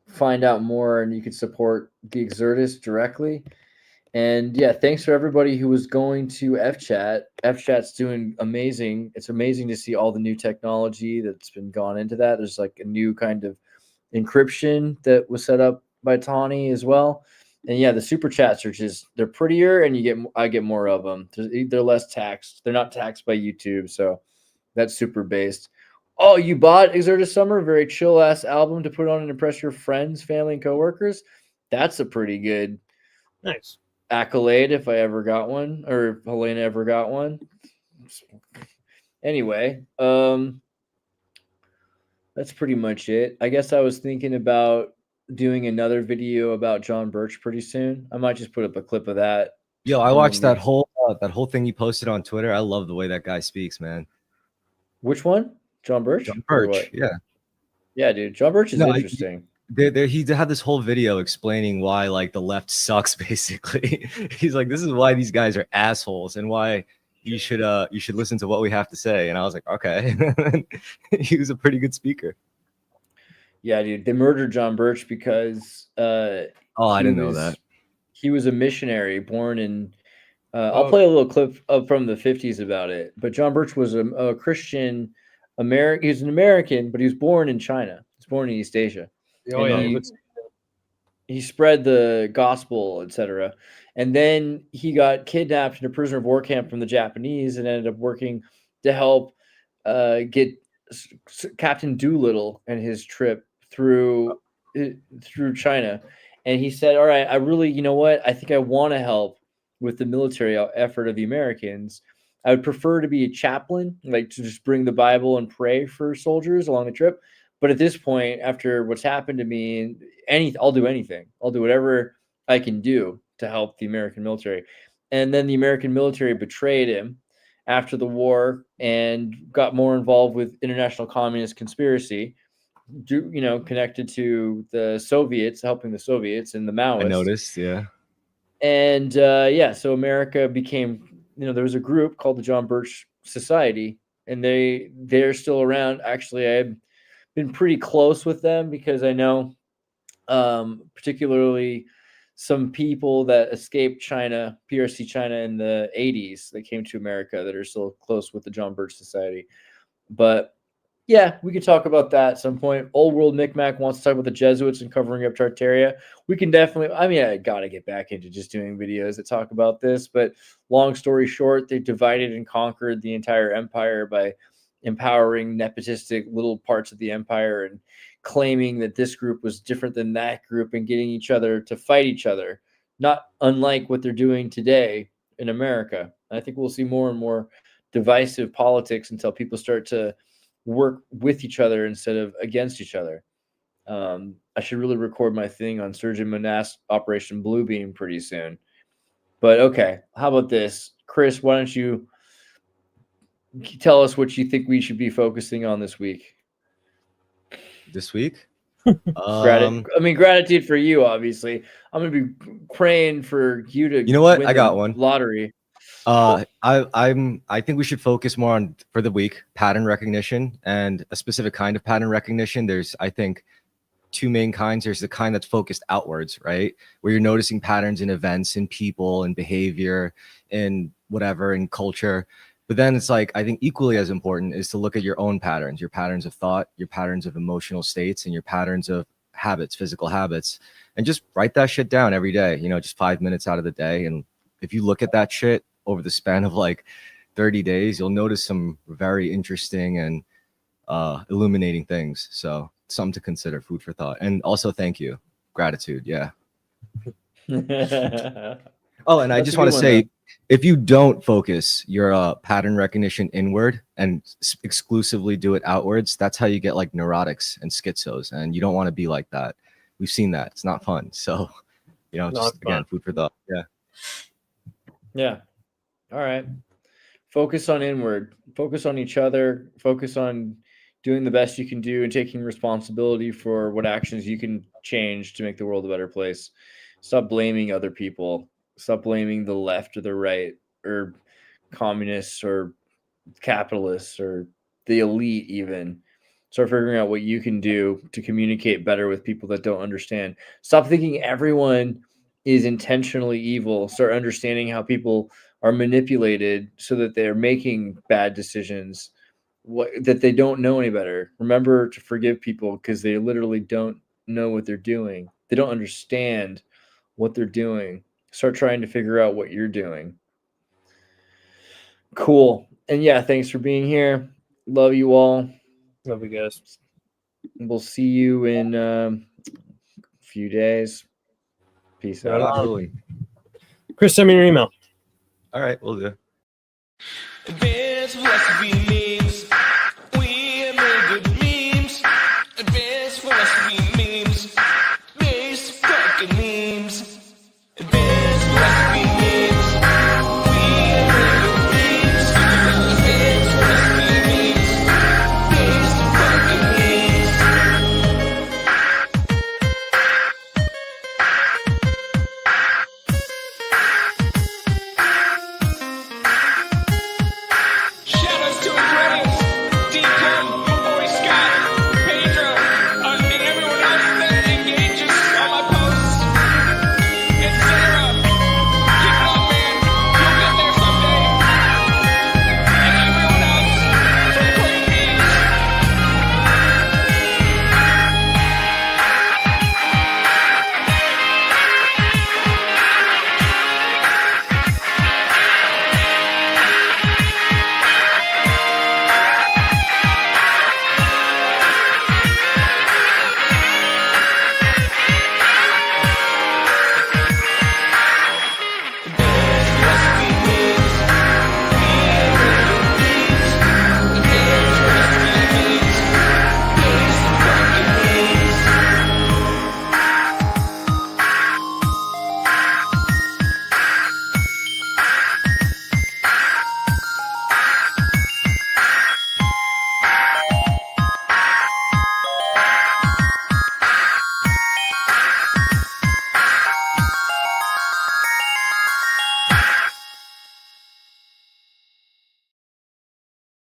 find out more and you can support the Exertus directly. And yeah, thanks for everybody who was going to FChat. FChat's doing amazing. It's amazing to see all the new technology that's been gone into that. There's like a new kind of encryption that was set up by Tawny as well. And yeah, the super chat searches, they're prettier and I get more of them. They're less taxed. They're not taxed by YouTube. So that's super based. Oh, you bought Exertus Summer, very chill ass album to put on and impress your friends, family, and coworkers. That's a pretty good Nice accolade if I ever got one, or if Helena ever got one. Anyway, that's pretty much it. I guess I was thinking about doing another video about John Birch pretty soon. I might just put up a clip of that. Yo, I watched that whole thing you posted on Twitter. I love the way that guy speaks, man. Which one? John Birch? John Birch, yeah. Yeah, dude. John Birch is interesting. He had this whole video explaining why like the left sucks, basically. He's like, this is why these guys are assholes and why you should listen to what we have to say. And I was like, okay. He was a pretty good speaker. Yeah, dude. They murdered John Birch because I didn't know that. He was a missionary born in I'll play a little clip from the 50s about it. But John Birch was a Christian American. He was an American, but he was born in China. He was born in East Asia. Oh, yeah. He spread the gospel, etc. And then he got kidnapped in a prisoner of war camp from the Japanese and ended up working to help get Captain Doolittle and his trip through China. And he said, all right, I really, you know what? I think I want to help with the military effort of the Americans. I would prefer to be a chaplain, like to just bring the Bible and pray for soldiers along the trip. But at this point, after what's happened to me, I'll do anything. I'll do whatever I can do to help the American military. And then the American military betrayed him after the war and got more involved with international communist conspiracy, connected to the Soviets, helping the Soviets and the Maoists. I noticed, yeah. And so America became, there was a group called the John Birch Society, and they're still around. Actually, I've been pretty close with them because I know particularly some people that escaped China, PRC China in the 80s that came to America that are still close with the John Birch Society. But yeah, we could talk about that at some point. Old World Micmac wants to talk about the Jesuits and covering up Tartaria. We can definitely, I got to get back into just doing videos that talk about this. But long story short, they divided and conquered the entire empire by empowering nepotistic little parts of the empire and claiming that this group was different than that group and getting each other to fight each other, not unlike what they're doing today in America. I think we'll see more and more divisive politics until people start to work with each other instead of against each other. I should really record my thing on Surgeon Monast Operation Bluebeam pretty soon. But okay, how about this? Chris, why don't you tell us what you think we should be focusing on this week? This week? Gratitude for you, obviously. I'm going to be praying for you to win I got one. Lottery. I think we should focus more on, for the week, pattern recognition and a specific kind of pattern recognition. There's, I think, two main kinds. There's the kind that's focused outwards, right? Where you're noticing patterns in events, in people, in behavior, in whatever, in culture. But then it's like, I think equally as important is to look at your own patterns, your patterns of thought, your patterns of emotional states, and your patterns of habits, physical habits, and just write that shit down every day, just 5 minutes out of the day. And if you look at that shit over the span of like 30 days, you'll notice some very interesting and illuminating things. So something to consider, food for thought. And also thank you. Gratitude. Yeah. Oh, and I just want to say, if you don't focus your pattern recognition inward and exclusively do it outwards, that's how you get like neurotics and schizos, and you don't want to be like that. We've seen that. It's not fun. So, Not just again, fun. food for thought. Yeah. Yeah. All right. Focus on inward. Focus on each other. Focus on doing the best you can do and taking responsibility for what actions you can change to make the world a better place. Stop blaming other people. Stop blaming the left or the right or communists or capitalists or the elite even. Start figuring out what you can do to communicate better with people that don't understand. Stop thinking everyone is intentionally evil. Start understanding how people are manipulated so that they're making bad decisions, that they don't know any better. Remember to forgive people because they literally don't know what they're doing. They don't understand what they're doing. Start trying to figure out what you're doing. Cool. And yeah, thanks for being here. Love you all. Love you guys. We'll see you in a few days. Peace Right out. on. Absolutely. Chris, send me your email. All right, we'll do. This must be me.